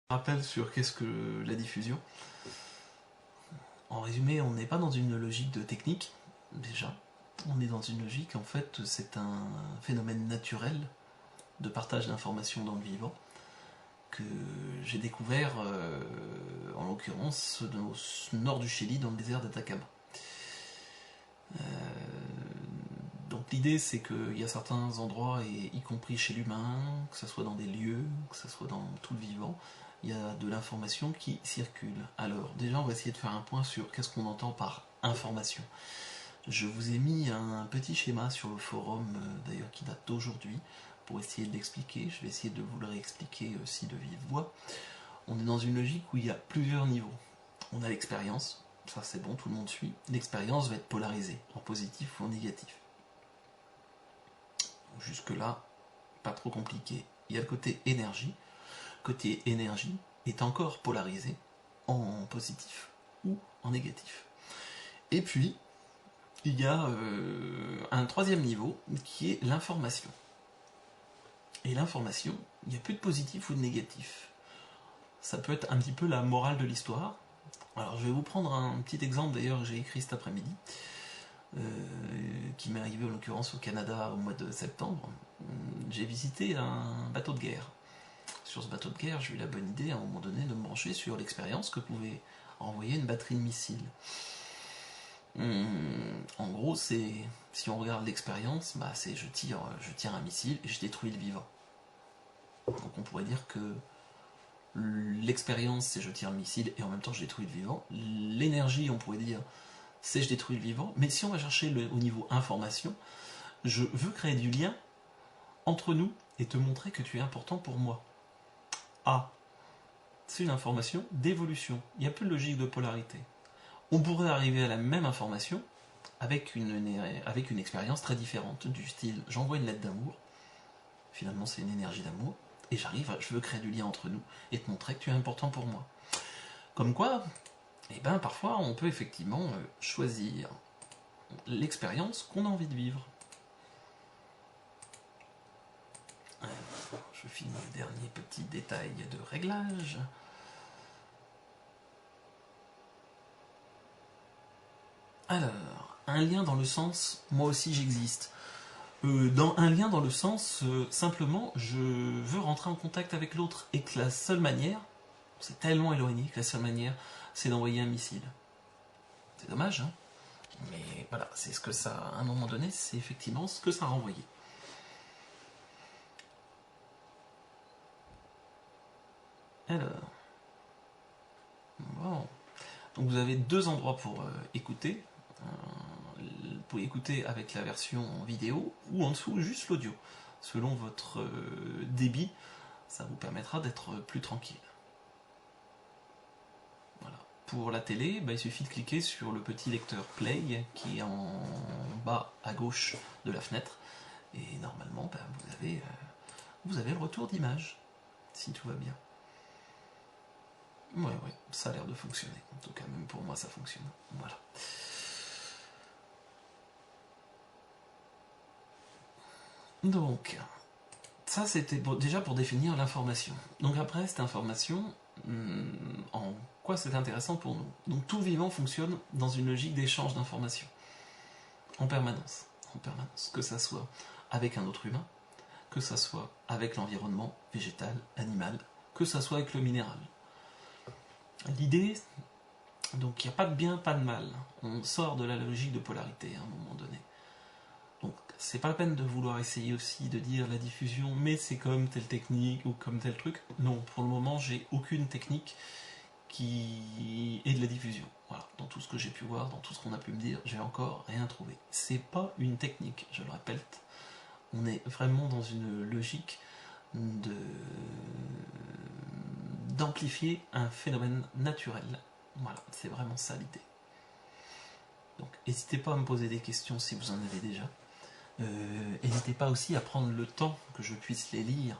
Rappel sur qu'est-ce que la diffusion. En résumé, on n'est pas dans une logique de technique, déjà. On est dans une logique, en fait, c'est un phénomène naturel de partage d'informations dans le vivant que j'ai découvert, en l'occurrence, au nord du Chili, dans le désert d'Atacama. Donc l'idée, c'est qu'il y a certains endroits, et y compris chez l'humain, que ce soit dans des lieux, que ce soit dans tout le vivant, il y a de l'information qui circule. Alors, déjà, on va essayer de faire un point sur qu'est-ce qu'on entend par information. Je vous ai mis un petit schéma sur le forum, d'ailleurs, qui date d'aujourd'hui, pour essayer de l'expliquer. Je vais essayer de vous le réexpliquer aussi de vive voix. On est dans une logique où il y a plusieurs niveaux. On a l'expérience, ça c'est bon, tout le monde suit. L'expérience va être polarisée, en positif ou en négatif. Jusque-là, pas trop compliqué. Il y a le côté énergie. Côté énergie est encore polarisé en positif ou en négatif. Et puis, il y a un troisième niveau qui est l'information. Et l'information, il n'y a plus de positif ou de négatif. Ça peut être un petit peu la morale de l'histoire. Alors, je vais vous prendre un petit exemple, d'ailleurs, que j'ai écrit cet après-midi, qui m'est arrivé en l'occurrence au Canada au mois de septembre. J'ai visité un bateau de guerre. Sur ce bateau de guerre, j'ai eu la bonne idée à un moment donné de me brancher sur l'expérience que pouvait envoyer une batterie de missiles. En gros, c'est, si on regarde l'expérience, c'est je tire un missile et je détruis le vivant. Donc on pourrait dire que l'expérience, c'est je tire le missile et en même temps je détruis le vivant. L'énergie, on pourrait dire, c'est je détruis le vivant. Mais si on va chercher au niveau information, je veux créer du lien entre nous et te montrer que tu es important pour moi. Ah, c'est une information d'évolution. Il n'y a plus de logique de polarité. On pourrait arriver à la même information avec une expérience très différente, du style j'envoie une lettre d'amour, finalement c'est une énergie d'amour, et j'arrive, je veux créer du lien entre nous et te montrer que tu es important pour moi. Comme quoi, parfois on peut effectivement choisir l'expérience qu'on a envie de vivre. Je finis le dernier petit détail de réglage. Alors, un lien dans le sens moi aussi j'existe. Un lien dans le sens simplement je veux rentrer en contact avec l'autre et que la seule manière, c'est tellement éloigné que la seule manière c'est d'envoyer un missile. C'est dommage, hein, mais voilà, c'est ce que ça, à un moment donné, c'est effectivement ce que ça a renvoyé. Alors, bon, donc vous avez deux endroits pour écouter. Vous pouvez écouter avec la version vidéo ou en dessous juste l'audio. Selon votre débit, ça vous permettra d'être plus tranquille. Voilà. Pour la télé, il suffit de cliquer sur le petit lecteur Play qui est en bas à gauche de la fenêtre et normalement vous avez le retour d'image si tout va bien. Ouais, ça a l'air de fonctionner. En tout cas, même pour moi, ça fonctionne. Voilà. Donc, ça c'était déjà pour définir l'information. Donc après, cette information, en quoi c'est intéressant pour nous? Donc tout vivant fonctionne dans une logique d'échange d'informations. En permanence. Que ça soit avec un autre humain, que ça soit avec l'environnement végétal, animal, que ça soit avec le minéral. L'idée, donc il n'y a pas de bien, pas de mal. On sort de la logique de polarité à un moment donné. Donc c'est pas la peine de vouloir essayer aussi de dire la diffusion, mais c'est comme telle technique ou comme tel truc. Non, pour le moment, j'ai aucune technique qui est de la diffusion. Voilà, dans tout ce que j'ai pu voir, dans tout ce qu'on a pu me dire, j'ai encore rien trouvé. C'est pas une technique, je le répète. On est vraiment dans une logique d'amplifier un phénomène naturel. Voilà, c'est vraiment ça l'idée. Donc n'hésitez pas à me poser des questions si vous en avez déjà. N'hésitez pas aussi à prendre le temps que je puisse les lire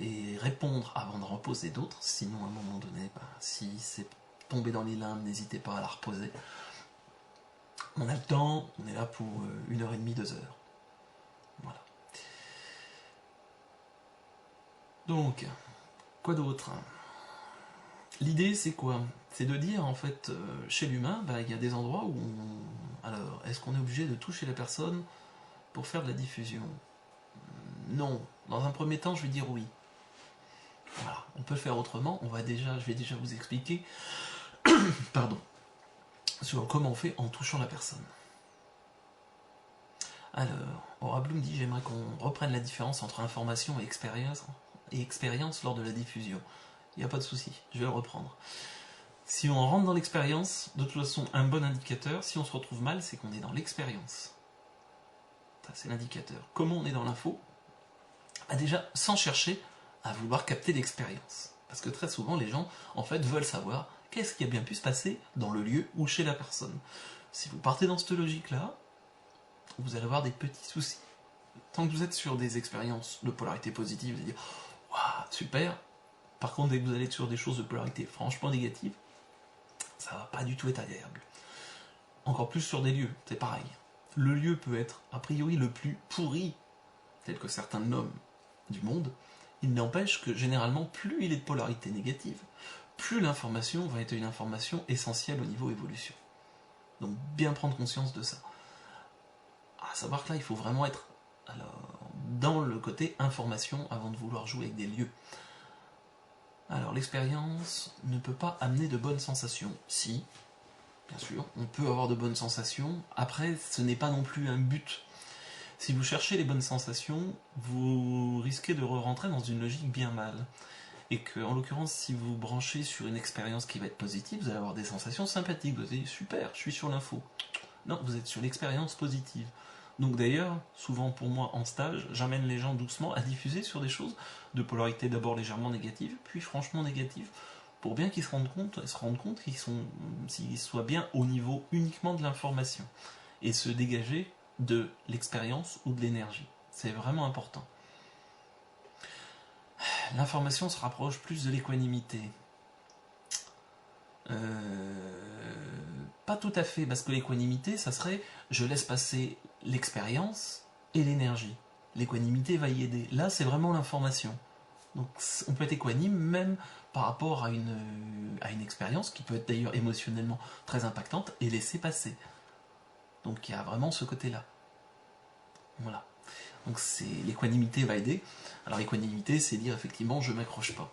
et répondre avant d'en reposer d'autres. Sinon, à un moment donné, si c'est tombé dans les limbes, n'hésitez pas à la reposer. On a le temps, on est là pour 1h30, 2 heures. Voilà. Donc, quoi d'autre? L'idée, c'est quoi? C'est de dire, en fait, chez l'humain, il y a des endroits où Alors, est-ce qu'on est obligé de toucher la personne pour faire de la diffusion? Non. Dans un premier temps, je vais dire oui. Voilà. On peut le faire autrement. Je vais déjà vous expliquer, pardon, sur comment on fait en touchant la personne. Alors, Aura Bloom dit: j'aimerais qu'on reprenne la différence entre information et expérience lors de la diffusion. Il n'y a pas de souci, je vais le reprendre. Si on rentre dans l'expérience, de toute façon, un bon indicateur, si on se retrouve mal, c'est qu'on est dans l'expérience. Ça, c'est l'indicateur. Comment on est dans l'info? Déjà, sans chercher à vouloir capter l'expérience. Parce que très souvent, les gens, en fait, veulent savoir qu'est-ce qui a bien pu se passer dans le lieu ou chez la personne. Si vous partez dans cette logique-là, vous allez avoir des petits soucis. Tant que vous êtes sur des expériences de polarité positive, vous allez dire: waouh, super. Par contre, dès que vous allez être sur des choses de polarité franchement négative, ça va pas du tout être agréable. Encore plus sur des lieux, c'est pareil. Le lieu peut être a priori le plus pourri, tel que certains nomment, du monde. Il n'empêche que généralement, plus il est de polarité négative, plus l'information va être une information essentielle au niveau évolution. Donc bien prendre conscience de ça. À savoir que là, il faut vraiment être dans le côté information avant de vouloir jouer avec des lieux. Alors, l'expérience ne peut pas amener de bonnes sensations. Si, bien sûr, on peut avoir de bonnes sensations. Après, ce n'est pas non plus un but. Si vous cherchez les bonnes sensations, vous risquez de rentrer dans une logique bien mal. Et que, en l'occurrence, si vous branchez sur une expérience qui va être positive, vous allez avoir des sensations sympathiques. Vous allez dire: super, je suis sur l'info. Non, vous êtes sur l'expérience positive. Donc d'ailleurs, souvent pour moi en stage, j'amène les gens doucement à diffuser sur des choses de polarité d'abord légèrement négative, puis franchement négative, pour bien qu'ils se rendent compte qu'ils soient bien au niveau uniquement de l'information, et se dégager de l'expérience ou de l'énergie. C'est vraiment important. L'information se rapproche plus de l'équanimité. Pas tout à fait, parce que l'équanimité, ça serait: je laisse passer l'expérience et l'énergie. L'équanimité va y aider. Là, c'est vraiment l'information. Donc, on peut être équanime même par rapport à une expérience qui peut être d'ailleurs émotionnellement très impactante et laisser passer. Donc, il y a vraiment ce côté-là. Voilà. Donc, l'équanimité va aider. Alors, l'équanimité, c'est dire effectivement: je m'accroche pas.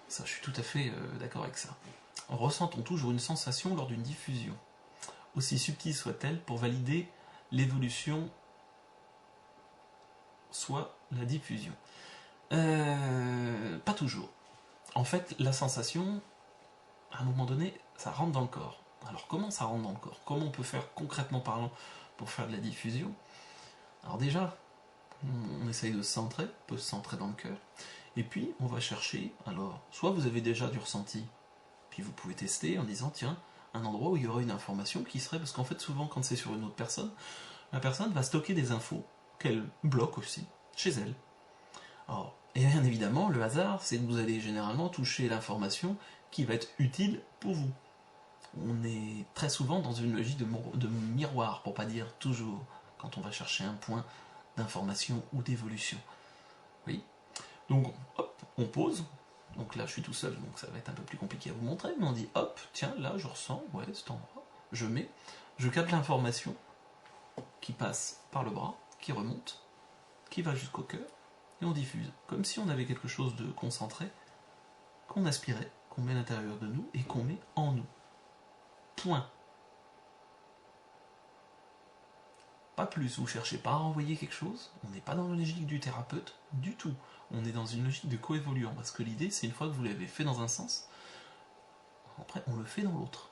Ça, je suis tout à fait d'accord avec ça. Ressentons toujours une sensation lors d'une diffusion, aussi subtile soit-elle, pour valider l'évolution, soit la diffusion. Pas toujours. En fait, la sensation, à un moment donné, ça rentre dans le corps. Alors comment ça rentre dans le corps? Comment on peut faire concrètement parlant pour faire de la diffusion? Alors déjà, on essaye de se centrer, on peut se centrer dans le cœur, et puis on va chercher, alors, soit vous avez déjà du ressenti, puis vous pouvez tester en disant: tiens, un endroit où il y aurait une information qui serait, parce qu'en fait souvent quand c'est sur une autre personne, la personne va stocker des infos qu'elle bloque aussi chez elle. Alors, et bien évidemment, le hasard, c'est que vous allez généralement toucher l'information qui va être utile pour vous. On est très souvent dans une logique de miroir, pour pas dire toujours, quand on va chercher un point d'information ou d'évolution. Oui. Donc, hop, on pose. Donc là, je suis tout seul, donc ça va être un peu plus compliqué à vous montrer, mais on dit: hop, tiens, là, je ressens, ouais, cet endroit. Je capte l'information qui passe par le bras, qui remonte, qui va jusqu'au cœur, et on diffuse, comme si on avait quelque chose de concentré, qu'on aspirait, qu'on met à l'intérieur de nous, et qu'on met en nous. Point. Pas plus, vous cherchez pas à envoyer quelque chose, on n'est pas dans la logique du thérapeute, du tout. On est dans une logique de coévoluant, parce que l'idée, c'est une fois que vous l'avez fait dans un sens, après, on le fait dans l'autre.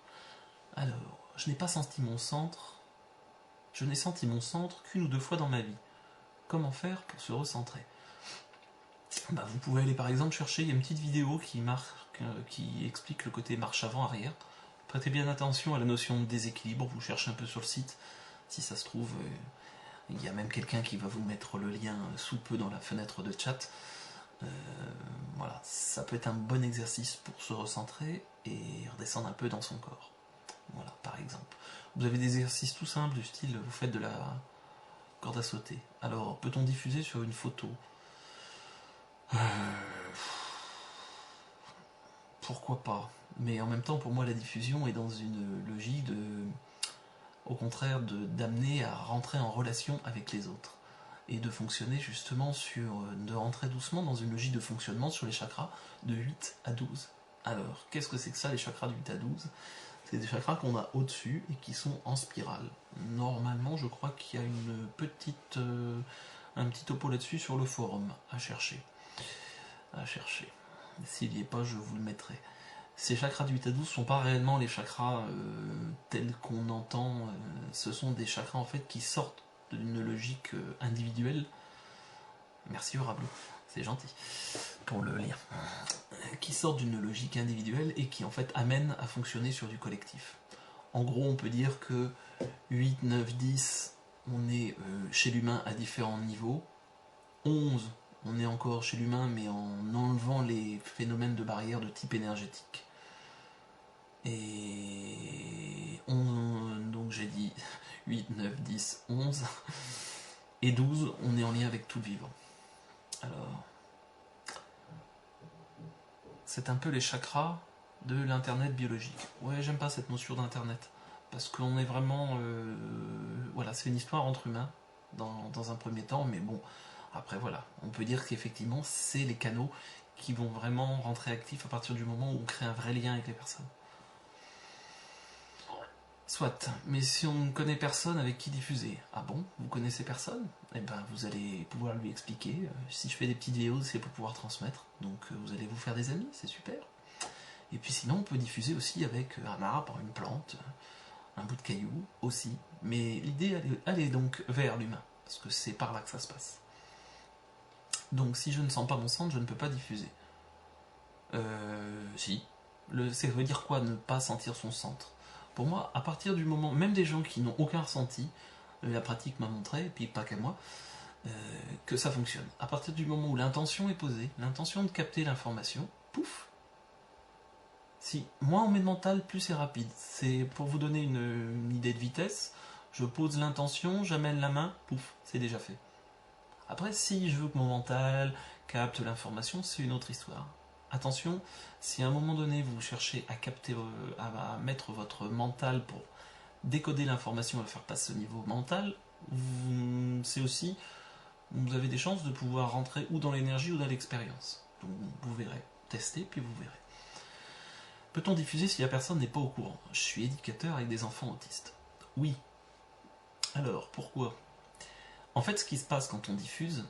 Alors, je n'ai pas senti mon centre, je n'ai senti mon centre qu'une ou deux fois dans ma vie. Comment faire pour se recentrer? Vous pouvez aller par exemple chercher, il y a une petite vidéo qui explique le côté marche avant-arrière. Prêtez bien attention à la notion de déséquilibre, vous cherchez un peu sur le site, si ça se trouve, il y a même quelqu'un qui va vous mettre le lien sous peu dans la fenêtre de chat. Voilà, ça peut être un bon exercice pour se recentrer et redescendre un peu dans son corps. Voilà, par exemple. Vous avez des exercices tout simples du style, vous faites de la corde à sauter. Alors, peut-on diffuser sur une photo? Pourquoi pas? Mais en même temps, pour moi, la diffusion est dans une logique au contraire, d'amener à rentrer en relation avec les autres. Et de fonctionner justement de rentrer doucement dans une logique de fonctionnement sur les chakras de 8 à 12. Alors, qu'est-ce que c'est que ça, les chakras de 8 à 12? C'est des chakras qu'on a au-dessus et qui sont en spirale. Normalement, je crois qu'il y a un petit topo là-dessus sur le forum à chercher. S'il n'y est pas, je vous le mettrai. Ces chakras de 8 à 12 ne sont pas réellement les chakras tels qu'on entend. Ce sont des chakras en fait qui sortent d'une logique individuelle. Merci Orablou, c'est gentil pour le lien. Qui sortent d'une logique individuelle et qui en fait amènent à fonctionner sur du collectif. En gros, on peut dire que 8, 9, 10, on est chez l'humain à différents niveaux. 11, on est encore chez l'humain mais en enlevant les phénomènes de barrière de type énergétique. Et donc j'ai dit 8, 9, 10, 11 et 12, on est en lien avec tout le vivant. Alors, c'est un peu les chakras de l'internet biologique. Ouais, j'aime pas cette notion d'internet, parce qu'on est vraiment... voilà, c'est une histoire entre humains, dans un premier temps, mais bon, après voilà, on peut dire qu'effectivement, c'est les canaux qui vont vraiment rentrer actifs à partir du moment où on crée un vrai lien avec les personnes. Soit, mais si on ne connaît personne avec qui diffuser, ah bon, vous connaissez personne? Eh ben vous allez pouvoir lui expliquer. Si je fais des petites vidéos, c'est pour pouvoir transmettre. Donc vous allez vous faire des amis, c'est super. Et puis sinon, on peut diffuser aussi avec un arbre, une plante, un bout de caillou aussi. Mais l'idée, elle est donc vers l'humain, parce que c'est par là que ça se passe. Donc si je ne sens pas mon centre, je ne peux pas diffuser. Si. Ça veut dire quoi, ne pas sentir son centre? Pour moi, à partir du moment, même des gens qui n'ont aucun ressenti, la pratique m'a montré, et puis pas qu'à moi, que ça fonctionne. À partir du moment où l'intention est posée, l'intention de capter l'information, pouf. Si moins on met de mental, plus c'est rapide. C'est pour vous donner une idée de vitesse, je pose l'intention, j'amène la main, pouf, c'est déjà fait. Après, si je veux que mon mental capte l'information, c'est une autre histoire. Attention, si à un moment donné vous cherchez à capter, à mettre votre mental pour décoder l'information et le faire passer au niveau mental, c'est aussi, vous avez des chances de pouvoir rentrer ou dans l'énergie ou dans l'expérience. Donc vous verrez, testez puis vous verrez. Peut-on diffuser si la personne n'est pas au courant? Je suis éducateur avec des enfants autistes. Oui. Alors, pourquoi? En fait, ce qui se passe quand on diffuse,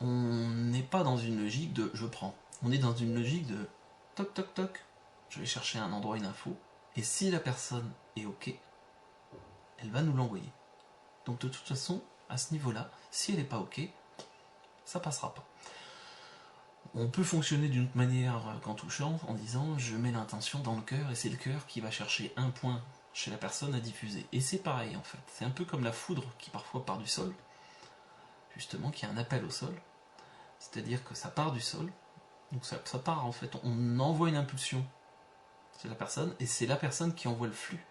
on n'est pas dans une logique de je prends. On est dans une logique de toc toc toc, je vais chercher un endroit, une info, et si la personne est ok, elle va nous l'envoyer. Donc de toute façon, à ce niveau-là, si elle n'est pas ok, ça passera pas. On peut fonctionner d'une autre manière qu'en touchant, en disant je mets l'intention dans le cœur et c'est le cœur qui va chercher un point chez la personne à diffuser. Et c'est pareil en fait, c'est un peu comme la foudre qui parfois part du sol, justement, qui a un appel au sol, c'est-à-dire que ça part du sol, donc ça part en fait, on envoie une impulsion chez la personne et c'est la personne qui envoie le flux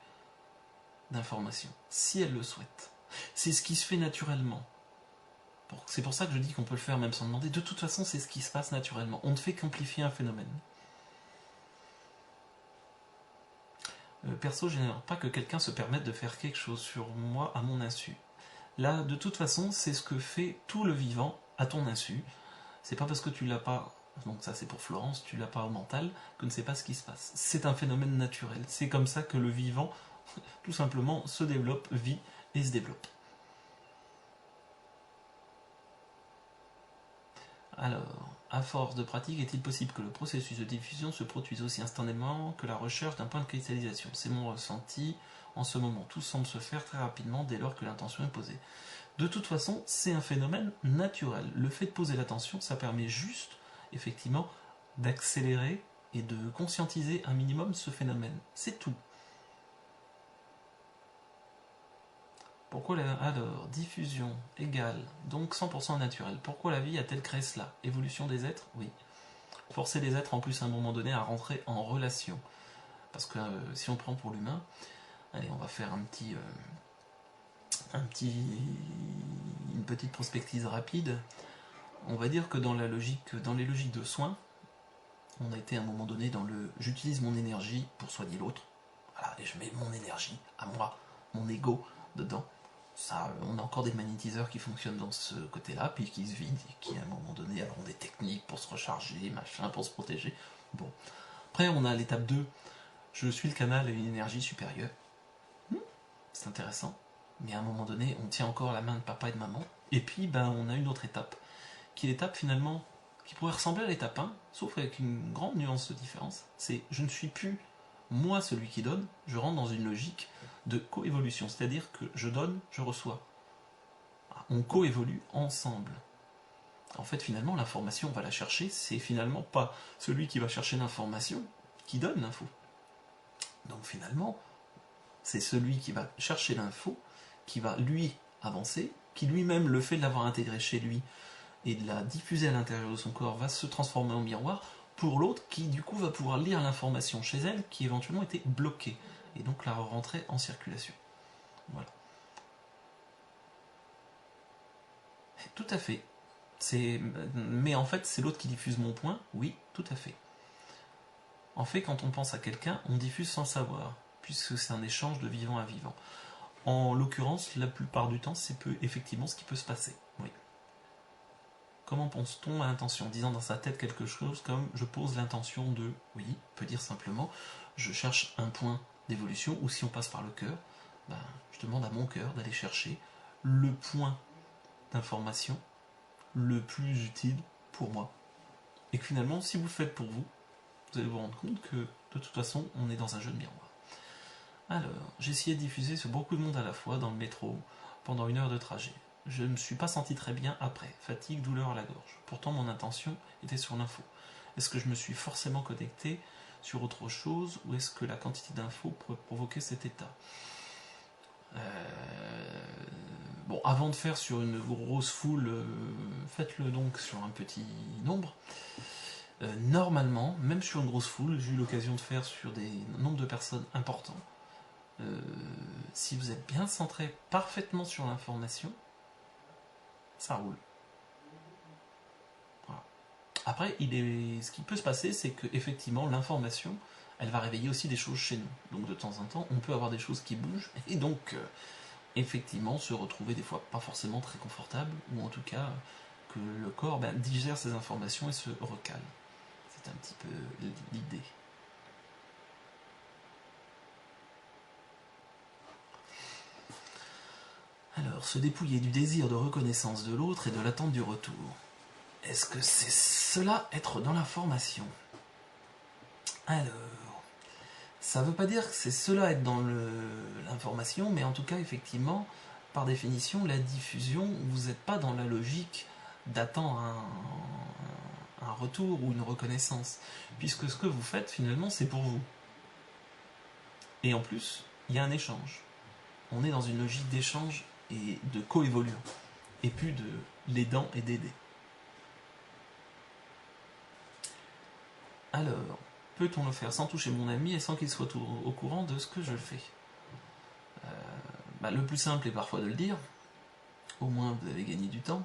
d'informations, si elle le souhaite. C'est ce qui se fait naturellement. C'est pour ça que je dis qu'on peut le faire même sans demander. De toute façon, c'est ce qui se passe naturellement. On ne fait qu'amplifier un phénomène. Perso, je n'aimerais pas que quelqu'un se permette de faire quelque chose sur moi à mon insu. Là, de toute façon, c'est ce que fait tout le vivant à ton insu. C'est pas parce que tu l'as pas, donc ça c'est pour Florence, tu l'as pas au mental, que ne sais pas ce qui se passe. C'est un phénomène naturel. C'est comme ça que le vivant, tout simplement, se développe, vit et se développe. Alors, à force de pratique, est-il possible que le processus de diffusion se produise aussi instantanément que la recherche d'un point de cristallisation? C'est mon ressenti en ce moment. Tout semble se faire très rapidement dès lors que l'intention est posée. De toute façon, c'est un phénomène naturel. Le fait de poser l'attention, ça permet juste, effectivement, d'accélérer et de conscientiser un minimum ce phénomène. C'est tout. Pourquoi alors, diffusion égale, donc 100% naturel. Pourquoi la vie a-t-elle créé cela? Évolution des êtres? Oui. Forcer les êtres en plus à un moment donné à rentrer en relation. Parce que si on prend pour l'humain, allez, on va faire une petite prospective rapide. On va dire que dans les logiques de soins, On a été à un moment donné dans le « j'utilise mon énergie pour soigner l'autre ». Voilà, et je mets mon énergie, à moi, mon ego, dedans. Ça, on a encore des magnétiseurs qui fonctionnent dans ce côté-là, puis qui se vident, et qui à un moment donné auront des techniques pour se recharger, machin, pour se protéger. Bon. Après, on a l'étape 2. Je suis le canal à une énergie supérieure. C'est intéressant. Mais à un moment donné, on tient encore la main de papa et de maman. Et puis, on a une autre étape, qui est l'étape finalement, qui pourrait ressembler à l'étape 1, sauf avec une grande nuance de différence. C'est, je ne suis plus moi celui qui donne, je rentre dans une logique de coévolution. C'est-à-dire que je donne, je reçois. On coévolue ensemble. En fait, finalement, l'information, on va la chercher, c'est finalement pas celui qui va chercher l'information qui donne l'info. Donc finalement, c'est celui qui va chercher l'info, qui va lui avancer, qui lui-même, le fait de l'avoir intégré chez lui et de la diffuser à l'intérieur de son corps, va se transformer en miroir pour l'autre qui, du coup, va pouvoir lire l'information chez elle qui éventuellement était bloquée et donc la rentrer en circulation. Voilà. Tout à fait. Mais en fait, c'est l'autre qui diffuse mon point. Oui, tout à fait. En fait, quand on pense à quelqu'un, on diffuse sans savoir, puisque c'est un échange de vivant à vivant. En l'occurrence, la plupart du temps, c'est effectivement ce qui peut se passer. Oui. Comment pense-t-on à l'intention? Disant dans sa tête quelque chose comme je pose l'intention de, oui, on peut dire simplement, je cherche un point d'évolution, ou si on passe par le cœur, je demande à mon cœur d'aller chercher le point d'information le plus utile pour moi. Et que finalement, si vous le faites pour vous, vous allez vous rendre compte que de toute façon, on est dans un jeu de miroir. Alors, j'ai essayé de diffuser sur beaucoup de monde à la fois dans le métro pendant 1 heure de trajet. Je ne me suis pas senti très bien après, fatigue, douleur à la gorge. Pourtant, mon intention était sur l'info. Est-ce que je me suis forcément connecté sur autre chose, ou est-ce que la quantité d'infos pourrait provoquer cet état? Bon, avant de faire sur une grosse foule, faites-le donc sur un petit nombre. Normalement, même sur une grosse foule, j'ai eu l'occasion de faire sur des nombres de personnes importants. Si vous êtes bien centré parfaitement sur l'information, ça roule. Voilà. Après, ce qui peut se passer, c'est que effectivement, l'information, elle va réveiller aussi des choses chez nous. Donc de temps en temps, on peut avoir des choses qui bougent, et donc effectivement se retrouver des fois pas forcément très confortable, ou en tout cas que le corps digère ces informations et se recale. C'est un petit peu l'idée. Alors, se dépouiller du désir de reconnaissance de l'autre et de l'attente du retour. Est-ce que c'est cela être dans l'information? Alors, ça ne veut pas dire que c'est cela être dans l'information, mais en tout cas, effectivement, par définition, la diffusion, vous n'êtes pas dans la logique d'attendre un retour ou une reconnaissance, puisque ce que vous faites, finalement, c'est pour vous. Et en plus, il y a un échange. On est dans une logique d'échange et de coévolution, et plus de l'aidant et d'aider. Alors, peut-on le faire sans toucher mon ami et sans qu'il soit au courant de ce que je fais? Le plus simple est parfois de le dire, au moins vous avez gagné du temps,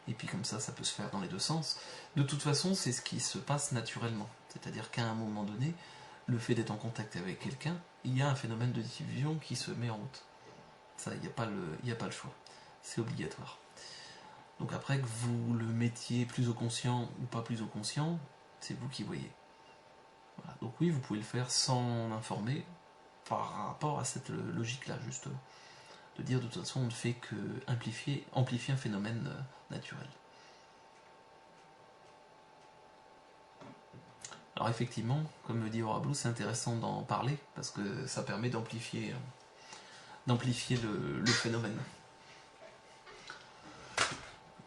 et puis comme ça peut se faire dans les deux sens. De toute façon, c'est ce qui se passe naturellement, c'est-à-dire qu'à un moment donné, le fait d'être en contact avec quelqu'un, il y a un phénomène de diffusion qui se met en route. Ça, il n'y a pas le choix, c'est obligatoire. Donc après, que vous le mettiez plus au conscient ou pas plus au conscient, c'est vous qui voyez. Voilà. Donc oui, vous pouvez le faire sans l'informer par rapport à cette logique-là, justement. De dire de toute façon, on ne fait que amplifier un phénomène naturel. Alors effectivement, comme me dit Aura Blue, c'est intéressant d'en parler, parce que ça permet d'amplifier le phénomène.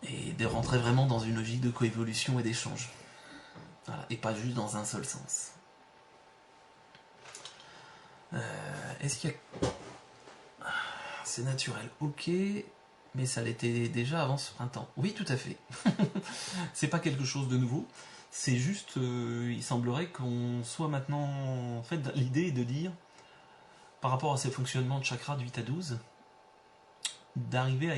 Et de rentrer vraiment dans une logique de coévolution et d'échange. Voilà, et pas juste dans un seul sens. Est-ce qu'il y a... C'est naturel, ok, mais ça l'était déjà avant ce printemps. Oui, tout à fait. C'est pas quelque chose de nouveau, c'est juste, il semblerait qu'on soit maintenant... En fait, l'idée est de dire, par rapport à ces fonctionnements de chakras de 8 à 12, d'arriver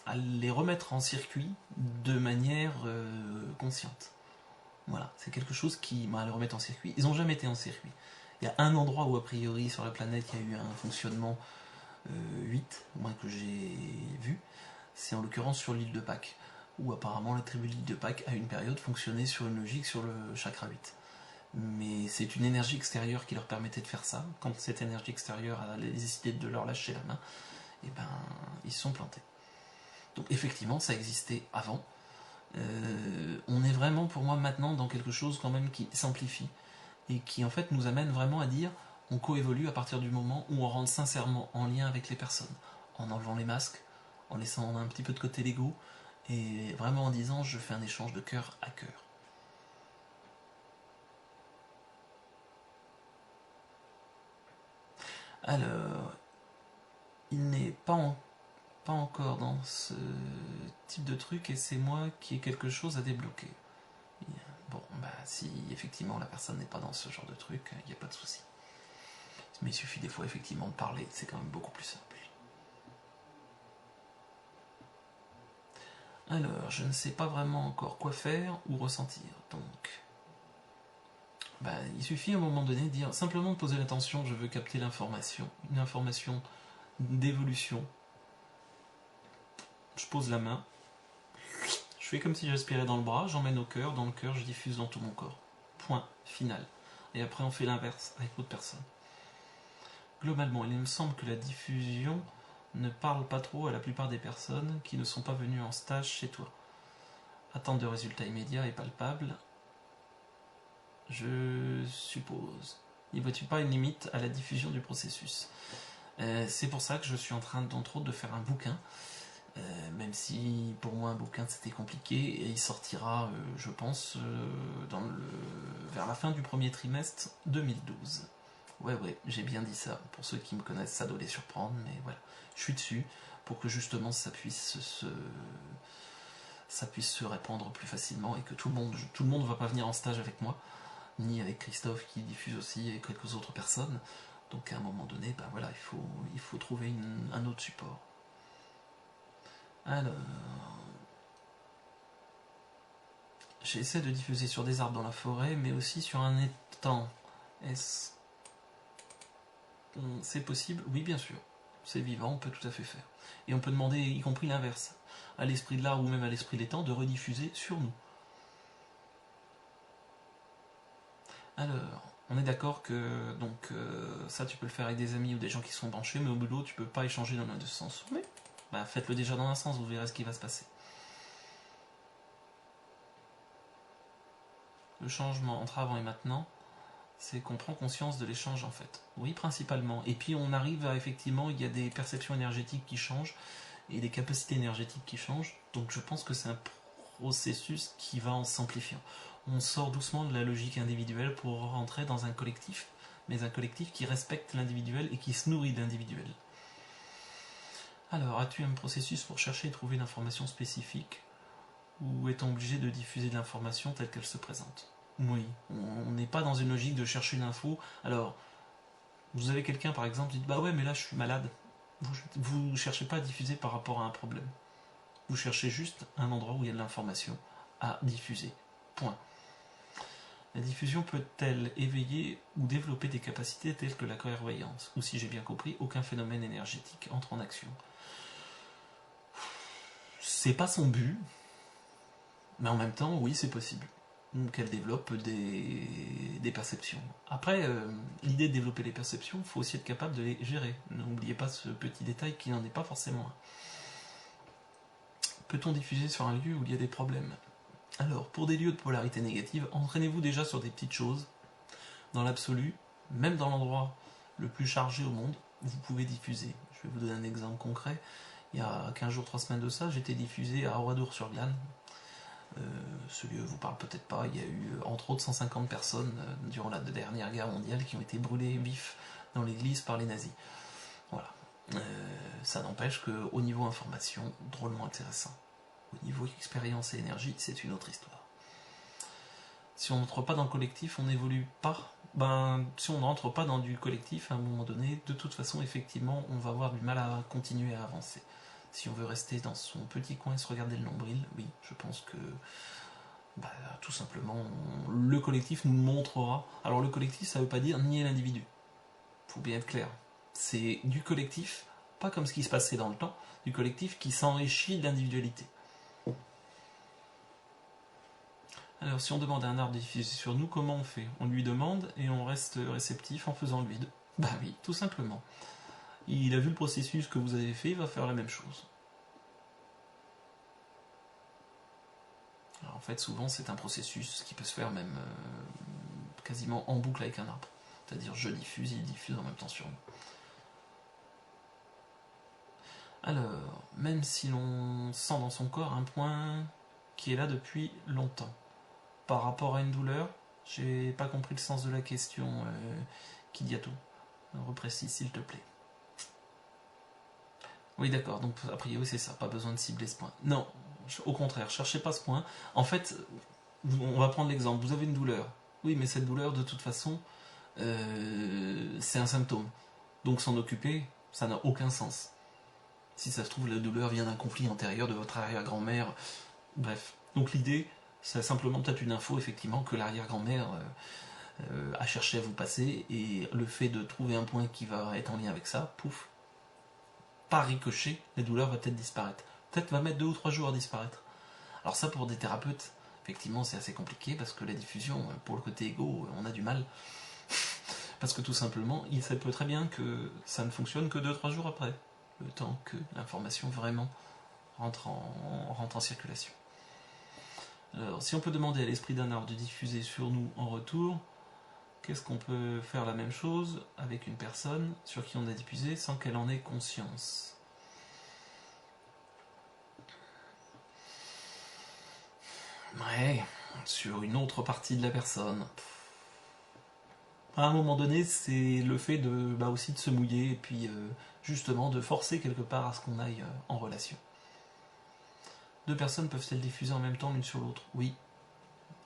à les remettre en circuit de manière consciente. Voilà, c'est quelque chose qui va le remettre en circuit. Ils n'ont jamais été en circuit. Il y a un endroit où, a priori, sur la planète, il y a eu un fonctionnement 8, au moins que j'ai vu. C'est en l'occurrence sur l'île de Pâques, où apparemment la tribu de l'île de Pâques, à une période, fonctionnait sur une logique sur le chakra 8. Mais c'est une énergie extérieure qui leur permettait de faire ça. Quand cette énergie extérieure a décidé de leur lâcher la main, et ben, ils se sont plantés. Donc effectivement, ça existait avant. On est vraiment, pour moi, maintenant dans quelque chose quand même qui s'amplifie et qui en fait nous amène vraiment à dire on coévolue à partir du moment où on rentre sincèrement en lien avec les personnes, en enlevant les masques, en laissant un petit peu de côté l'ego et vraiment en disant je fais un échange de cœur à cœur. Alors, il n'est pas encore dans ce type de truc et c'est moi qui ai quelque chose à débloquer. Bon, bah si effectivement la personne n'est pas dans ce genre de truc, il n'y a pas de souci. Mais il suffit des fois effectivement de parler, c'est quand même beaucoup plus simple. Alors, je ne sais pas vraiment encore quoi faire ou ressentir, donc... Bah, il suffit à un moment donné de dire, simplement de poser l'attention, je veux capter l'information, une information d'évolution. Je pose la main, je fais comme si j'aspirais dans le bras, j'emmène au cœur, dans le cœur, je diffuse dans tout mon corps. Point, final. Et après on fait l'inverse avec l'autre personne. Globalement, il me semble que la diffusion ne parle pas trop à la plupart des personnes qui ne sont pas venues en stage chez toi. Attente de résultats immédiats et palpables, je suppose. N'y vois-tu pas une limite à la diffusion du processus? C'est pour ça que je suis en train, d'entre autres, de faire un bouquin, même si pour moi un bouquin c'était compliqué, et il sortira, je pense, vers la fin du premier trimestre 2012. Ouais, j'ai bien dit ça. Pour ceux qui me connaissent, ça doit les surprendre, mais voilà. Je suis dessus pour que justement ça puisse se répandre plus facilement et que tout le monde ne va pas venir en stage avec moi, ni avec Christophe qui diffuse aussi et quelques autres personnes. Donc à un moment donné, ben voilà, il faut trouver un autre support. Alors, j'essaie de diffuser sur des arbres dans la forêt, mais aussi sur un étang. Est-ce c'est possible? Oui, bien sûr. C'est vivant, on peut tout à fait faire. Et on peut demander, y compris l'inverse, à l'esprit de l'art ou même à l'esprit des temps, de rediffuser sur nous. Alors, on est d'accord que donc ça tu peux le faire avec des amis ou des gens qui sont branchés, mais au boulot tu peux pas échanger dans les deux sens. Oui. Bah faites-le déjà dans un sens, vous verrez ce qui va se passer. Le changement entre avant et maintenant, c'est qu'on prend conscience de l'échange en fait. Oui, principalement. Et puis on arrive à effectivement, il y a des perceptions énergétiques qui changent et des capacités énergétiques qui changent. Donc je pense que c'est un processus qui va en s'amplifiant. On sort doucement de la logique individuelle pour rentrer dans un collectif, mais un collectif qui respecte l'individuel et qui se nourrit de l'individuel. Alors, as-tu un processus pour chercher et trouver l'information spécifique ou est-on obligé de diffuser de l'information telle qu'elle se présente? Oui, on n'est pas dans une logique de chercher une info. Alors, vous avez quelqu'un par exemple qui dit bah ouais mais là je suis malade. Vous ne cherchez pas à diffuser par rapport à un problème. Vous cherchez juste un endroit où il y a de l'information à diffuser. Point. La diffusion peut-elle éveiller ou développer des capacités telles que la clairvoyance? Ou si j'ai bien compris, aucun phénomène énergétique entre en action. C'est pas son but, mais en même temps, oui, c'est possible. Qu'elle développe des perceptions. Après, l'idée de développer les perceptions, il faut aussi être capable de les gérer. N'oubliez pas ce petit détail qui n'en est pas forcément un. Peut-on diffuser sur un lieu où il y a des problèmes? Alors, pour des lieux de polarité négative, entraînez-vous déjà sur des petites choses. Dans l'absolu, même dans l'endroit le plus chargé au monde, vous pouvez diffuser. Je vais vous donner un exemple concret. Il y a 15 jours, 3 semaines de ça, j'étais diffusé à Oradour-sur-Glane. Ce lieu vous parle peut-être pas. Il y a eu entre autres 150 personnes durant la dernière guerre mondiale qui ont été brûlées vifs dans l'église par les nazis. Voilà. Ça n'empêche qu'au niveau information, drôlement intéressant. Au niveau expérience et énergie, c'est une autre histoire. Si on n'entre pas dans le collectif, on n'évolue pas. Si on ne rentre pas dans du collectif, à un moment donné, de toute façon, effectivement, on va avoir du mal à continuer à avancer. Si on veut rester dans son petit coin et se regarder le nombril, oui, je pense que Bah, tout simplement, le collectif nous montrera. Alors le collectif, ça ne veut pas dire nier l'individu. Faut bien être clair. C'est du collectif, pas comme ce qui se passait dans le temps, du collectif qui s'enrichit d'individualité. Alors si on demande à un arbre de diffuser sur nous, comment on fait? On lui demande et on reste réceptif en faisant le vide. Bah oui, tout simplement. Il a vu le processus que vous avez fait, il va faire la même chose. Alors, en fait, souvent, c'est un processus qui peut se faire même quasiment en boucle avec un arbre. C'est-à-dire, je diffuse, il diffuse en même temps sur nous. Alors, même si l'on sent dans son corps un point qui est là depuis longtemps, par rapport à une douleur, j'ai pas compris le sens de la question qui dit à tout. Reprécise, s'il te plaît. Oui, d'accord, donc a priori c'est ça, pas besoin de cibler ce point. Non, au contraire, cherchez pas ce point. En fait, on va prendre l'exemple, vous avez une douleur. Oui, mais cette douleur, de toute façon, c'est un symptôme. Donc s'en occuper, ça n'a aucun sens. Si ça se trouve, la douleur vient d'un conflit antérieur de votre arrière-grand-mère. Bref. Donc l'idée, c'est simplement peut-être une info, effectivement, que l'arrière-grand-mère a cherché à vous passer, et le fait de trouver un point qui va être en lien avec ça, pouf, par ricochet, la douleur va peut-être disparaître. Peut-être va mettre 2 ou 3 jours à disparaître. Alors ça, pour des thérapeutes, effectivement, c'est assez compliqué, parce que la diffusion, pour le côté égo, on a du mal. Parce que tout simplement, ça peut très bien que ça ne fonctionne que 2-3 jours après, le temps que l'information vraiment rentre en circulation. Alors, si on peut demander à l'esprit d'un arbre de diffuser sur nous en retour, qu'est-ce qu'on peut faire la même chose avec une personne sur qui on a diffusé sans qu'elle en ait conscience? Ouais, sur une autre partie de la personne. À un moment donné, c'est le fait de aussi de se mouiller et puis justement de forcer quelque part à ce qu'on aille en relation. 2 personnes peuvent-elles diffuser en même temps l'une sur l'autre? Oui.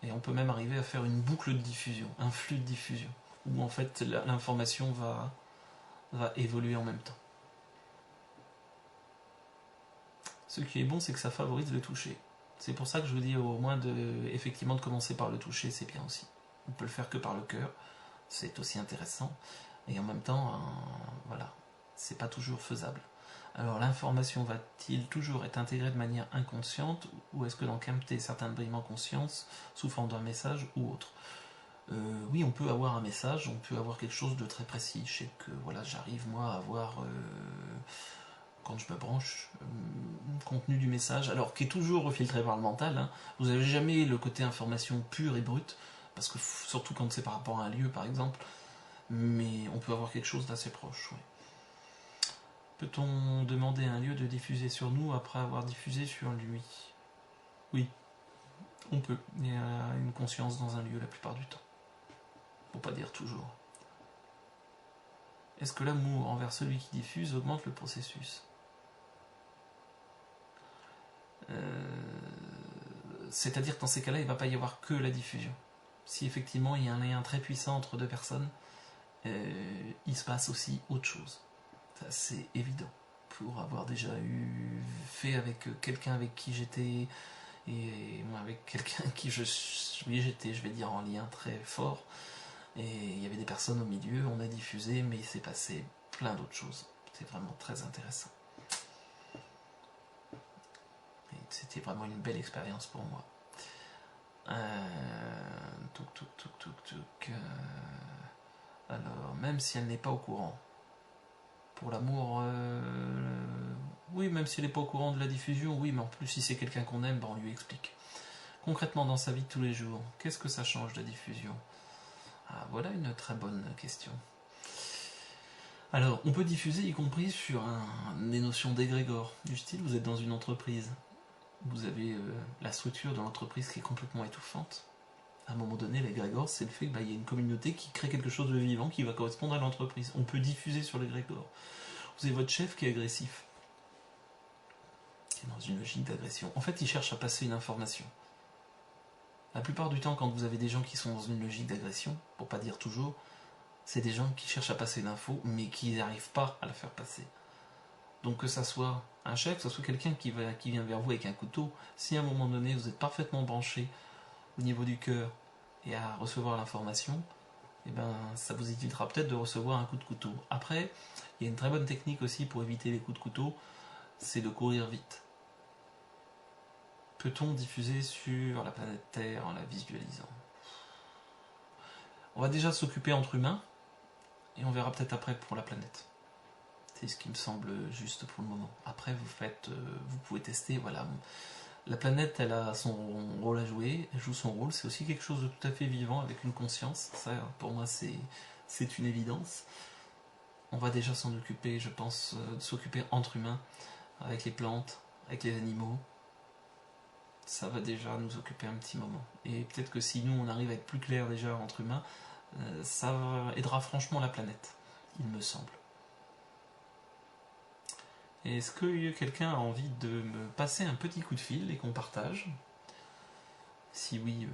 Et on peut même arriver à faire une boucle de diffusion, un flux de diffusion, où en fait l'information va évoluer en même temps. Ce qui est bon, c'est que ça favorise le toucher. C'est pour ça que je vous dis au moins effectivement de commencer par le toucher, c'est bien aussi. On peut le faire que par le cœur, c'est aussi intéressant. Et en même temps, voilà, c'est pas toujours faisable. Alors l'information va-t-il toujours être intégrée de manière inconsciente, ou est-ce que l'on capter certains brillements conscience sous forme d'un message ou autre? Oui, on peut avoir un message, on peut avoir quelque chose de très précis. Je sais que voilà, j'arrive moi à avoir quand je me branche le contenu du message, alors qui est toujours refiltré par le mental. Hein. Vous n'avez jamais le côté information pure et brute, parce que surtout quand c'est par rapport à un lieu par exemple, mais on peut avoir quelque chose d'assez proche. Oui. Peut-on demander à un lieu de diffuser sur nous après avoir diffusé sur lui? Oui, on peut. Il y a une conscience dans un lieu la plupart du temps. Pour pas dire toujours. Est-ce que l'amour envers celui qui diffuse augmente le processus? C'est-à-dire que dans ces cas-là, il ne va pas y avoir que la diffusion. Si effectivement il y a un lien très puissant entre 2 personnes, il se passe aussi autre chose. Ça, c'est évident. Pour avoir déjà fait avec quelqu'un avec qui j'étais, et moi avec quelqu'un avec qui j'étais, je vais dire, en lien très fort, et il y avait des personnes au milieu, on a diffusé, mais il s'est passé plein d'autres choses. C'est vraiment très intéressant. Et c'était vraiment une belle expérience pour moi. Alors, même si elle n'est pas au courant, pour l'amour, oui, même si elle n'est pas au courant de la diffusion, oui, mais en plus, si c'est quelqu'un qu'on aime, on lui explique. Concrètement, dans sa vie de tous les jours, qu'est-ce que ça change la diffusion? Ah, voilà une très bonne question. Alors, on peut diffuser y compris sur des notions d'égrégore, du style, vous êtes dans une entreprise, vous avez la structure de l'entreprise qui est complètement étouffante. À un moment donné, l'égrégore, c'est le fait qu'il y a une communauté qui crée quelque chose de vivant qui va correspondre à l'entreprise. On peut diffuser sur l'égrégore. Vous avez votre chef qui est agressif, qui est dans une logique d'agression. En fait, il cherche à passer une information. La plupart du temps, quand vous avez des gens qui sont dans une logique d'agression, pour pas dire toujours, c'est des gens qui cherchent à passer l'info, mais qui n'arrivent pas à la faire passer. Donc que ça soit un chef, que ce soit quelqu'un qui vient vers vous avec un couteau, si à un moment donné vous êtes parfaitement branché au niveau du cœur et à recevoir l'information, eh ben, ça vous évitera peut-être de recevoir un coup de couteau. Après, il y a une très bonne technique aussi pour éviter les coups de couteau, c'est de courir vite. Peut-on diffuser sur la planète Terre en la visualisant? On va déjà s'occuper entre humains, et on verra peut-être après pour la planète. C'est ce qui me semble juste pour le moment. Après, vous pouvez tester, voilà. La planète, elle a son rôle à jouer, elle joue son rôle, c'est aussi quelque chose de tout à fait vivant, avec une conscience. Ça, pour moi, c'est une évidence. On va déjà s'en occuper, je pense, de s'occuper entre humains, avec les plantes, avec les animaux. Ça va déjà nous occuper un petit moment. Et peut-être que si nous, on arrive à être plus clair déjà entre humains, ça aidera franchement la planète, il me semble. Est-ce que quelqu'un a envie de me passer un petit coup de fil et qu'on partage? Si oui,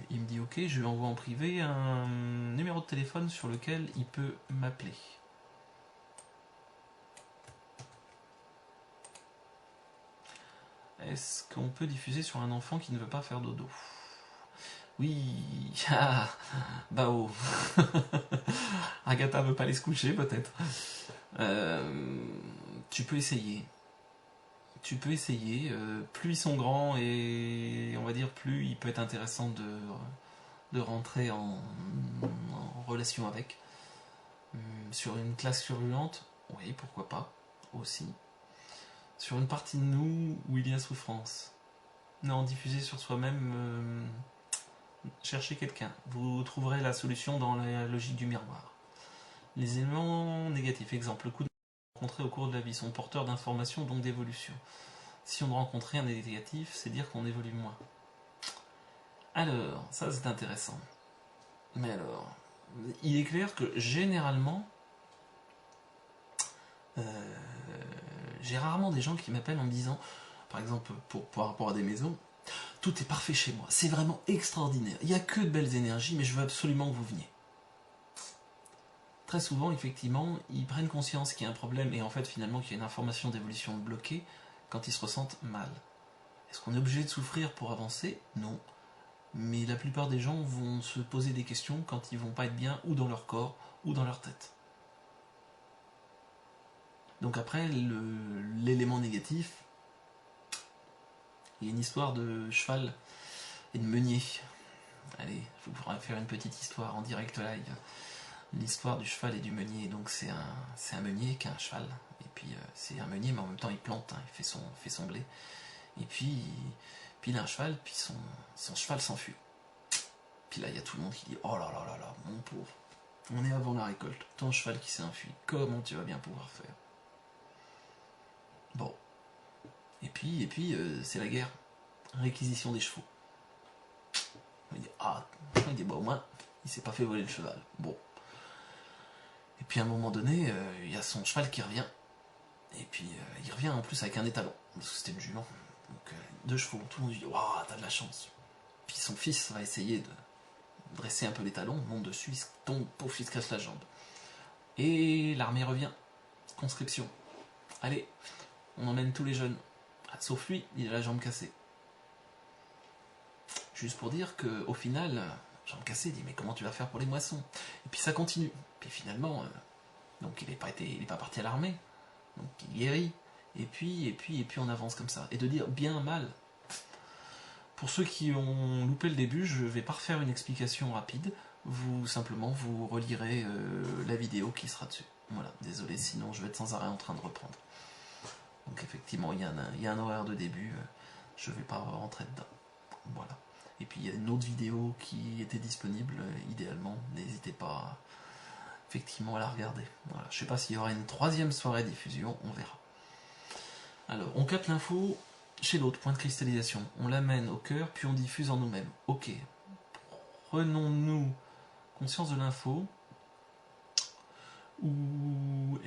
il me dit ok, je lui envoie en privé un numéro de téléphone sur lequel il peut m'appeler. Est-ce qu'on peut diffuser sur un enfant qui ne veut pas faire dodo? Oui, ah, bah oh. Agatha veut pas aller se coucher peut-être. Tu peux essayer. Tu peux essayer. Plus ils sont grands et on va dire plus il peut être intéressant de rentrer en relation avec. Sur une classe surveillante, oui, pourquoi pas, aussi. Sur une partie de nous où il y a souffrance. Non, diffuser sur soi-même, cherchez quelqu'un. Vous trouverez la solution dans la logique du miroir. Les éléments négatifs, exemple, le coup de rencontré au cours de la vie sont porteurs d'informations, donc d'évolution. Si on rencontre rien de négatif, c'est dire qu'on évolue moins. Alors, ça c'est intéressant. Mais alors, il est clair que généralement, j'ai rarement des gens qui m'appellent en me disant, par exemple, par rapport à des maisons, tout est parfait chez moi, c'est vraiment extraordinaire, il n'y a que de belles énergies, mais je veux absolument que vous veniez. Très souvent, effectivement, ils prennent conscience qu'il y a un problème et en fait, finalement, qu'il y a une information d'évolution bloquée quand ils se ressentent mal. Est-ce qu'on est obligé de souffrir pour avancer? Non. Mais la plupart des gens vont se poser des questions quand ils vont pas être bien ou dans leur corps ou dans leur tête. Donc après, l'élément négatif, il y a une histoire de cheval et de meunier. Allez, je vous ferai faire une petite histoire en direct live. L'histoire du cheval et du meunier. Donc c'est un meunier qui a un cheval. Et puis c'est un meunier, mais en même temps il plante, hein, il fait son blé. Et puis il a un cheval, puis son cheval s'enfuit. Puis là il y a tout le monde qui dit oh là là là là, mon pauvre, on est avant la récolte, ton cheval qui s'est enfui, comment tu vas bien pouvoir faire? Bon. Et puis c'est la guerre. Réquisition des chevaux. Il dit bah au moins il s'est pas fait voler le cheval. Bon. Et puis à un moment donné, il y a son cheval qui revient. Et puis il revient en plus avec un étalon, parce que c'était une jument. Donc 2 chevaux, tout le monde dit waouh, t'as de la chance. Puis son fils va essayer de dresser un peu l'étalon, monte dessus, il tombe, pauvre fils casse la jambe. Et l'armée revient. Conscription. Allez, on emmène tous les jeunes. Sauf lui, il a la jambe cassée. Juste pour dire qu'au final, jambe cassée, il dit mais comment tu vas faire pour les moissons? Et puis ça continue. Puis finalement, donc il n'est pas parti à l'armée. Donc il guérit. Et puis on avance comme ça. Et de dire bien, mal. Pour ceux qui ont loupé le début, je vais pas refaire une explication rapide. Simplement, vous relirez la vidéo qui sera dessus. Voilà, désolé, sinon je vais être sans arrêt en train de reprendre. Donc effectivement, il y a un horaire de début. Je vais pas rentrer dedans. Voilà. Et puis il y a une autre vidéo qui était disponible, idéalement. N'hésitez pas effectivement à la regarder. Voilà. Je sais pas s'il y aura une 3e soirée diffusion, on verra. Alors, on capte l'info chez l'autre, point de cristallisation. On l'amène au cœur, puis on diffuse en nous-mêmes. Ok. Prenons-nous conscience de l'info ou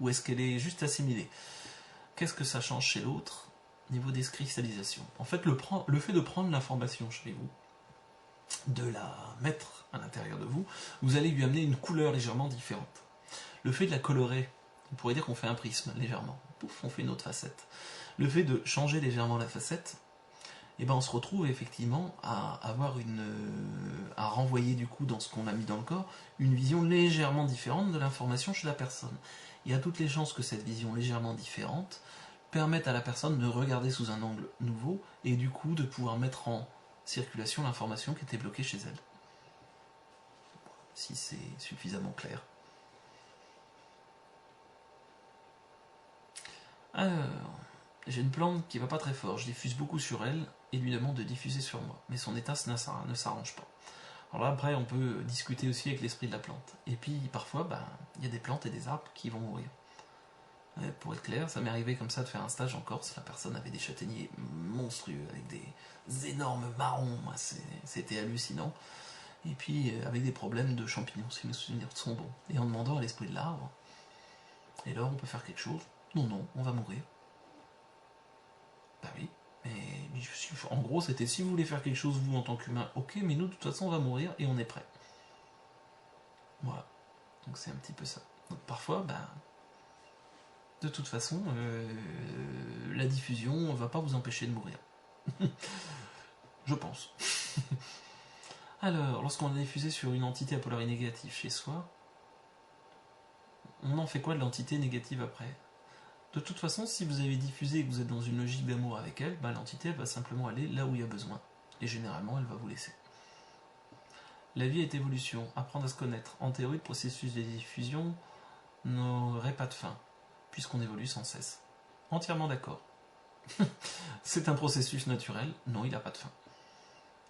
est-ce qu'elle est juste assimilée? Qu'est-ce que ça change chez l'autre niveau des cristallisations? En fait, le fait de prendre l'information chez vous, de la mettre à l'intérieur de vous, vous allez lui amener une couleur légèrement différente. Le fait de la colorer On pourrait dire qu'on fait un prisme, légèrement. Pouf, on fait une autre facette. Le fait de changer légèrement la facette, et ben on se retrouve effectivement à avoir à renvoyer du coup dans ce qu'on a mis dans le corps, une vision légèrement différente de l'information chez la personne. Il y a toutes les chances que cette vision légèrement différente permette à la personne de regarder sous un angle nouveau, et du coup de pouvoir mettre en circulation l'information qui était bloquée chez elle. Si c'est suffisamment clair. Alors, j'ai une plante qui va pas très fort, je diffuse beaucoup sur elle et lui demande de diffuser sur moi, mais son état ne s'arrange pas. Alors là, après, on peut discuter aussi avec l'esprit de la plante. Et puis, parfois, il y a des plantes et des arbres qui vont mourir. Pour être clair, ça m'est arrivé comme ça de faire un stage en Corse, la personne avait des châtaigniers monstrueux, avec des énormes marrons, c'était hallucinant. Et puis, avec des problèmes de champignons, si mes souvenirs sont bons. Et en demandant à l'esprit de l'arbre, et là, on peut faire quelque chose? Non, on va mourir. Bah oui, mais en gros, c'était si vous voulez faire quelque chose, vous, en tant qu'humain, ok, mais nous, de toute façon, on va mourir et on est prêt. Voilà. Donc c'est un petit peu ça. Donc parfois, de toute façon, la diffusion ne va pas vous empêcher de mourir. Je pense. Alors, lorsqu'on a diffusé sur une entité à polarité négative chez soi, on en fait quoi de l'entité négative après? De toute façon, si vous avez diffusé et que vous êtes dans une logique d'amour avec elle, l'entité elle va simplement aller là où il y a besoin. Et généralement, elle va vous laisser. La vie est évolution, apprendre à se connaître. En théorie, le processus de diffusion n'aurait pas de fin, puisqu'on évolue sans cesse. Entièrement d'accord. C'est un processus naturel, non, il n'a pas de fin.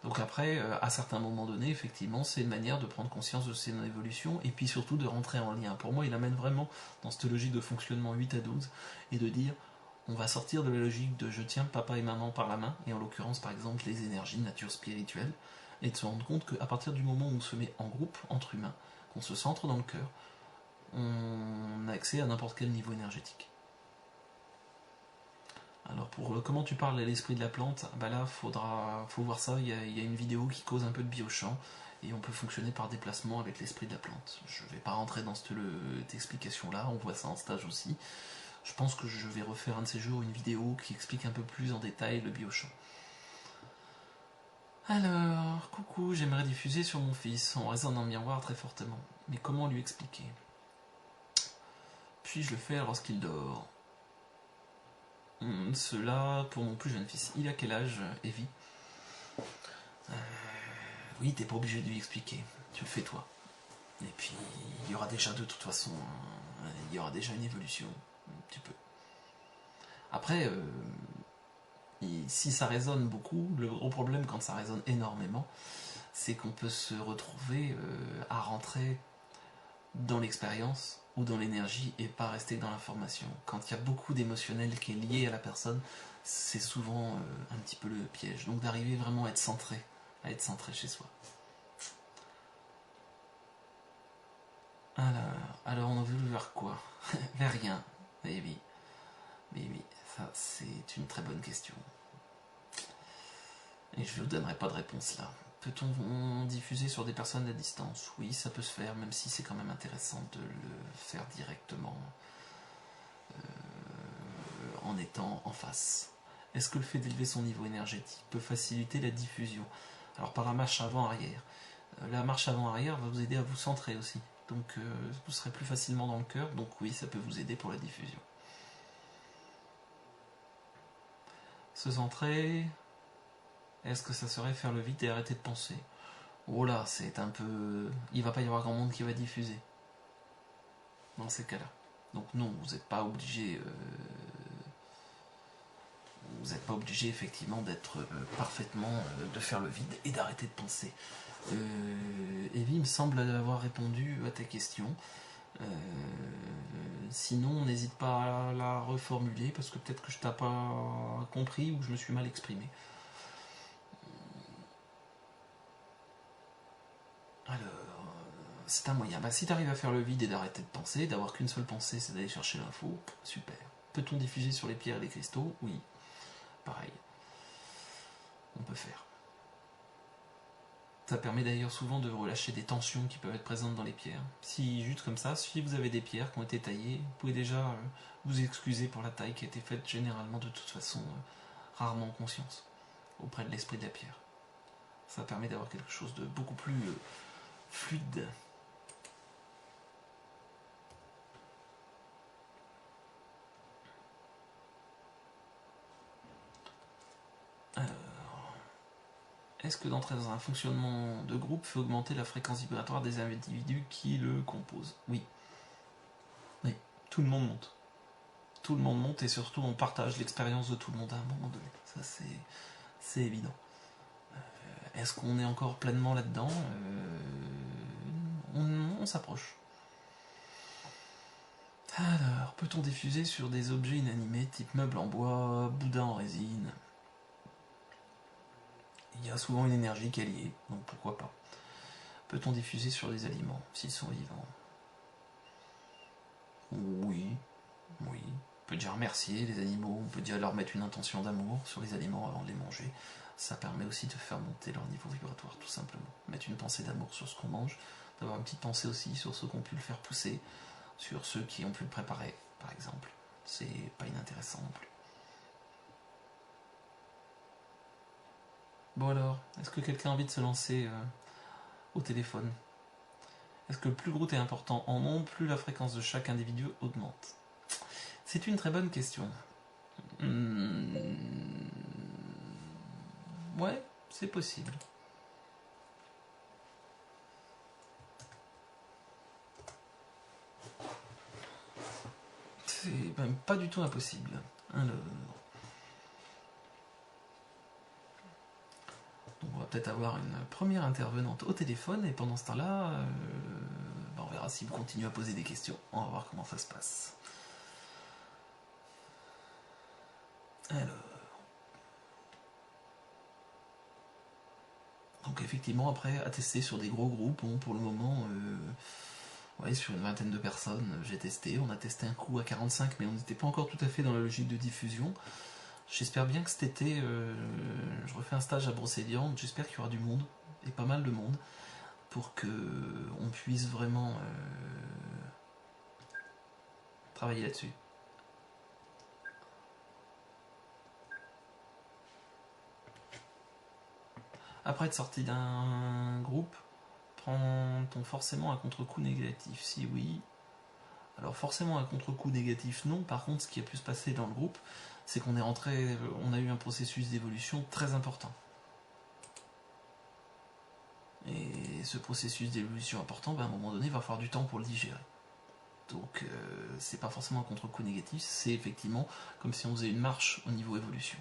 Donc après, à certains moments donnés, effectivement, c'est une manière de prendre conscience de son évolution, et puis surtout de rentrer en lien. Pour moi, il amène vraiment dans cette logique de fonctionnement 8 à 12, et de dire, on va sortir de la logique de je tiens papa et maman par la main, et en l'occurrence, par exemple, les énergies de nature spirituelle, et de se rendre compte qu'à partir du moment où on se met en groupe, entre humains, qu'on se centre dans le cœur, on a accès à n'importe quel niveau énergétique. Alors pour comment tu parles à l'esprit de la plante, là faut voir ça, il y a une vidéo qui cause un peu de biochamp, et on peut fonctionner par déplacement avec l'esprit de la plante. Je ne vais pas rentrer dans cette explication là, on voit ça en stage aussi. Je pense que je vais refaire un de ces jours une vidéo qui explique un peu plus en détail le biochamp. Alors, coucou, j'aimerais diffuser sur mon fils, on résonne dans le miroir très fortement. Mais comment lui expliquer? Puis-je le faire lorsqu'il dort? Cela pour mon plus jeune fils. Il a quel âge, Evie? Oui, t'es pas obligé de lui expliquer. Tu le fais toi. Et puis, il y aura déjà de toute façon, il y aura déjà une évolution. Tu peux. Après, si ça résonne beaucoup, le gros problème quand ça résonne énormément, c'est qu'on peut se retrouver à rentrer dans l'expérience ou dans l'énergie et pas rester dans l'information. Quand il y a beaucoup d'émotionnel qui est lié à la personne, c'est souvent un petit peu le piège. Donc d'arriver vraiment à être centré chez soi. Alors on a voulu vers quoi? Vers rien, baby. Baby, ça c'est une très bonne question. Et je ne vous donnerai pas de réponse là. Peut-on diffuser sur des personnes à distance? Oui, ça peut se faire, même si c'est quand même intéressant de le faire directement en étant en face. Est-ce que le fait d'élever son niveau énergétique peut faciliter la diffusion? Alors par la marche avant-arrière. La marche avant-arrière va vous aider à vous centrer aussi. Donc vous serez plus facilement dans le cœur, donc oui, ça peut vous aider pour la diffusion. Se centrer, est-ce que ça serait faire le vide et arrêter de penser? Oh là, c'est un peu... Il va pas y avoir grand monde qui va diffuser dans ces cas-là. Donc non, vous n'êtes pas obligé... Vous n'êtes pas obligé effectivement d'être parfaitement... de faire le vide et d'arrêter de penser. Evie me semble avoir répondu à tes questions. Sinon, n'hésite pas à la reformuler parce que peut-être que je t'ai pas compris ou que je me suis mal exprimé. Alors, c'est un moyen. Si tu arrives à faire le vide et d'arrêter de penser, d'avoir qu'une seule pensée, c'est d'aller chercher l'info, super. Peut-on diffuser sur les pierres et les cristaux? Oui. Pareil. On peut faire. Ça permet d'ailleurs souvent de relâcher des tensions qui peuvent être présentes dans les pierres. Si, juste comme ça, si vous avez des pierres qui ont été taillées, vous pouvez déjà vous excuser pour la taille qui a été faite généralement de toute façon, rarement en conscience, auprès de l'esprit de la pierre. Ça permet d'avoir quelque chose de beaucoup plus fluide. Alors, est-ce que d'entrer dans un fonctionnement de groupe fait augmenter la fréquence vibratoire des individus qui le composent? Oui. Oui, tout le monde monte. Tout le monde monte et surtout on partage l'expérience de tout le monde à un moment donné. Ça c'est évident. Est-ce qu'on est encore pleinement là-dedans? On s'approche. Alors, peut-on diffuser sur des objets inanimés type meubles en bois, boudin en résine? Il y a souvent une énergie qui est liée, donc pourquoi pas. Peut-on diffuser sur des aliments, s'ils sont vivants? Oui, oui. On peut déjà remercier les animaux, on peut déjà leur mettre une intention d'amour sur les aliments avant de les manger. Ça permet aussi de faire monter leur niveau vibratoire, tout simplement. Mettre une pensée d'amour sur ce qu'on mange, d'avoir une petite pensée aussi sur ceux qui ont pu le faire pousser, sur ceux qui ont pu le préparer, par exemple. C'est pas inintéressant non plus. Bon alors, est-ce que quelqu'un a envie de se lancer au téléphone? Est-ce que plus le groupe est important en nombre, plus la fréquence de chaque individu augmente? C'est une très bonne question. Ouais, c'est possible. C'est même pas du tout impossible. Alors... Donc on va peut-être avoir une première intervenante au téléphone et pendant ce temps-là, on verra si vous continuez à poser des questions. On va voir comment ça se passe. Alors... Donc effectivement, après, à tester sur des gros groupes, bon, pour le moment, ouais, sur une vingtaine de personnes, j'ai testé. On a testé un coup à 45, mais on n'était pas encore tout à fait dans la logique de diffusion. J'espère bien que cet été, je refais un stage à Brocéliande. J'espère qu'il y aura du monde, et pas mal de monde, pour qu'on puisse vraiment travailler là-dessus. Après être sorti d'un groupe, prend-on forcément un contre-coup négatif? Si oui, alors forcément un contre-coup négatif non. Par contre, ce qui a pu se passer dans le groupe, c'est qu'on est rentré, on a eu un processus d'évolution très important. Et ce processus d'évolution important, à un moment donné, il va falloir du temps pour le digérer. Donc c'est pas forcément un contre-coup négatif, c'est effectivement comme si on faisait une marche au niveau évolution.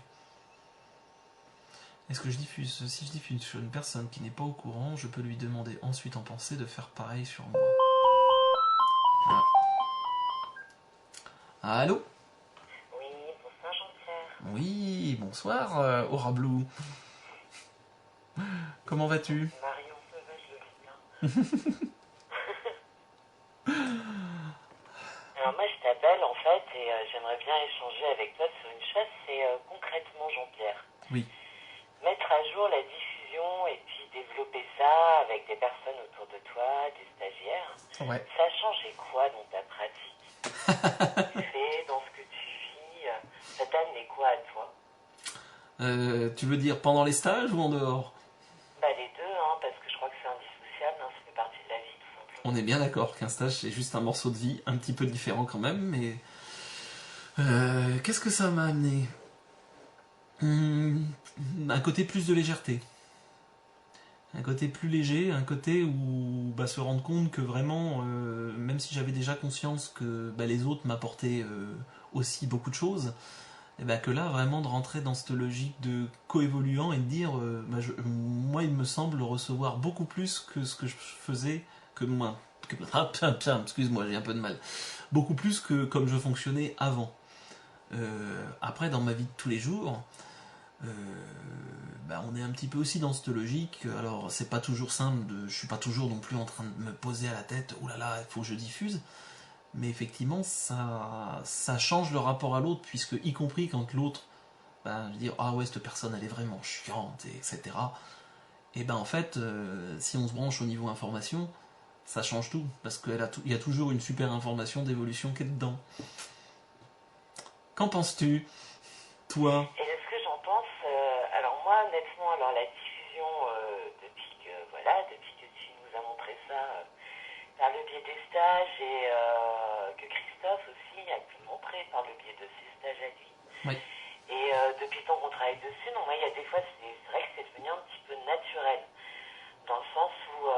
Est-ce que si je diffuse sur une personne qui n'est pas au courant, je peux lui demander ensuite en pensée de faire pareil sur moi? Ah. Allô? Oui, bonsoir Jean-Pierre. Oui, bonsoir Aura Blue. Comment vas-tu? Marion Sauvage le vient. Alors moi je t'appelle en fait et j'aimerais bien échanger avec toi sur une chose, c'est concrètement Jean-Pierre. Oui. Mettre à jour la diffusion et puis développer ça avec des personnes autour de toi, des stagiaires. Ouais. Ça a changé quoi dans ta pratique? Tu fais, dans ce que tu vis, ça t'a amené quoi à toi? Tu veux dire pendant les stages ou en dehors? Bah les deux, hein, parce que je crois que c'est indissociable, hein, ça fait partie de la vie tout simplement. On est bien d'accord qu'un stage c'est juste un morceau de vie, un petit peu différent quand même, mais... qu'est-ce que ça m'a amené? Un côté plus de légèreté. Un côté plus léger, un côté où se rendre compte que vraiment, même si j'avais déjà conscience que les autres m'apportaient aussi beaucoup de choses, et que là, vraiment de rentrer dans cette logique de coévoluant et de dire, moi il me semble recevoir beaucoup plus que ce que je faisais, que moi. Excuse-moi, j'ai un peu de mal. Beaucoup plus que comme je fonctionnais avant. Après, dans ma vie de tous les jours, on est un petit peu aussi dans cette logique. Alors, c'est pas toujours simple, je suis pas toujours non plus en train de me poser à la tête, oh là là, il faut que je diffuse. Mais effectivement, ça change le rapport à l'autre, puisque, y compris quand l'autre, je veux dire, ah ouais, cette personne, elle est vraiment chiante, etc. et ben en fait, si on se branche au niveau information, ça change tout, parce qu'il y a toujours une super information d'évolution qui est dedans. Qu'en penses-tu, toi? Et ce que j'en pense, alors moi honnêtement, alors la diffusion, depuis que tu nous as montré ça par le biais des stages et que Christophe aussi a pu montrer par le biais de ses stages à lui. Oui. Et depuis le temps qu'on travaille dessus, non, moi il y a des fois, c'est vrai que c'est devenu un petit peu naturel, dans le sens où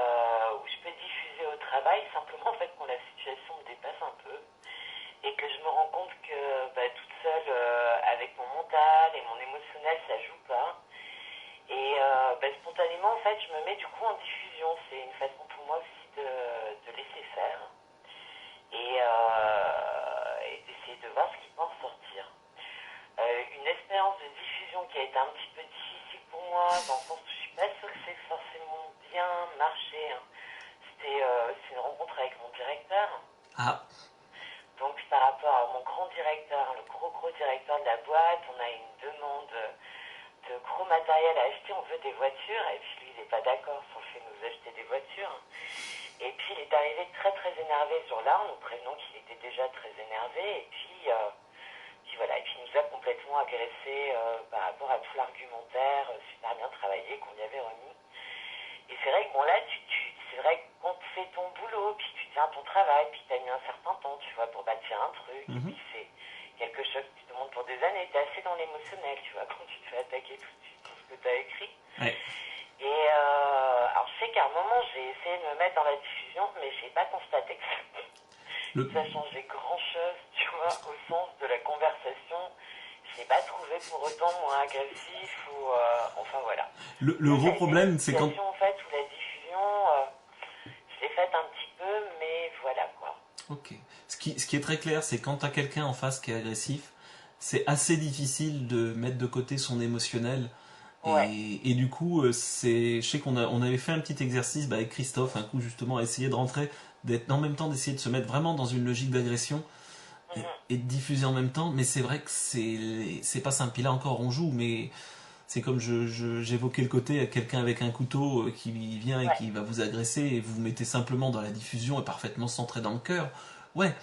je peux diffuser au travail, simplement en fait quand la situation me dépasse un peu. Et que je me rends compte que toute seule, avec mon mental et mon émotionnel, ça joue pas. Et spontanément, en fait, je me mets du coup en diffusion. C'est une façon pour moi aussi de laisser faire et d'essayer de voir ce qui peut en sortir. Une expérience de diffusion qui a été un petit peu difficile pour moi, dans le sens où je suis pas sûre que c'est forcément bien marché. Hein. C'est une rencontre avec mon directeur. Ah. Donc par rapport à mon grand directeur, le gros directeur de la boîte, on a une demande de gros matériel à acheter, on veut des voitures, et puis lui il n'est pas d'accord sur le fait de nous acheter des voitures. Et puis il est arrivé très très énervé ce jour-là, en nous prévenant qu'il était déjà très énervé, et puis voilà, et puis il nous a complètement agressé par rapport à tout l'argumentaire super bien travaillé qu'on lui avait remis. Et c'est vrai que bon là, c'est vrai que quand tu fais ton boulot, puis tu tiens ton travail, puis tu as mis un certain temps, tu vois, pour bâtir un truc, et puis c'est quelque chose que tu te demandes pour des années, tu es assez dans l'émotionnel, tu vois, quand tu te fais attaquer tout de suite pour ce que tu as écrit. Ouais. Et alors je sais qu'à un moment, j'ai essayé de me mettre dans la diffusion, mais j'ai pas constaté que ça changeait grand-chose, tu vois, au sens de la conversation. Je l'ai pas trouvé pour autant moins agressif ou enfin voilà. Le gros problème, c'est quand... En fait, où la diffusion, je l'ai faite un petit peu, mais voilà quoi. Ok. Ce qui est très clair, c'est quand t'as quelqu'un en face qui est agressif, c'est assez difficile de mettre de côté son émotionnel. Ouais. Et du coup, je sais on avait fait un petit exercice avec Christophe, un coup justement, à essayer de rentrer, d'être en même temps, d'essayer de se mettre vraiment dans une logique d'agression et de diffuser en même temps. Mais c'est vrai que c'est pas simple. Puis là encore, on joue, mais c'est comme j'évoquais le côté quelqu'un avec un couteau qui vient et qui va vous agresser et vous vous mettez simplement dans la diffusion et parfaitement centré dans le cœur. Ouais.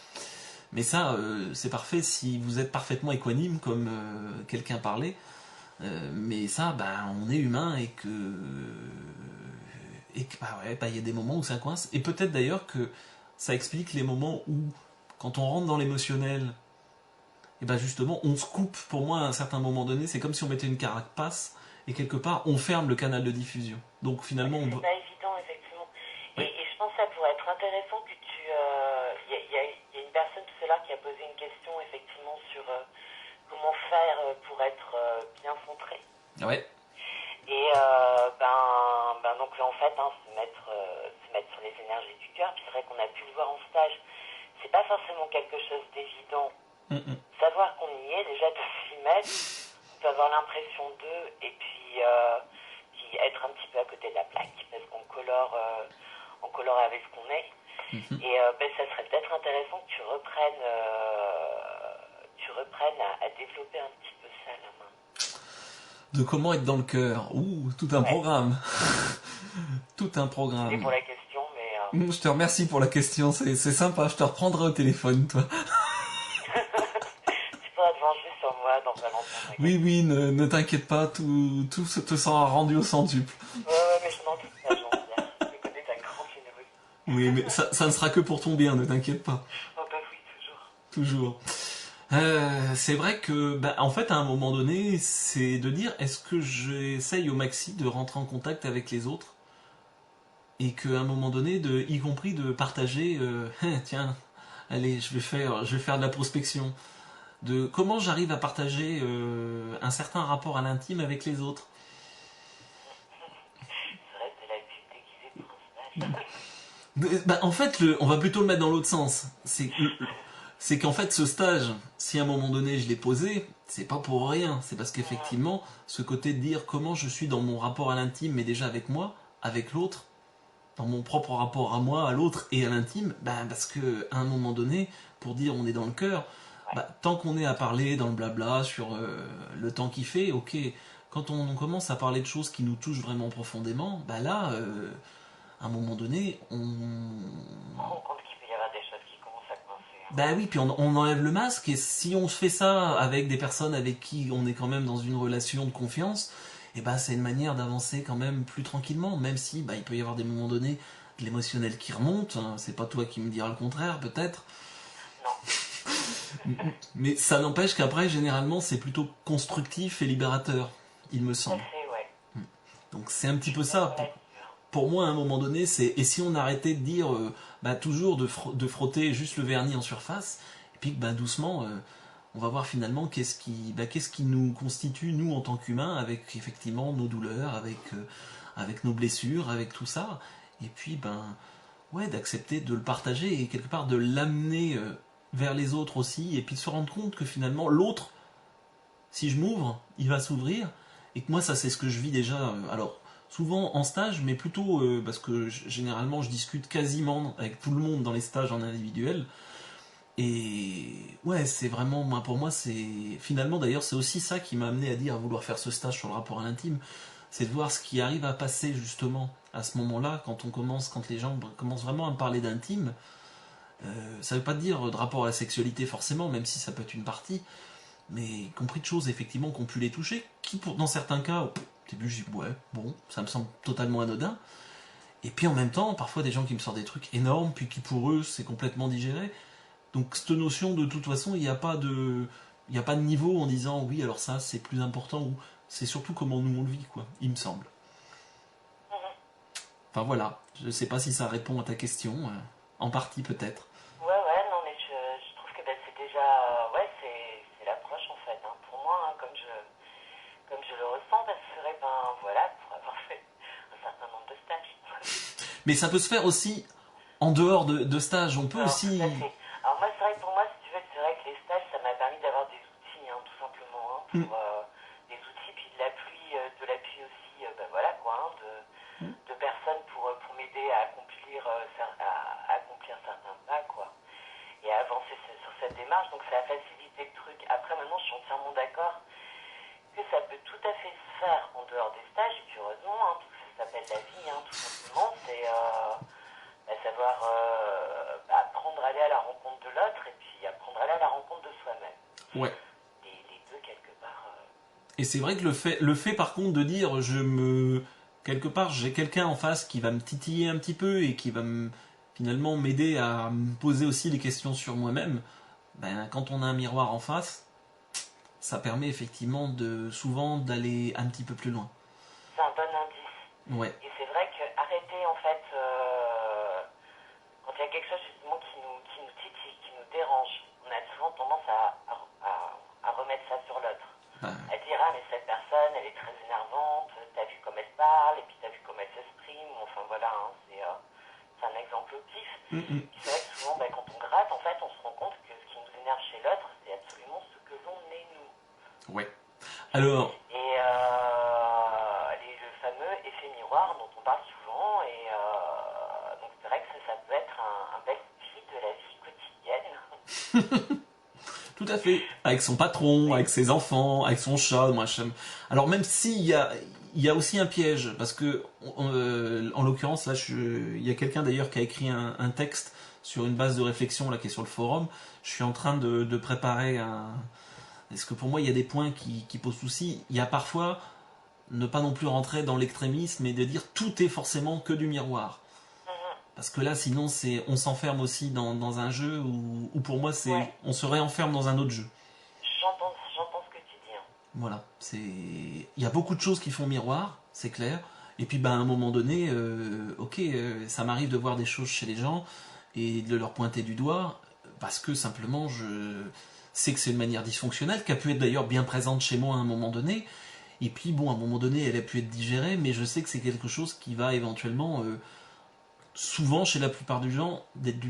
Mais ça, c'est parfait si vous êtes parfaitement équanime, comme quelqu'un parlait. Mais ça, on est humain et que y a des moments où ça coince. Et peut-être d'ailleurs que ça explique les moments où, quand on rentre dans l'émotionnel, et justement, on se coupe. Pour moi, à un certain moment donné, c'est comme si on mettait une carapace et quelque part, on ferme le canal de diffusion. Donc finalement, c'est pas évident, effectivement. Oui. Et je pense que ça pourrait être intéressant que tu... Il y a une personne tout à l'heure qui a posé une question, effectivement, sur comment faire pour être bien centré. Ouais. Et donc en fait, se mettre sur les énergies du cœur. Puis c'est vrai qu'on a pu le voir en stage. C'est pas forcément quelque chose d'évident. Savoir qu'on y est, déjà de s'y mettre, on peut avoir l'impression d'eux et puis être un petit peu à côté de la plaque parce qu'on colore avec ce qu'on est. Et ça serait peut-être intéressant que tu reprennes à développer un petit peu ça la main. De comment être dans le cœur. Ouh, tout un programme. Tout un programme. Désolé pour la question, mais... Je te remercie pour la question, c'est sympa, je te reprendrai au téléphone, toi. Tu pourras te venger sur moi dans pas longtemps. Oui, ne t'inquiète pas, tout te sera rendu au centuple. Ouais, mais je m'en doute pas, Jean-Pierre. Je connais ta grande générosité. Oui, mais ça ne sera que pour ton bien, ne t'inquiète pas. Oh bah oui, toujours. C'est vrai que, en fait, à un moment donné, c'est de dire, est-ce que j'essaye au maxi de rentrer en contact avec les autres et qu'à un moment donné, y compris de partager, tiens, allez, je vais faire de la prospection, de comment j'arrive à partager un certain rapport à l'intime avec les autres. Ça reste de la pub déguisée pour un stage. En fait, on va plutôt le mettre dans l'autre sens. C'est qu'en fait, ce stage, si à un moment donné je l'ai posé, c'est pas pour rien. C'est parce qu'effectivement, ce côté de dire comment je suis dans mon rapport à l'intime, mais déjà avec moi, avec l'autre, dans mon propre rapport à moi, à l'autre et à l'intime, parce que à un moment donné, pour dire on est dans le cœur, tant qu'on est à parler dans le blabla sur le temps qu'il fait, ok. quand on commence à parler de choses qui nous touchent vraiment profondément, bah là, à un moment donné, On se rend compte qu'il peut y avoir des choses qui commencent à coincer. Hein. bah oui, puis on enlève le masque, et si on se fait ça avec des personnes avec qui on est quand même dans une relation de confiance, et bah c'est une manière d'avancer quand même plus tranquillement, même si bah, il peut y avoir des moments donnés de l'émotionnel qui remonte, hein, c'est pas toi qui me diras le contraire peut-être. Non. Mais ça n'empêche qu'après, généralement, c'est plutôt constructif et libérateur, il me Ça semble. fait, ouais. Donc c'est un petit peu Je suis ça. d'accord là-dessus. Pour moi, à un moment donné, c'est et si on arrêtait de dire bah, toujours de frotter juste le vernis en surface, et puis que bah, doucement, on va voir finalement qu'est-ce qui nous constitue, nous, en tant qu'humains, avec effectivement nos douleurs, avec nos blessures, avec tout ça. Et puis, ben, ouais, d'accepter de le partager et quelque part de l'amener vers les autres aussi, et puis de se rendre compte que finalement, l'autre, si je m'ouvre, il va s'ouvrir, et que moi, ça, c'est ce que je vis déjà. Alors, souvent en stage, mais plutôt parce que généralement, je discute quasiment avec tout le monde dans les stages en individuel. Et ouais, c'est vraiment, moi, pour moi, c'est finalement d'ailleurs, c'est aussi ça qui m'a amené à dire à vouloir faire ce stage sur le rapport à l'intime, c'est de voir ce qui arrive à passer justement à ce moment-là, quand les gens commencent vraiment à me parler d'intime. Ça veut pas dire de rapport à la sexualité forcément, même si ça peut être une partie, mais y compris de choses effectivement qui ont pu les toucher, qui dans certains cas, au début je dis ouais, bon, ça me semble totalement anodin, et puis en même temps, parfois des gens qui me sortent des trucs énormes, puis qui pour eux c'est complètement digéré. Donc cette notion de toute façon, il n'y a pas de niveau en disant oui, alors ça c'est plus important, ou c'est surtout comment nous on le vit, quoi, il me semble. Mhm. Enfin voilà, je sais pas si ça répond à ta question, en partie peut-être. Ouais, non, mais je trouve que ben, c'est déjà, ouais, c'est l'approche en fait. Hein. Pour moi, hein, comme je le ressens, ben, ce serait, ben voilà, pour avoir fait un certain nombre de stages. Mais ça peut se faire aussi en dehors de stage, on peut Alors, tout aussi... à fait. Alors moi, c'est vrai que pour moi, si tu veux, c'est vrai que les stages, ça m'a permis d'avoir des outils, hein, tout simplement, hein, Mm. pour des outils, puis de l'appui aussi, ben voilà quoi, hein, de personnes pour m'aider à à accomplir certains pas, quoi, et à avancer sur cette démarche. Donc ça a facilité le truc. Après, maintenant, je suis entièrement d'accord que ça peut tout à fait se faire en dehors des stages, et puis heureusement, hein, tout ça s'appelle la vie, hein, tout simplement, c'est savoir apprendre à aller à la rencontre de l'autre, et puis apprendre à aller à la rencontre de soi-même. Ouais. Les deux, quelque part. Et c'est vrai que le fait par contre de dire quelque part j'ai quelqu'un en face qui va me titiller un petit peu et qui va finalement m'aider à me poser aussi les questions sur moi-même, ben quand on a un miroir en face, ça permet effectivement souvent d'aller un petit peu plus loin. C'est un bon indice. Ouais. Et c'est vrai que arrêter, en fait, quand il y a quelque chose justement qui nous titille, qui nous dérange, on a souvent tendance à remettre ça sur l'autre. Ben, À dire, ah, mais cette personne, elle est très énervante, t'as vu comme elle parle, et puis t'as vu comme elle s'exprime, enfin voilà, hein, c'est un exemple au pif. Puis c'est vrai que souvent, quand on gratte, en fait, on se rend compte que ce qui nous énerve chez l'autre, c'est absolument ce que l'on est nous. ouais. Alors, Et le fameux effet miroir dont on parle souvent, et donc c'est vrai que ça peut être un bel outil de la vie quotidienne. tout à fait. Avec son patron, avec ses enfants, avec son chat, moi j'aime. Alors même s'il y a aussi un piège, parce que en l'occurrence là, il y a quelqu'un d'ailleurs qui a écrit un texte sur une base de réflexion là qui est sur le forum. Je suis en train de préparer un. Parce que pour moi il y a des points qui posent souci. Il y a parfois ne pas non plus rentrer dans l'extrémisme et de dire tout est forcément que du miroir. Parce que là, sinon, on s'enferme aussi dans un jeu où pour moi, Ouais. on se réenferme dans un autre jeu. J'entends ce que tu dis. Hein. Voilà. Il y a beaucoup de choses qui font miroir, c'est clair. Et puis, à un moment donné, ok, ça m'arrive de voir des choses chez les gens et de leur pointer du doigt parce que simplement, je sais que c'est une manière dysfonctionnelle qui a pu être d'ailleurs bien présente chez moi à un moment donné. Et puis, bon, à un moment donné, elle a pu être digérée, mais je sais que c'est quelque chose qui va éventuellement souvent, chez la plupart du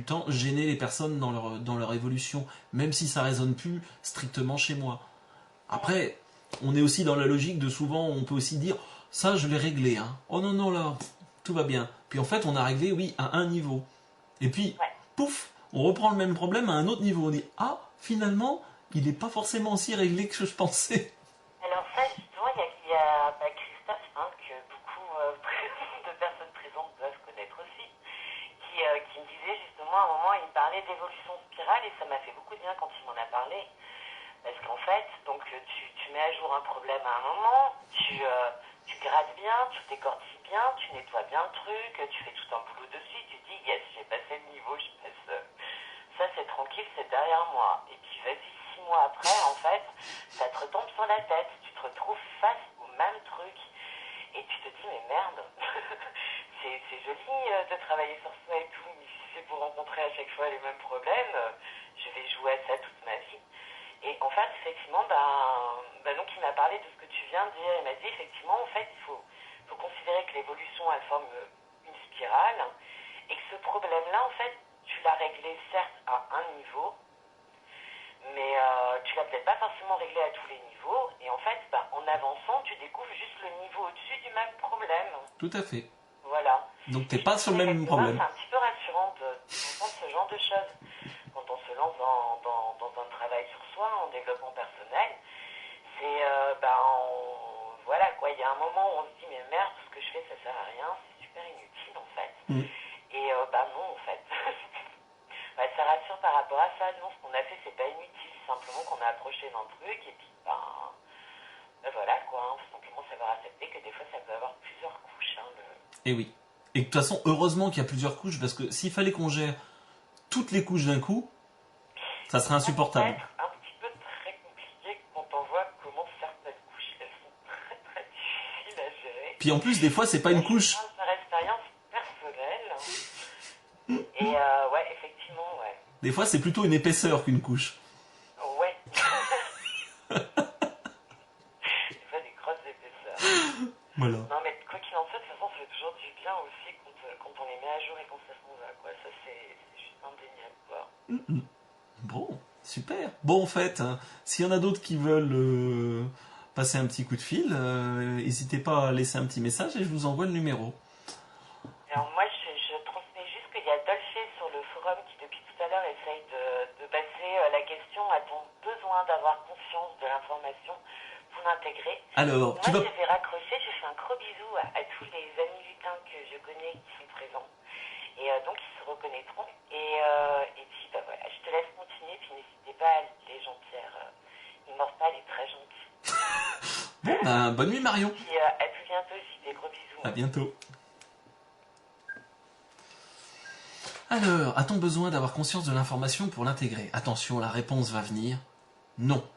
temps, gêner les personnes dans leur évolution, même si ça résonne plus strictement chez moi. Après, on est aussi dans la logique de souvent, on peut aussi dire, ça je l'ai réglé, hein. Oh non, non, là, tout va bien. Puis en fait, on a réglé, oui, à un niveau. Et puis, Ouais. pouf, on reprend le même problème à un autre niveau. On dit, ah, finalement, il n'est pas forcément aussi réglé que je pensais. Alors ça, justement, il y a moi, à un moment, il me parlait d'évolution spirale et ça m'a fait beaucoup de bien quand il m'en a parlé. Parce qu'en fait, donc tu mets à jour un problème à un moment, tu grattes bien, tu décortiques bien, tu nettoies bien le truc, tu fais tout un boulot dessus, tu dis yes, j'ai passé le niveau, je passe. Ça c'est tranquille, c'est derrière moi. Et puis vas-y, 6 mois après, en fait, ça te retombe sur la tête, tu te retrouves face au même truc. Et tu te dis mais merde, c'est joli de travailler sur soi et tout, mais si c'est pour rencontrer à chaque fois les mêmes problèmes, je vais jouer à ça toute ma vie. Et en fait, effectivement, donc il m'a parlé de ce que tu viens de dire. Il m'a dit, effectivement, en fait, il faut considérer que l'évolution, elle forme une spirale et que ce problème-là, en fait, tu l'as réglé, certes, à un niveau, mais tu l'as peut-être pas forcément réglé à tous les niveaux. Et en fait, en avançant, tu découvres juste le niveau au-dessus du même problème. Tout à fait. Voilà. Donc t'es pas sur le même problème. C'est un petit peu rassurant d'entendre ce genre de choses quand on se lance dans un travail sur soi, en développement personnel. C'est, voilà quoi, il y a un moment où on se dit mais merde, tout ce que je fais ça sert à rien, c'est super inutile en fait. Et non en fait. Ça rassure par rapport à ça, non, ce qu'on a fait c'est pas inutile, simplement qu'on a approché d'un truc et puis voilà quoi, hein, faut simplement savoir accepter que des fois ça peut avoir plusieurs couches. Et oui. Et de toute façon, heureusement qu'il y a plusieurs couches, parce que s'il fallait qu'on gère toutes les couches d'un coup, ça serait insupportable. Ça peut être un petit peu très compliqué quand on voit comment certaines couches, elles sont très très difficiles à gérer. Puis en plus, des fois, c'est pas une couche. Par expérience personnelle. Et ouais, effectivement, ouais. Des fois, c'est plutôt une épaisseur qu'une couche. Ouais. Des fois, des grosses épaisseurs. Voilà. Non, mais quoi qu'il en soit, de toute façon, ça fait toujours du bien aussi quand on les met à jour et quand ça s'en va, quoi. Ça, c'est juste indéniable, quoi. Bon, super. Bon, en fait, hein, s'il y en a d'autres qui veulent passer un petit coup de fil, n'hésitez pas à laisser un petit message et je vous envoie le numéro. Alors moi, je transmets juste qu'il y a Dolce sur le forum qui, depuis tout à l'heure, essaye de passer la question a-t-on besoin d'avoir conscience de l'information pour l'intégrer? Alors, moi, je vais raccrocher. Je fais un gros bisou à tous les amis lutins que je connais qui sont présents. Et donc, ils se reconnaîtront. Et puis, voilà, je te laisse continuer. Puis, n'hésitez pas, les Jean-Pierre Immortal est très gentil. Bon, bonne nuit, Marion. Et puis, à tout bientôt aussi. Des gros bisous. À bientôt. Alors, a-t-on besoin d'avoir conscience de l'information pour l'intégrer? Attention, la réponse va venir. Non.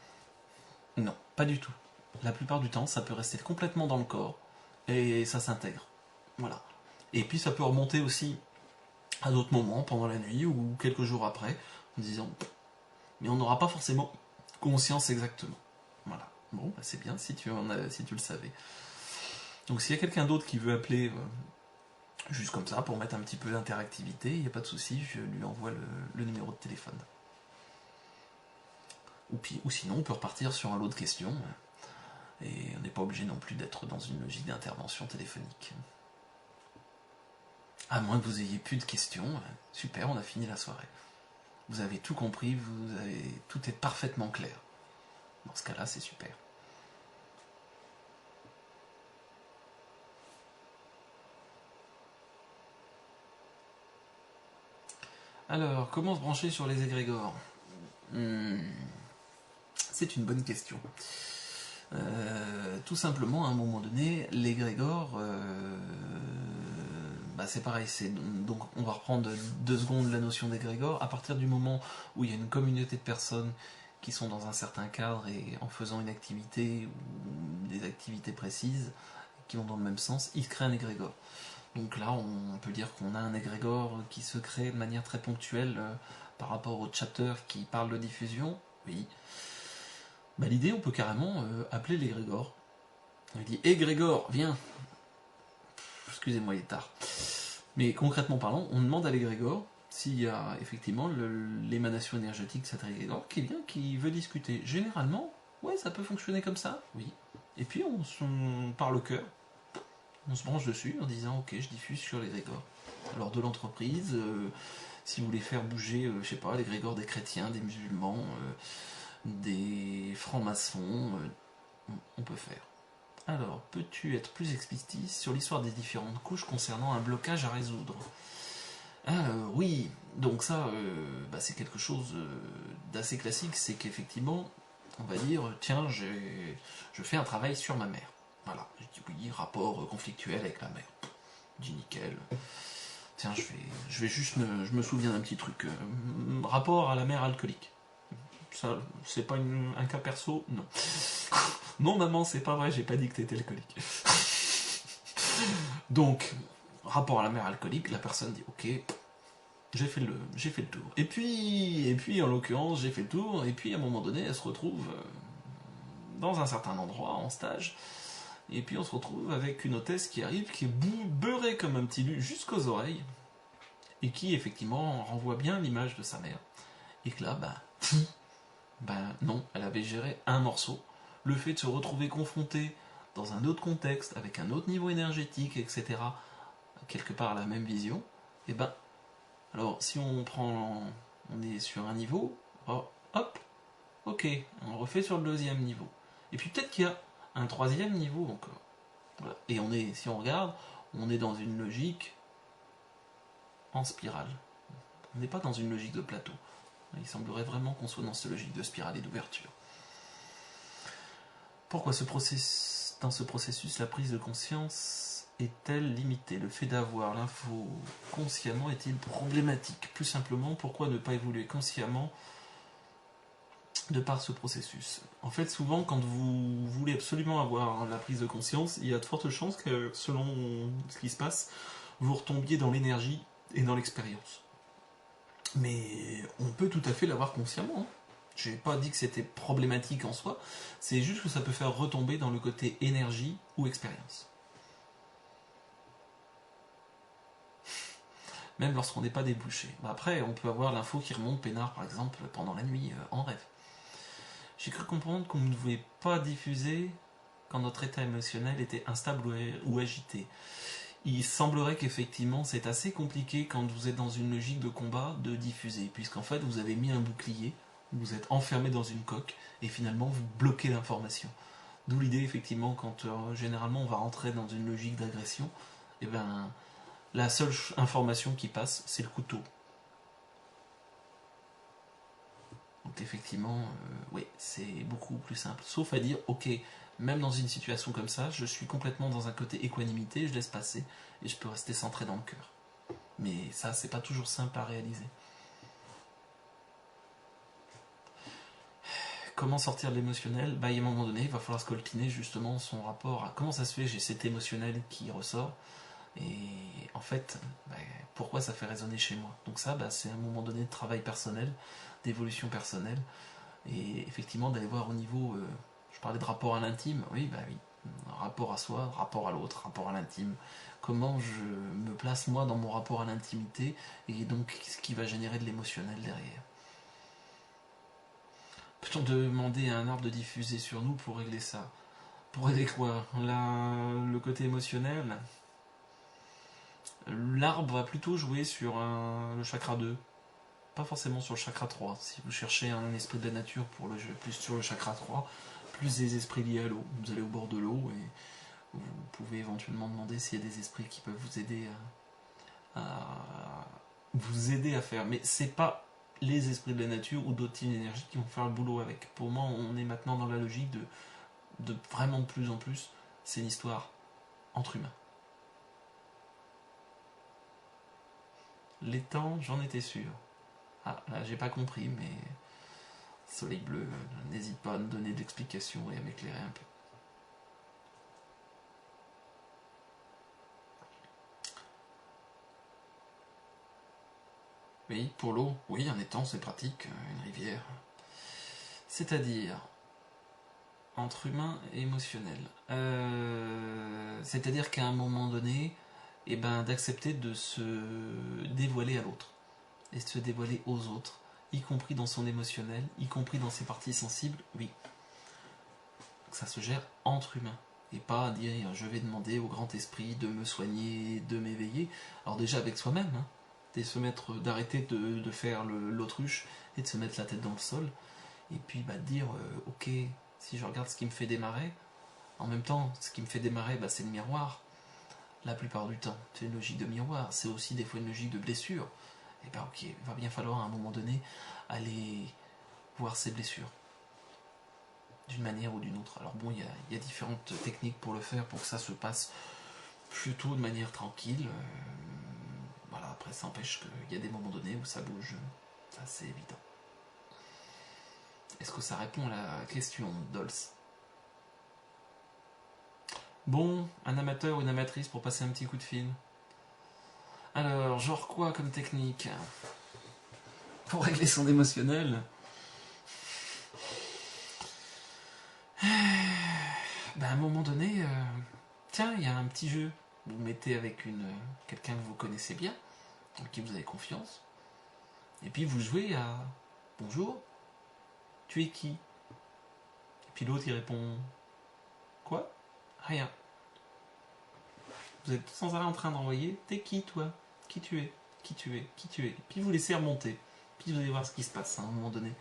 Non, pas du tout. La plupart du temps, ça peut rester complètement dans le corps et ça s'intègre. Voilà. Et puis ça peut remonter aussi à d'autres moments, pendant la nuit ou quelques jours après, en disant mais on n'aura pas forcément conscience exactement. Voilà. Bon, c'est bien si tu le savais. Donc s'il y a quelqu'un d'autre qui veut appeler juste comme ça pour mettre un petit peu d'interactivité, il n'y a pas de souci, je lui envoie le numéro de téléphone. Ou sinon, on peut repartir sur un lot de questions. Et on n'est pas obligé non plus d'être dans une logique d'intervention téléphonique. À moins que vous ayez plus de questions, super, on a fini la soirée. Vous avez tout compris, tout est parfaitement clair. Dans ce cas-là, c'est super. Alors, comment se brancher sur les égrégores? C'est une bonne question. Tout simplement, à un moment donné, l'égrégore, c'est pareil. Donc, on va reprendre 2 secondes la notion d'égrégore. À partir du moment où il y a une communauté de personnes qui sont dans un certain cadre et en faisant une activité ou des activités précises qui vont dans le même sens, il se crée un égrégore. Donc là, on peut dire qu'on a un égrégore qui se crée de manière très ponctuelle par rapport au chatter qui parle de diffusion. Oui. L'idée, on peut carrément appeler l'égrégore. On lui dit « Hé Grégor, viens !» Excusez-moi, il est tard. Mais concrètement parlant, on demande à l'égrégore s'il y a effectivement l'émanation énergétique de cet égrégore qui vient, qui veut discuter. Généralement, ouais, ça peut fonctionner comme ça, oui. Et puis on parle au cœur, on se branche dessus en disant « Ok, je diffuse sur l'égrégore. » Alors de l'entreprise, si vous voulez faire bouger, je sais pas, l'égrégore des chrétiens, des musulmans... des francs-maçons, on peut faire. Alors, peux-tu être plus explicite sur l'histoire des différentes couches concernant un blocage à résoudre? Oui, donc ça, c'est quelque chose d'assez classique, c'est qu'effectivement, on va dire, tiens, je fais un travail sur ma mère. Voilà, je dis oui, rapport conflictuel avec ma mère. Je dis nickel. Tiens, je vais juste je me souviens d'un petit truc. Rapport à la mère alcoolique. Ça, c'est pas un cas perso, non. Non, maman, c'est pas vrai, j'ai pas dit que t'étais alcoolique. Donc, rapport à la mère alcoolique, la personne dit ok, j'ai fait le tour. Et puis, en l'occurrence, j'ai fait le tour, et puis à un moment donné, elle se retrouve dans un certain endroit, en stage, et puis on se retrouve avec une hôtesse qui arrive, qui est beurrée comme un petit lu jusqu'aux oreilles, et qui effectivement renvoie bien l'image de sa mère. Et que là, non, elle avait géré un morceau. Le fait de se retrouver confronté dans un autre contexte, avec un autre niveau énergétique, etc., quelque part la même vision, et alors si on est sur un niveau, hop, ok, on refait sur le deuxième niveau. Et puis peut-être qu'il y a un troisième niveau encore. Voilà. Et si on regarde, on est dans une logique en spirale. On n'est pas dans une logique de plateau. Il semblerait vraiment qu'on soit dans cette logique de spirale et d'ouverture. Pourquoi dans ce processus, la prise de conscience est-elle limitée? Le fait d'avoir l'info consciemment est-il problématique? Plus simplement, pourquoi ne pas évoluer consciemment de par ce processus? En fait, souvent, quand vous voulez absolument avoir la prise de conscience, il y a de fortes chances que, selon ce qui se passe, vous retombiez dans l'énergie et dans l'expérience. Mais on peut tout à fait l'avoir consciemment. Je n'ai pas dit que c'était problématique en soi, c'est juste que ça peut faire retomber dans le côté énergie ou expérience. Même lorsqu'on n'est pas débouché. Après, on peut avoir l'info qui remonte peinard, par exemple, pendant la nuit, en rêve. J'ai cru comprendre qu'on ne pouvait pas diffuser quand notre état émotionnel était instable ou agité. Il semblerait qu'effectivement c'est assez compliqué quand vous êtes dans une logique de combat de diffuser, puisqu'en fait vous avez mis un bouclier, vous êtes enfermé dans une coque, et finalement vous bloquez l'information. D'où l'idée effectivement quand généralement on va rentrer dans une logique d'agression, et la seule information qui passe c'est le couteau. Donc effectivement, oui, c'est beaucoup plus simple. Sauf à dire, ok, même dans une situation comme ça, je suis complètement dans un côté équanimité, je laisse passer, et je peux rester centré dans le cœur. Mais ça, c'est pas toujours simple à réaliser. Comment sortir de l'émotionnel? Il y a un moment donné, il va falloir scoltiner justement son rapport à comment ça se fait, j'ai cet émotionnel qui ressort, et en fait, pourquoi ça fait résonner chez moi? Donc ça, c'est un moment donné de travail personnel, d'évolution personnelle, et effectivement d'aller voir au niveau, je parlais de rapport à l'intime, oui, rapport à soi, rapport à l'autre, rapport à l'intime, comment je me place moi dans mon rapport à l'intimité, et donc ce qui va générer de l'émotionnel derrière. Peut-on demander à un arbre de diffuser sur nous pour régler ça? Pour régler quoi? Le côté émotionnel? L'arbre va plutôt jouer sur le chakra 2, pas forcément sur le chakra 3. Si vous cherchez un esprit de la nature pour le jeu, plus sur le chakra 3, plus des esprits liés à l'eau. Vous allez au bord de l'eau et vous pouvez éventuellement demander s'il y a des esprits qui peuvent vous aider à faire. Mais c'est pas les esprits de la nature ou d'autres types d'énergie qui vont faire le boulot avec. Pour moi, on est maintenant dans la logique de vraiment de plus en plus, c'est une histoire entre humains. Les temps, j'en étais sûr. Ah, là, j'ai pas compris, mais Soleil Bleu, n'hésite pas à me donner de l'explication et à m'éclairer un peu. Oui, pour l'eau, oui, un étang c'est pratique, une rivière. C'est-à-dire, entre humain et émotionnel. C'est-à-dire qu'à un moment donné, d'accepter de se dévoiler à l'autre. Et de se dévoiler aux autres, y compris dans son émotionnel, y compris dans ses parties sensibles, oui. Ça se gère entre humains. Et pas dire je vais demander au grand esprit de me soigner, de m'éveiller. Alors déjà avec soi-même, d'arrêter de faire l'autruche et de se mettre la tête dans le sol. Et puis dire ok, si je regarde ce qui me fait démarrer, en même temps ce qui me fait démarrer c'est le miroir. la plupart du temps. C'est une logique de miroir, c'est aussi des fois une logique de blessure. Et ben ok, il va bien falloir à un moment donné aller voir ces blessures, d'une manière ou d'une autre. Alors bon, il y a différentes techniques pour le faire, pour que ça se passe plutôt de manière tranquille. Voilà, après ça empêche qu'il y a des moments donnés où ça bouge, ça c'est évident. Est-ce que ça répond à la question, Dols? Bon, un amateur ou une amatrice pour passer un petit coup de fil. Alors, genre quoi comme technique pour régler son émotionnel? Ben, à un moment donné, tiens, il y a un petit jeu. Vous mettez avec quelqu'un que vous connaissez bien, en qui vous avez confiance, et puis vous jouez à bonjour, tu es qui? Et puis l'autre il répond quoi? Rien. Vous êtes sans arrêt en train d'envoyer t'es qui toi? Qui tu es? Qui tu es? Qui tu es? Puis vous laissez remonter. Puis vous allez voir ce qui se passe à un moment donné.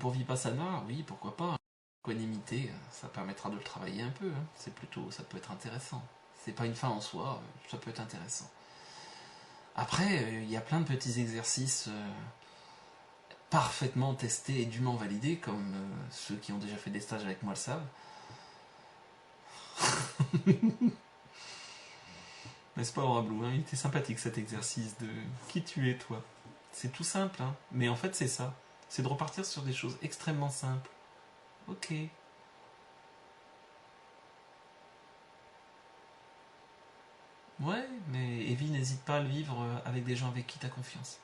Pour Vipassana, oui, pourquoi pas. Équanimité, ça permettra de le travailler un peu. Ça peut être intéressant. C'est pas une fin en soi, ça peut être intéressant. Après, il y a plein de petits exercices parfaitement testés et dûment validés, comme ceux qui ont déjà fait des stages avec moi le savent. N'est-ce pas, Aura Blue, il était sympathique cet exercice de qui tu es toi. C'est tout simple, mais en fait c'est ça. C'est de repartir sur des choses extrêmement simples. Ok. Ouais, mais Evie, n'hésite pas à le vivre avec des gens avec qui tu as confiance.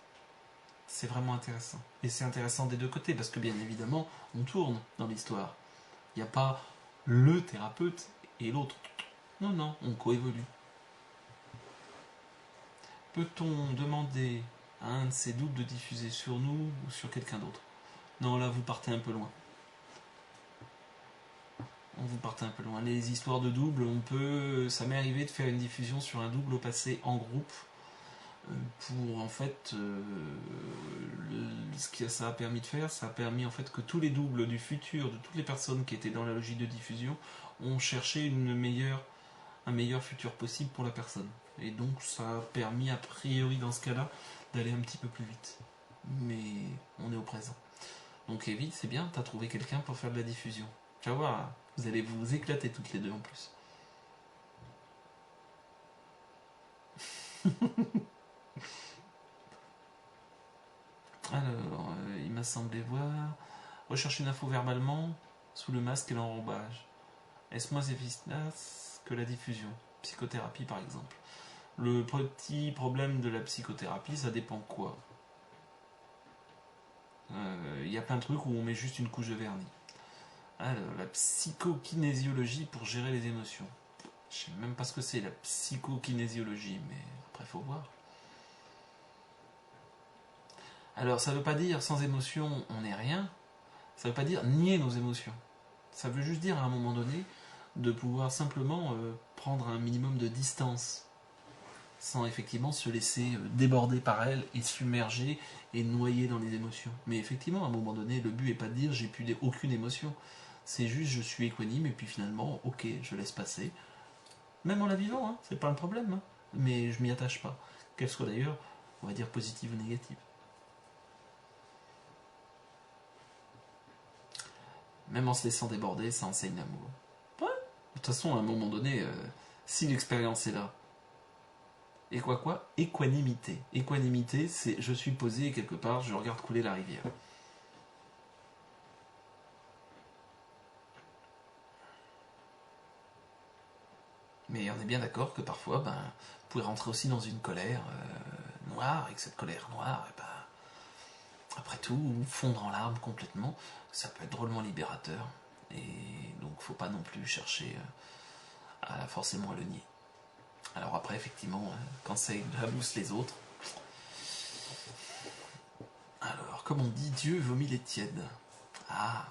C'est vraiment intéressant. Et c'est intéressant des deux côtés, parce que bien évidemment, on tourne dans l'histoire. Il n'y a pas le thérapeute et l'autre. Non, non, on coévolue. Peut-on demander à un de ces doubles de diffuser sur nous ou sur quelqu'un d'autre? Non, là, vous partez un peu loin. Vous partez un peu loin. Les histoires de double, ça m'est arrivé de faire une diffusion sur un double au passé en groupe pour en fait ce que ça a permis de faire, ça a permis en fait que tous les doubles du futur de toutes les personnes qui étaient dans la logique de diffusion ont cherché un meilleur futur possible pour la personne. Et donc ça a permis a priori dans ce cas-là d'aller un petit peu plus vite. Mais on est au présent. Donc Evie, c'est bien, t'as trouvé quelqu'un pour faire de la diffusion. Tu vas voir, vous allez vous éclater toutes les deux en plus. Alors, il m'a semblé voir. Recherche une info verbalement sous le masque et l'enrobage. Est-ce moins efficace que la diffusion? Psychothérapie par exemple. Le petit problème de la psychothérapie, ça dépend quoi. Il y a plein de trucs où on met juste une couche de vernis. Alors, la psychokinésiologie pour gérer les émotions. Je sais même pas ce que c'est la psychokinésiologie, mais après faut voir. Alors ça veut pas dire sans émotion on n'est rien, ça veut pas dire nier nos émotions. Ça veut juste dire à un moment donné de pouvoir simplement prendre un minimum de distance sans effectivement se laisser déborder par elles et submerger et noyer dans les émotions. Mais effectivement, à un moment donné, le but n'est pas de dire j'ai plus aucune émotion. C'est juste je suis équanime et puis finalement, ok, je laisse passer. Même en la vivant, c'est pas un problème. Mais je m'y attache pas. Qu'elle soit d'ailleurs, on va dire positive ou négative. Même en se laissant déborder, ça enseigne l'amour. Ouais. De toute façon, à un moment donné, si l'expérience est là, et quoi? Équanimité. Équanimité, c'est je suis posé quelque part, je regarde couler la rivière. Mais on est bien d'accord que parfois, vous pouvez rentrer aussi dans une colère noire, et que cette colère noire, après tout, fondre en larmes complètement, ça peut être drôlement libérateur. Et donc, faut pas non plus chercher à forcément à le nier. Alors après, effectivement, quand ça éclabousse les autres, alors, comme on dit, Dieu vomit les tièdes. Ah.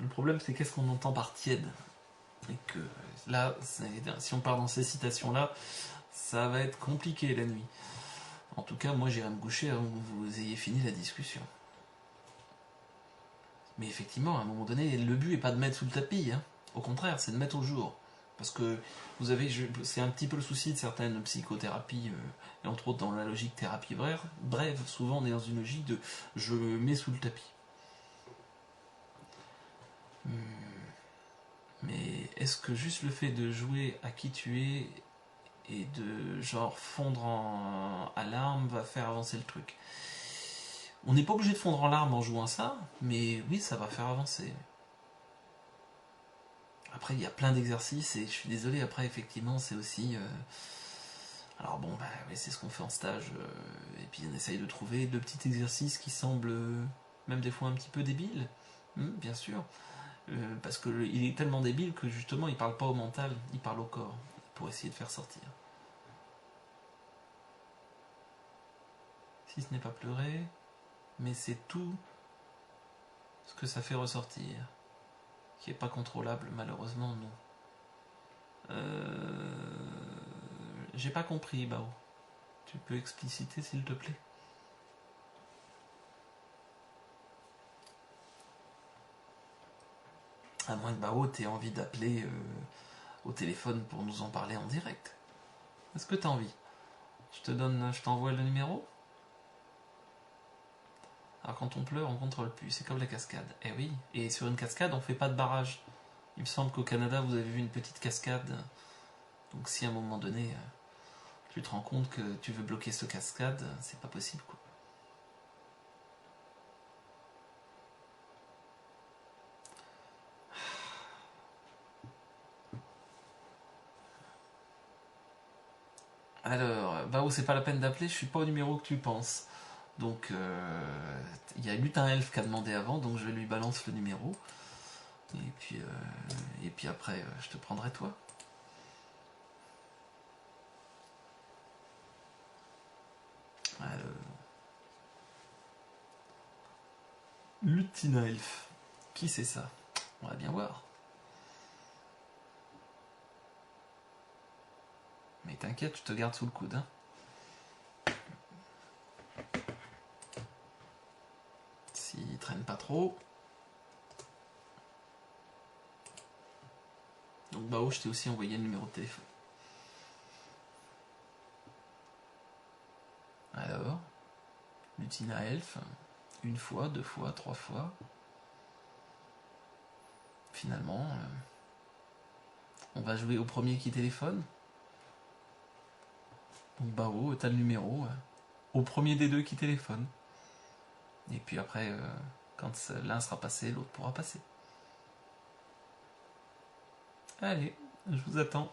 Le problème, c'est qu'est-ce qu'on entend par tiède? Et que là, si on part dans ces citations-là, ça va être compliqué la nuit. En tout cas, moi, j'irai me coucher avant que vous ayez fini la discussion. Mais effectivement, à un moment donné, le but n'est pas de mettre sous le tapis. Au contraire, c'est de mettre au jour. Parce que vous avez, c'est un petit peu le souci de certaines psychothérapies, et entre autres dans la logique thérapie brève, souvent on est dans une logique de je mets sous le tapis. Mais est-ce que juste le fait de jouer à qui tu es et de genre fondre à larmes va faire avancer le truc? On n'est pas obligé de fondre en larmes en jouant ça, mais oui, ça va faire avancer. Après, il y a plein d'exercices et je suis désolé, après, effectivement, c'est aussi. Alors bon, bah, oui, c'est ce qu'on fait en stage, et puis on essaye de trouver de petits exercices qui semblent même des fois un petit peu débiles, bien sûr, parce qu'il est tellement débile que justement il parle pas au mental, il parle au corps, pour essayer de faire sortir. Si ce n'est pas pleurer, mais c'est tout ce que ça fait ressortir, qui est pas contrôlable, malheureusement, non. J'ai pas compris, Bao. Tu peux expliciter, s'il te plaît? À moins que Bao t'aies envie d'appeler au téléphone pour nous en parler en direct. Est-ce que t'as envie? Je t'envoie le numéro. Alors quand on pleure, on contrôle plus. C'est comme la cascade. Eh oui. Et sur une cascade, on fait pas de barrage. Il me semble qu'au Canada, vous avez vu une petite cascade. Donc si à un moment donné, tu te rends compte que tu veux bloquer cette cascade, c'est pas possible, quoi. Alors, Bao, c'est pas la peine d'appeler, je suis pas au numéro que tu penses. Donc, il y a Lutin Elf qui a demandé avant, donc je lui balance le numéro. Et puis après, je te prendrai toi. Alors, Lutin Elf. Qui c'est ça? On va bien voir. Mais t'inquiète, je te garde sous le coude, hein. S'il traîne pas trop. Donc Bao, je t'ai aussi envoyé le numéro de téléphone. Alors, Lutina Elf, une fois, deux fois, trois fois. Finalement, on va jouer au premier qui téléphone. Donc Bao, t'as le numéro. Au premier des deux qui téléphone. Et puis après, quand l'un sera passé, l'autre pourra passer. Allez, je vous attends.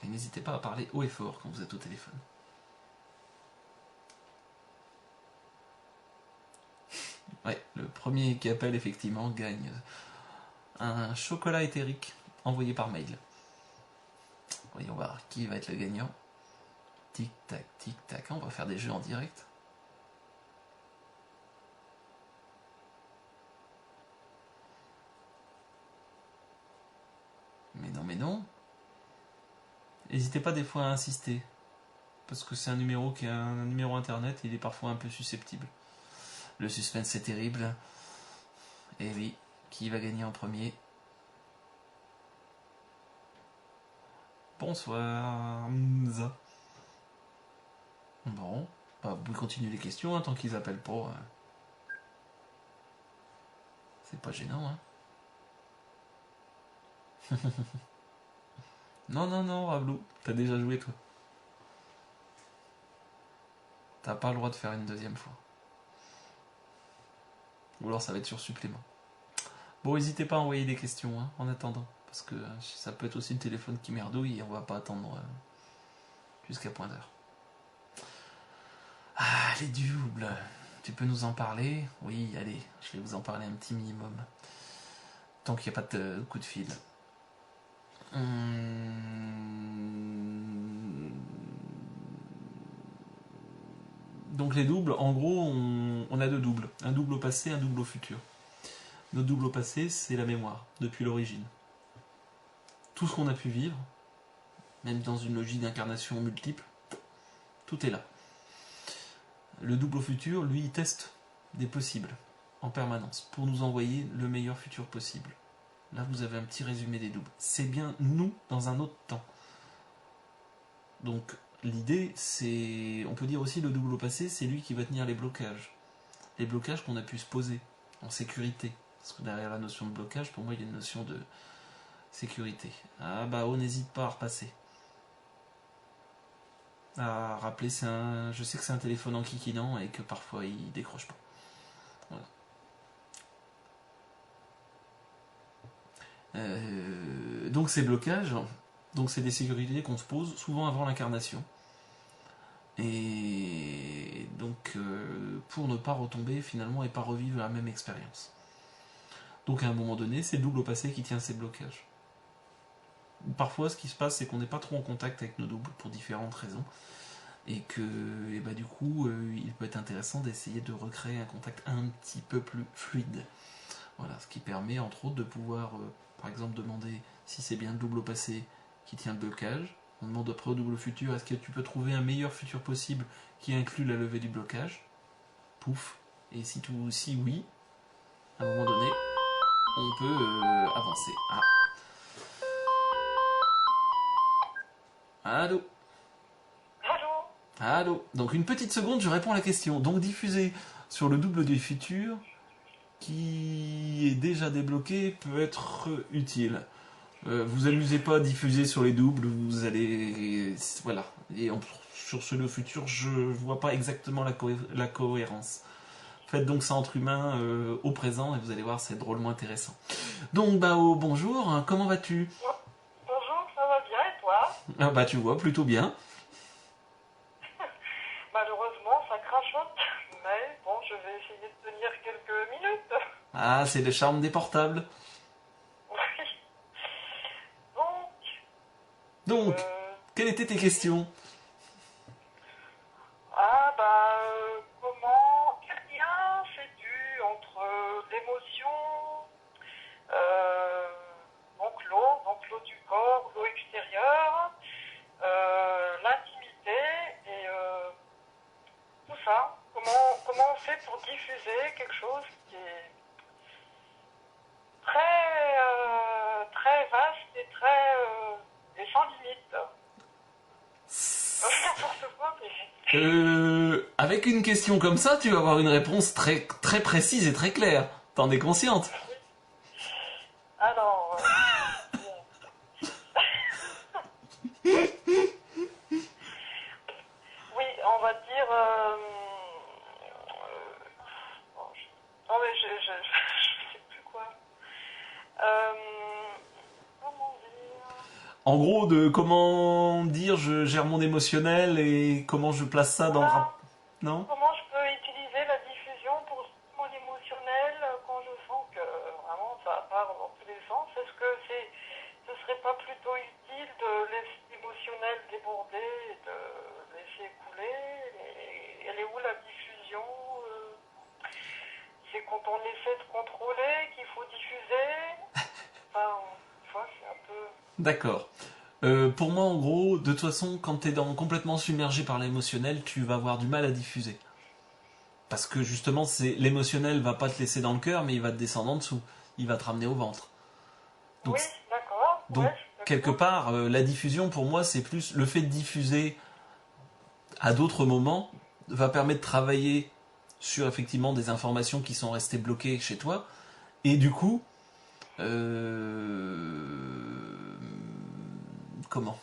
Et n'hésitez pas à parler haut et fort quand vous êtes au téléphone. Ouais, le premier qui appelle effectivement gagne un chocolat éthérique envoyé par mail. Voyons voir qui va être le gagnant. Tic tac, tic tac. On va faire des jeux en direct. Mais non. N'hésitez pas des fois à insister. Parce que c'est un numéro qui est un numéro internet et il est parfois un peu susceptible. Le suspense c'est terrible. Et oui, qui va gagner en premier? Bonsoir. Mza. Bon, bah, vous pouvez continuer les questions hein, tant qu'ils appellent pas. C'est pas gênant, hein. Non, non, non, Rablou, t'as déjà joué toi. T'as pas le droit de faire une deuxième fois. Ou alors ça va être sur supplément. Bon, n'hésitez pas à envoyer des questions hein, en attendant. Parce que ça peut être aussi le téléphone qui merdouille et on va pas attendre jusqu'à point d'heure. Ah, les doubles. Tu peux nous en parler? Oui, allez, je vais vous en parler un petit minimum. Tant qu'il n'y a pas de coup de fil. Donc les doubles, en gros, on a deux doubles. Un double au passé, un double au futur. Notre double au passé, c'est la mémoire, depuis l'origine. Tout ce qu'on a pu vivre, même dans une logique d'incarnation multiple, tout est là. Le double au futur, lui, il teste des possibles en permanence pour nous envoyer le meilleur futur possible. Là, vous avez un petit résumé des doubles. C'est bien nous dans un autre temps. Donc, l'idée, c'est... On peut dire aussi le double au passé, c'est lui qui va tenir les blocages. Les blocages qu'on a pu se poser en sécurité. Parce que derrière la notion de blocage, pour moi, il y a une notion de sécurité. Ah bah, oh, n'hésite pas à repasser. À rappeler, je sais que c'est un téléphone en kikinant et que parfois il décroche pas. Voilà. Donc ces blocages, donc c'est des sécurités qu'on se pose souvent avant l'incarnation. Et donc pour ne pas retomber finalement et pas revivre la même expérience. Donc à un moment donné, c'est le double au passé qui tient ces blocages. Parfois ce qui se passe, c'est qu'on n'est pas trop en contact avec nos doubles pour différentes raisons. Et que du coup, il peut être intéressant d'essayer de recréer un contact un petit peu plus fluide. Voilà, ce qui permet entre autres de pouvoir, par exemple, demander si c'est bien le double au passé qui tient le blocage. On demande après au double futur, est-ce que tu peux trouver un meilleur futur possible qui inclut la levée du blocage? Pouf. Et si oui, à un moment donné, on peut avancer. Allô? Allô. Donc une petite seconde, je réponds à la question. Donc diffuser sur le double du futur qui est déjà débloqué peut être utile. Vous amusez pas à diffuser sur les doubles, vous allez... Voilà. Et sur ce futur, je vois pas exactement la cohérence. Faites donc ça entre humains au présent et vous allez voir, c'est drôlement intéressant. Donc Bao, bonjour, comment vas-tu? Bonjour, ça va bien et toi? Ah bah tu vois, plutôt bien. Malheureusement, ça crachote, mais bon, je vais essayer de tenir quelques minutes. Ah, c'est le charme des portables. Oui. Donc, quelles étaient tes questions? Quel lien fais-tu entre l'émotion, donc l'eau du corps, l'eau extérieure, l'intimité et tout ça? Comment on fait pour diffuser quelque chose qui est très vaste et et sans limite? N'importe quoi, mais... Avec une question comme ça, tu vas avoir une réponse très, très précise et très claire. T'en es consciente? Alors... oui, on va dire... Non mais je sais plus quoi. Comment dire... En gros, de comment dire je gère mon émotionnel et comment je place ça dans le rap. Non? Comment je peux utiliser la diffusion pour mon émotionnel quand je sens que vraiment ça part dans tous les sens? Est-ce que ce serait pas plutôt utile de laisser l'émotionnel déborder et de laisser couler? Et elle est où la diffusion? C'est quand on essaie de contrôler qu'il faut diffuser? Enfin, c'est un peu... D'accord. Pour moi, en gros, de toute façon, quand t'es complètement submergé par l'émotionnel, tu vas avoir du mal à diffuser. Parce que justement, l'émotionnel va pas te laisser dans le cœur, mais il va te descendre en dessous. Il va te ramener au ventre. Donc, oui, d'accord. Donc, Ouais, quelque part, la diffusion, pour moi, c'est plus le fait de diffuser à d'autres moments va permettre de travailler sur effectivement des informations qui sont restées bloquées chez toi. Et du coup, comment?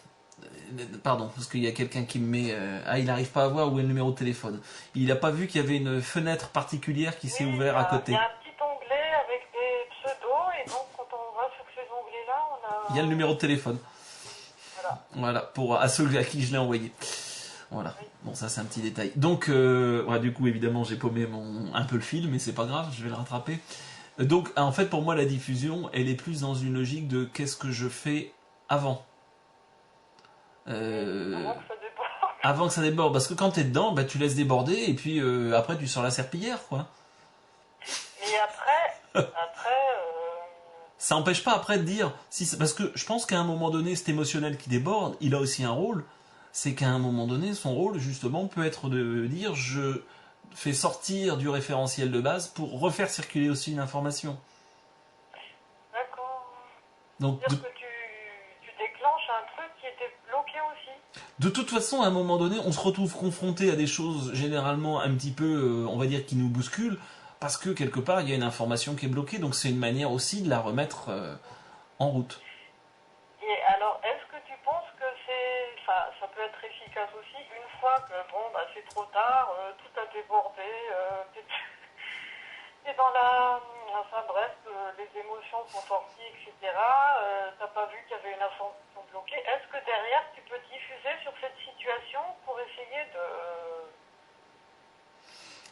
Pardon, parce qu'il y a quelqu'un qui me met... il n'arrive pas à voir où est le numéro de téléphone. Il n'a pas vu qu'il y avait une fenêtre particulière qui s'est ouverte à côté. Il y a un petit onglet avec des pseudos, et donc quand on va sur ces onglets-là, on a... Il y a le numéro de téléphone. Voilà, à ceux à qui je l'ai envoyé. Voilà, oui. Bon, ça c'est un petit détail. Donc, du coup, évidemment, j'ai paumé un peu le fil, mais c'est pas grave, je vais le rattraper. Donc, en fait, pour moi, la diffusion, elle est plus dans une logique de qu'est-ce que je fais avant. Avant que ça déborde. Parce que quand t'es dedans, tu laisses déborder, et puis après, tu sors la serpillière, quoi. Mais après... Ça n'empêche pas après de dire... parce que je pense qu'à un moment donné, cet émotionnel qui déborde, il a aussi un rôle. C'est qu'à un moment donné, son rôle, justement, peut être de dire je fais sortir du référentiel de base pour refaire circuler aussi une information. D'accord. Donc, C'est-à-dire que tu déclenches un truc qui était bloqué aussi. de toute façon, à un moment donné, on se retrouve confronté à des choses généralement un petit peu, on va dire, qui nous bousculent, parce que quelque part, il y a une information qui est bloquée, donc c'est une manière aussi de la remettre en route. Et alors, est-ce que tu penses que ça peut être efficace aussi une fois que, bon, bah, c'est trop tard, tout a débordé, t'es dans la... Enfin bref, les émotions sont sorties, etc. T'as pas vu qu'il y avait une information bloquée. Est-ce que derrière, tu peux diffuser sur cette situation pour essayer de...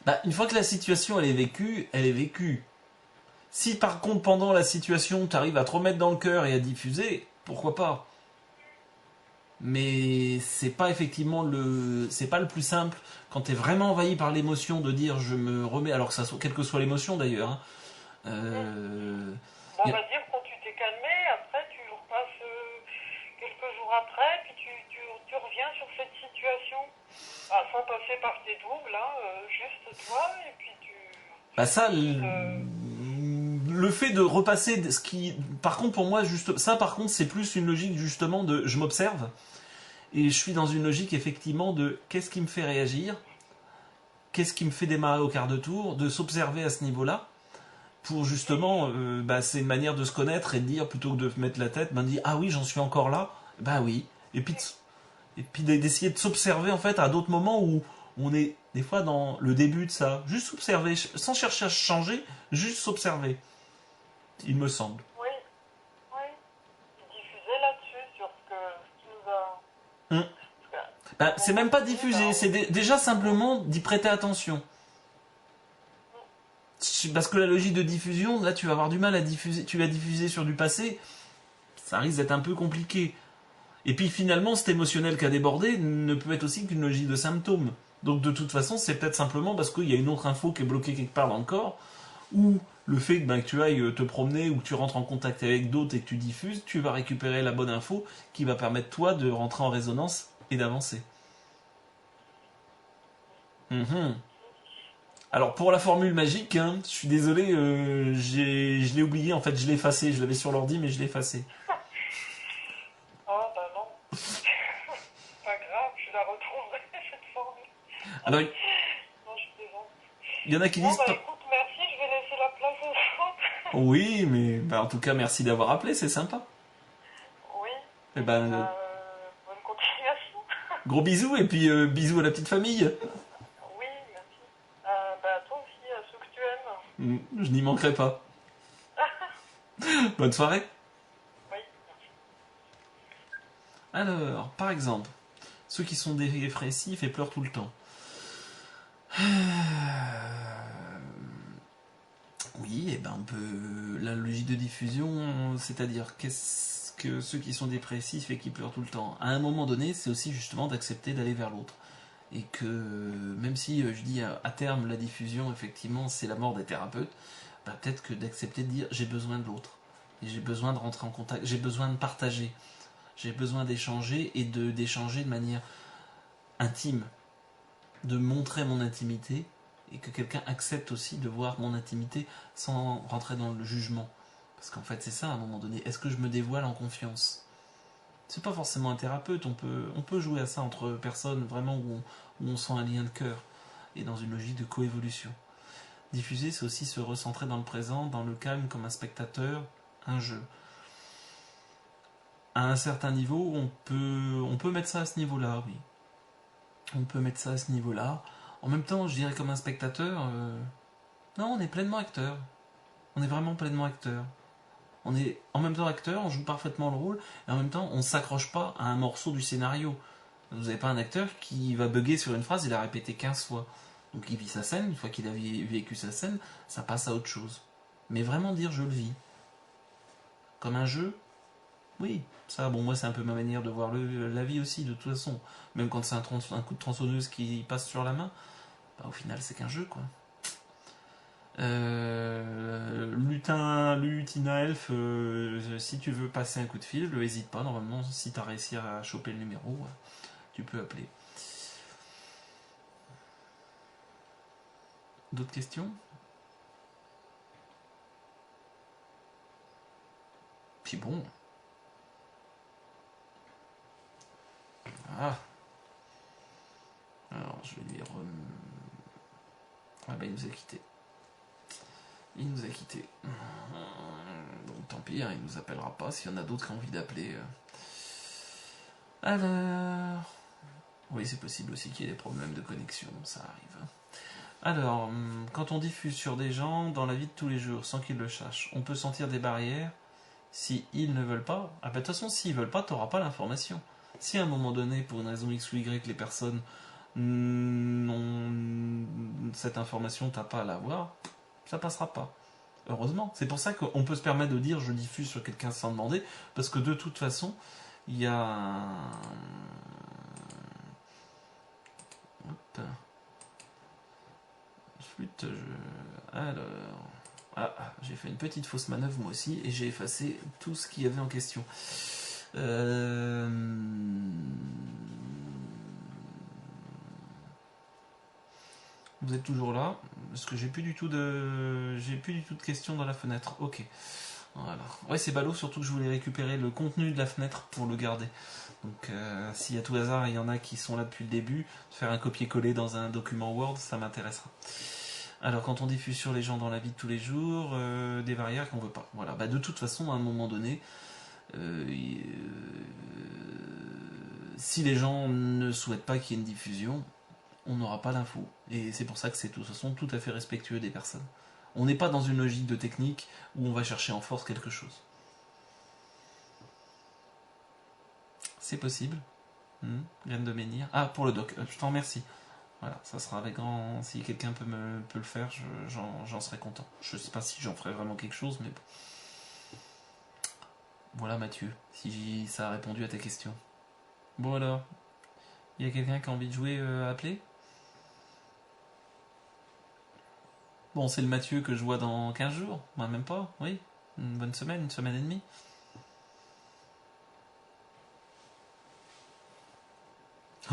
Bah, une fois que la situation elle est vécue, elle est vécue. Si par contre pendant la situation tu arrives à te remettre dans le cœur et à diffuser, pourquoi pas. Mais c'est pas effectivement c'est pas le plus simple quand t'es vraiment envahi par l'émotion de dire je me remets, alors que ça soit, quelle que soit l'émotion d'ailleurs. Hein. On Y a- va dire quand tu t'es calmé, après tu repasses quelques jours après, puis tu reviens sur cette situation. Ah, sans passer par tes doubles, hein, juste toi, et puis Bah ça, tu le fait de repasser, ce qui, par contre pour moi juste, ça par contre c'est plus une logique justement de je m'observe et je suis dans une logique effectivement de qu'est-ce qui me fait réagir, qu'est-ce qui me fait démarrer au quart de tour, de s'observer à ce niveau-là pour justement, bah, c'est une manière de se connaître et de dire plutôt que de mettre la tête, ben dire ah oui j'en suis encore là, bah oui, et puis d'essayer de s'observer en fait à d'autres moments où on est des fois dans le début de ça, juste s'observer sans chercher à changer, juste s'observer, il me semble. oui, oui, diffuser là-dessus, sur ce qui nous a... Hum. À Bah, un c'est moment même pas donné, diffuser, c'est déjà simplement d'y prêter attention. Parce que la logique de diffusion, là tu vas avoir du mal à diffuser, tu vas diffuser sur du passé, ça risque d'être un peu compliqué. Et puis finalement, cet émotionnel qui a débordé ne peut être aussi qu'une logique de symptômes. Donc de toute façon, c'est peut-être simplement parce qu'il y a une autre info qui est bloquée quelque part dans le corps, ou le fait que, ben, que tu ailles te promener ou que tu rentres en contact avec d'autres et que tu diffuses, tu vas récupérer la bonne info qui va permettre toi de rentrer en résonance et d'avancer. Mhm. Alors pour la formule magique, hein, je suis désolé, je l'ai oublié, en fait je l'ai effacé, je l'avais sur l'ordi mais je l'ai effacé. ah bah non, pas grave, je la retrouverai, cette formule. Alors Non, je plaisante. il y en a qui Bon, disent bah écoute, merci, je vais laisser la place aux autres. oui, mais bah, en tout cas merci d'avoir appelé, c'est sympa. Oui, Et et puis, ben bonne continuation. gros bisous et puis bisous à la petite famille. Oui, merci. Bah toi aussi, à ceux que tu aimes. Je n'y manquerai pas. Bonne soirée. Oui, merci. Alors, par exemple, ceux qui sont dépressifs et pleurent tout le temps. Oui, et ben on peut. La logique de diffusion, c'est-à-dire qu'est-ce que ceux qui sont dépressifs et qui pleurent tout le temps, à un moment donné, c'est aussi justement d'accepter d'aller vers l'autre. Et que même si je dis à terme la diffusion, effectivement, c'est la mort des thérapeutes, bah, peut-être que d'accepter de dire j'ai besoin de l'autre. Et j'ai besoin de rentrer en contact, j'ai besoin de partager, j'ai besoin d'échanger et d'échanger de manière intime, de montrer mon intimité et que quelqu'un accepte aussi de voir mon intimité sans rentrer dans le jugement. Parce qu'en fait, c'est ça à un moment donné. Est-ce que je me dévoile en confiance? C'est pas forcément un thérapeute, on peut jouer à ça entre personnes vraiment où on sent un lien de cœur et dans une logique de coévolution. Diffuser, c'est aussi se recentrer dans le présent, dans le calme comme un spectateur, un jeu. À un certain niveau, on peut mettre ça à ce niveau-là, oui. On peut mettre ça à ce niveau-là. En même temps, je dirais comme un spectateur, non, on est pleinement acteur. On est vraiment pleinement acteur. On est en même temps acteur, on joue parfaitement le rôle, et en même temps, on ne s'accroche pas à un morceau du scénario. Vous n'avez pas un acteur qui va bugger sur une phrase, il a répété 15 fois. Donc il vit sa scène, une fois qu'il a vécu sa scène, ça passe à autre chose. Mais vraiment dire je le vis. Comme un jeu, oui. Ça, bon, moi c'est un peu ma manière de voir la vie aussi, de toute façon. Même quand c'est un coup de tronçonneuse qui passe sur la main, bah, au final c'est qu'un jeu, quoi. Lutina Elf, si tu veux passer un coup de fil, n'hésite pas. Normalement, si tu as réussi à choper le numéro, tu peux appeler. D'autres questions? Puis bon. Ah. Alors, je vais lui Ah bah il nous a quittés. Il nous a quittés. Donc tant pis, hein, il nous appellera pas. S'il y en a d'autres qui ont envie d'appeler. Alors... Oui, c'est possible aussi qu'il y ait des problèmes de connexion, ça arrive. Alors, quand on diffuse sur des gens dans la vie de tous les jours, sans qu'ils le sachent, on peut sentir des barrières. Si ils ne veulent pas, ah bah de toute façon, s'ils veulent pas, t'auras pas l'information. Si à un moment donné, pour une raison X ou Y, les personnes n'ont cette information, t'as pas à l'avoir, ça passera pas. Heureusement. C'est pour ça qu'on peut se permettre de dire je diffuse sur quelqu'un sans demander, parce que de toute façon, il y a un... Hop. Flûte, alors... Ah, j'ai fait une petite fausse manœuvre moi aussi, et j'ai effacé tout ce qu'il y avait en question. Vous êtes toujours là, parce que j'ai plus du tout de questions dans la fenêtre. Ok. Voilà. Ouais, c'est ballot, surtout que je voulais récupérer le contenu de la fenêtre pour le garder. Donc, si à tout hasard il y en a qui sont là depuis le début, faire un copier-coller dans un document Word, ça m'intéressera. Alors, quand on diffuse sur les gens dans la vie de tous les jours, des barrières qu'on veut pas. Voilà. Bah, de toute façon, à un moment donné, si les gens ne souhaitent pas qu'il y ait une diffusion, on n'aura pas l'info. Et c'est pour ça que c'est de toute façon tout à fait respectueux des personnes. On n'est pas dans une logique de technique où on va chercher en force quelque chose. C'est possible. Graine de menhir. Ah, pour le doc, je t'en remercie. Voilà, ça sera avec grand... Si quelqu'un peut le faire, j'en serai content. Je sais pas si j'en ferai vraiment quelque chose, mais bon. Voilà Mathieu, si ça a répondu à ta question. Bon alors, il y a quelqu'un qui a envie de jouer à appeler ? Bon, c'est le Mathieu que je vois dans 15 jours, bah, même pas, oui. Une bonne semaine, une semaine et demie.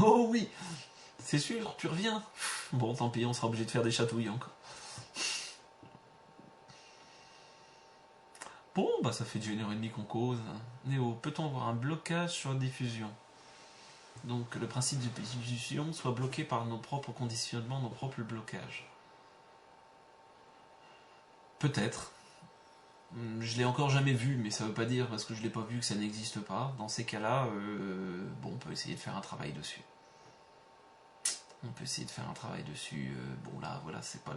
Oh oui, c'est sûr, tu reviens. Bon, tant pis, on sera obligé de faire des chatouilles encore. Bon, bah ça fait déjà 1h30 qu'on cause. Néo, peut-on avoir un blocage sur la diffusion ? Donc le principe de diffusion soit bloqué par nos propres conditionnements, nos propres blocages. Peut-être. Je l'ai encore jamais vu, mais ça veut pas dire parce que je l'ai pas vu que ça n'existe pas. Dans ces cas-là, bon, on peut essayer de faire un travail dessus. Bon là, voilà, c'est pas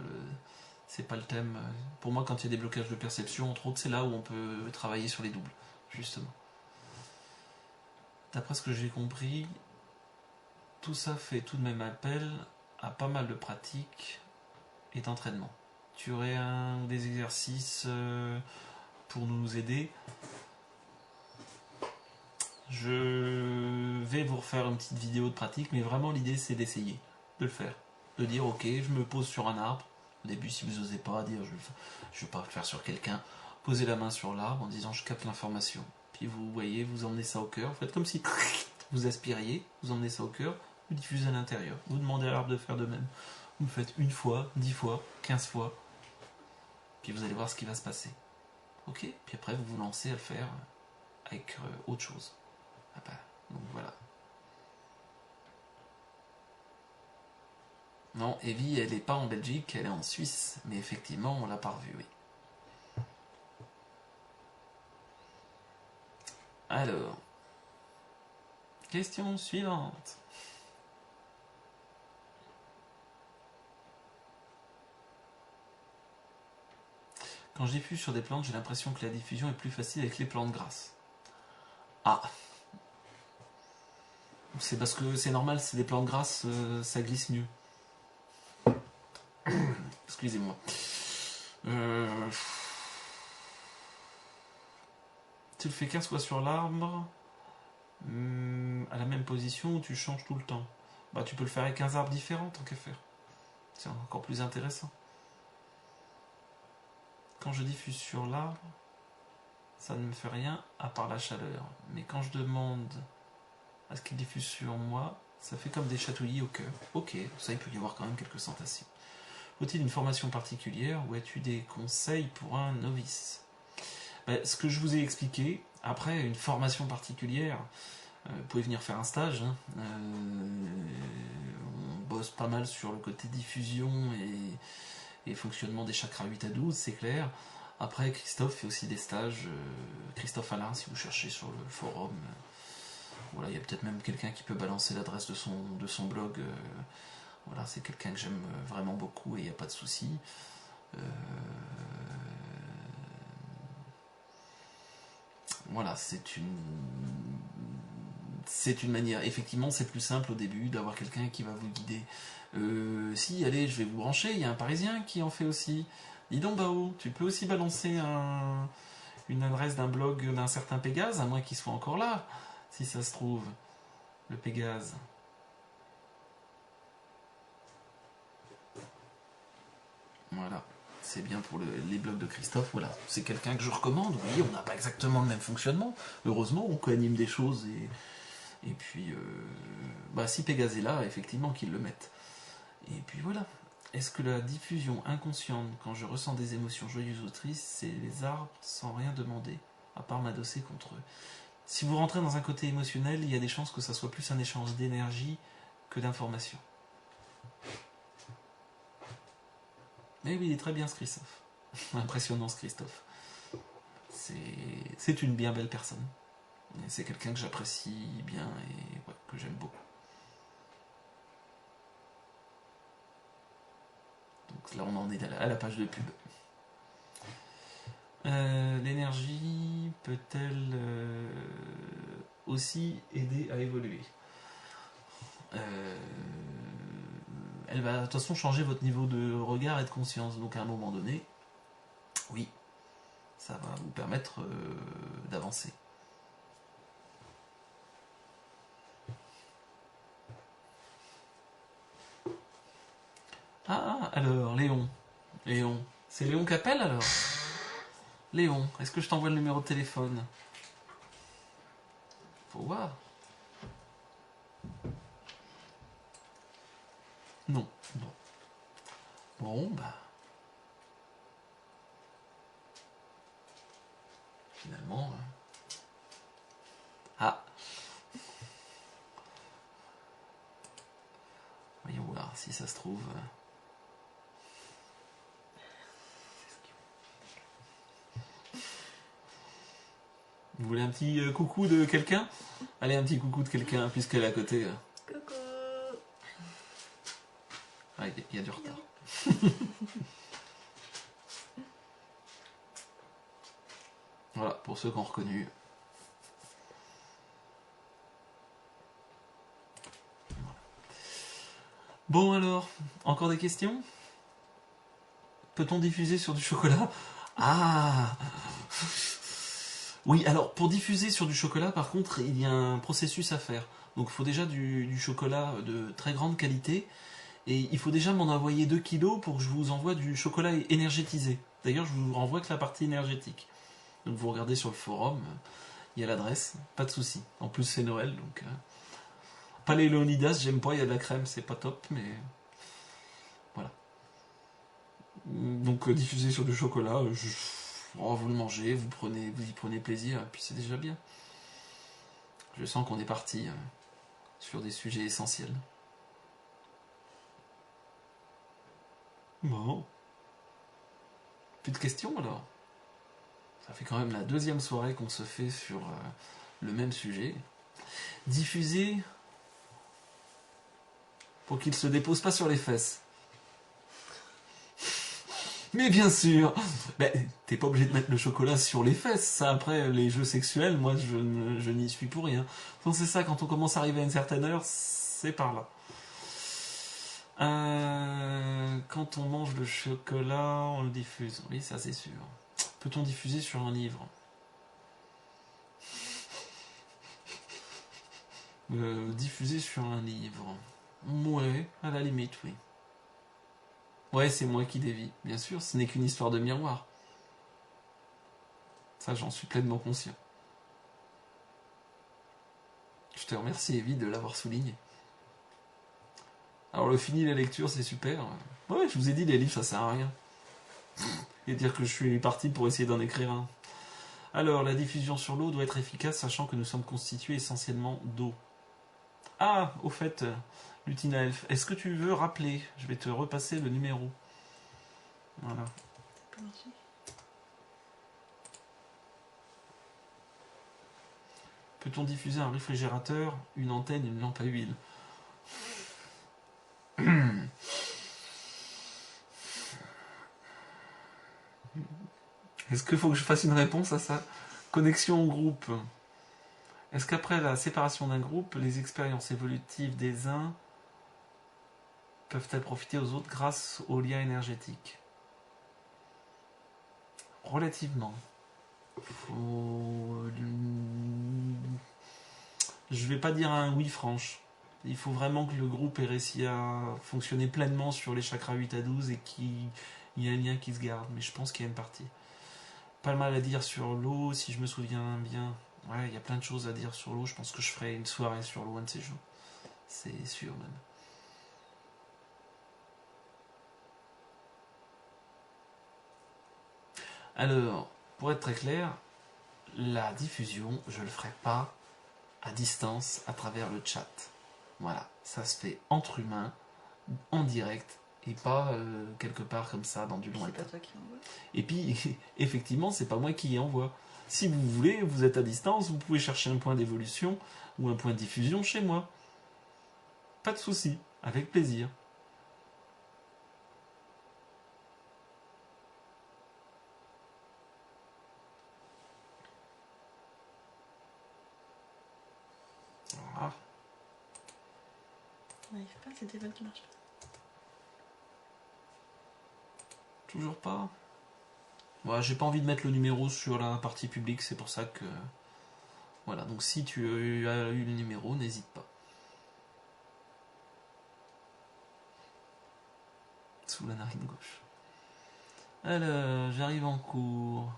le thème. Pour moi, quand il y a des blocages de perception, entre autres, c'est là où on peut travailler sur les doubles, justement. D'après ce que j'ai compris, tout ça fait tout de même appel à pas mal de pratiques et d'entraînement. Tu aurais des exercices pour nous aider. Je vais vous refaire une petite vidéo de pratique, mais vraiment l'idée c'est d'essayer, de le faire. De dire ok, je me pose sur un arbre. Au début, si vous n'osez pas dire je vais pas le faire sur quelqu'un, posez la main sur l'arbre en disant je capte l'information. Puis vous voyez, vous emmenez ça au cœur. Vous faites comme si vous aspiriez, vous emmenez ça au cœur, vous diffusez à l'intérieur. Vous demandez à l'arbre de faire de même. Vous le faites 1 fois, 10 fois, 15 fois. Puis vous allez voir ce qui va se passer. Ok ? Puis après, vous vous lancez à le faire avec autre chose. Ah bah, donc voilà. Non, Evie, elle n'est pas en Belgique, elle est en Suisse. Mais effectivement, on l'a pas revue, oui. Alors, question suivante. Quand je diffuse sur des plantes, j'ai l'impression que la diffusion est plus facile avec les plantes grasses. Ah. C'est parce que c'est normal, c'est des plantes grasses, ça glisse mieux. Excusez-moi. Tu le fais 15 fois sur l'arbre, à la même position, ou tu changes tout le temps. Bah, tu peux le faire avec 15 arbres différents, tant qu'à faire. C'est encore plus intéressant. Quand je diffuse sur l'arbre, ça ne me fait rien à part la chaleur. Mais quand je demande à ce qu'il diffuse sur moi, ça fait comme des chatouillis au cœur. Ok, ça il peut y avoir quand même quelques sensations. Faut-il une formation particulière ou as-tu des conseils pour un novice ? Ce que je vous ai expliqué, après une formation particulière, vous pouvez venir faire un stage. Hein. On bosse pas mal sur le côté diffusion et fonctionnement des chakras 8 à 12, c'est clair. Après, Christophe fait aussi des stages. Christophe Alain, si vous cherchez sur le forum. Voilà, il y a peut-être même quelqu'un qui peut balancer l'adresse de son blog. Voilà, c'est quelqu'un que j'aime vraiment beaucoup et il n'y a pas de souci. Voilà, c'est une manière. Effectivement, c'est plus simple au début d'avoir quelqu'un qui va vous guider. Si, allez, je vais vous brancher. Il y a un Parisien qui en fait aussi. Dis donc, Bao, tu peux aussi balancer une adresse d'un blog d'un certain Pégase, à moins qu'il soit encore là, si ça se trouve, le Pégase. Voilà, c'est bien pour les blogs de Christophe. Voilà, c'est quelqu'un que je recommande. Oui, on n'a pas exactement le même fonctionnement. Heureusement, on co-anime des choses et puis, si Pégase est là, effectivement, qu'ils le mettent. Et puis voilà. Est-ce que la diffusion inconsciente, quand je ressens des émotions joyeuses ou tristes, c'est les arbres sans rien demander, à part m'adosser contre eux? Si vous rentrez dans un côté émotionnel, il y a des chances que ça soit plus un échange d'énergie que d'informations. Mais oui, il est très bien ce Christophe. Impressionnant ce Christophe. C'est une bien belle personne. C'est quelqu'un que j'apprécie bien et que j'aime beaucoup. Donc là, on en est à la page de pub. L'énergie peut-elle aussi aider à évoluer? Elle va de toute façon changer votre niveau de regard et de conscience. Donc à un moment donné, oui, ça va vous permettre d'avancer. Ah, alors, Léon. Léon. C'est Léon qui appelle alors? Léon, est-ce que je t'envoie le numéro de téléphone? Faut voir. Non. Bon, finalement... Ah. Voyons voir si ça se trouve... Vous voulez un petit coucou de quelqu'un? Allez, un petit coucou de quelqu'un, puisqu'elle est à côté. Coucou. Ah, il y a du retard. Voilà, pour ceux qui ont reconnu. Voilà. Bon alors, encore des questions? Peut-on diffuser sur du chocolat? Ah! Oui, alors pour diffuser sur du chocolat, par contre, il y a un processus à faire. Donc il faut déjà du chocolat de très grande qualité. Et il faut déjà m'en envoyer 2 kilos pour que je vous envoie du chocolat énergétisé. D'ailleurs, je vous renvoie que la partie énergétique. Donc vous regardez sur le forum, il y a l'adresse, pas de souci. En plus c'est Noël, donc... Pas les Léonidas, j'aime pas, il y a de la crème, c'est pas top, mais... Voilà. Donc diffuser sur du chocolat, vous le mangez, vous y prenez plaisir, et puis c'est déjà bien. Je sens qu'on est parti sur des sujets essentiels. Bon. Plus de questions alors? Ça fait quand même la 2e soirée qu'on se fait sur le même sujet. Diffuser pour qu'il se dépose pas sur les fesses. Mais bien sûr, t'es pas obligé de mettre le chocolat sur les fesses. Ça, après, les jeux sexuels, moi, je n'y suis pour rien. Donc c'est ça, quand on commence à arriver à une certaine heure, c'est par là. Quand on mange le chocolat, on le diffuse. Oui, ça c'est sûr. Peut-on diffuser sur un livre? Diffuser sur un livre. Ouais, à la limite, oui. Ouais, c'est moi qui dévie. Bien sûr, ce n'est qu'une histoire de miroir. Ça, j'en suis pleinement conscient. Je te remercie, Evie, de l'avoir souligné. Alors, le fini, la lecture, c'est super. Ouais, je vous ai dit, les livres, ça sert à rien. Et dire que je suis parti pour essayer d'en écrire un. Alors, la diffusion sur l'eau doit être efficace, sachant que nous sommes constitués essentiellement d'eau. Ah, au fait, Lutina Elf, est-ce que tu veux rappeler? Je vais te repasser le numéro. Voilà. Merci. Peut-on diffuser un réfrigérateur, une antenne, une lampe à huile? Est-ce qu'il faut que je fasse une réponse à ça? Connexion au groupe. Est-ce qu'après la séparation d'un groupe, les expériences évolutives des uns peuvent-elles profiter aux autres grâce aux liens énergétiques? Relativement. Je vais pas dire un oui franche. Il faut vraiment que le groupe ait réussi à fonctionner pleinement sur les chakras 8 à 12 et qu'il y ait un lien qui se garde. Mais je pense qu'il y a une partie. Pas mal à dire sur l'eau, si je me souviens bien. Ouais, il y a plein de choses à dire sur l'eau. Je pense que je ferai une soirée sur l'eau un de ces jours. C'est sûr même. Alors, pour être très clair, la diffusion, je le ferai pas à distance à travers le chat. Voilà, ça se fait entre humains, en direct, et pas quelque part comme ça dans du lointain. C'est pas toi qui envoie. Et puis, effectivement, c'est pas moi qui y envoie. Si vous voulez, vous êtes à distance, vous pouvez chercher un point d'évolution ou un point de diffusion chez moi. Pas de souci, avec plaisir. Voilà. On n'arrive pas, c'est téléphone qui marche pas. Toujours pas. Ouais, j'ai pas envie de mettre le numéro sur la partie publique, c'est pour ça que... Voilà, donc si tu as eu le numéro, n'hésite pas. Sous la narine gauche. Alors, j'arrive en cours.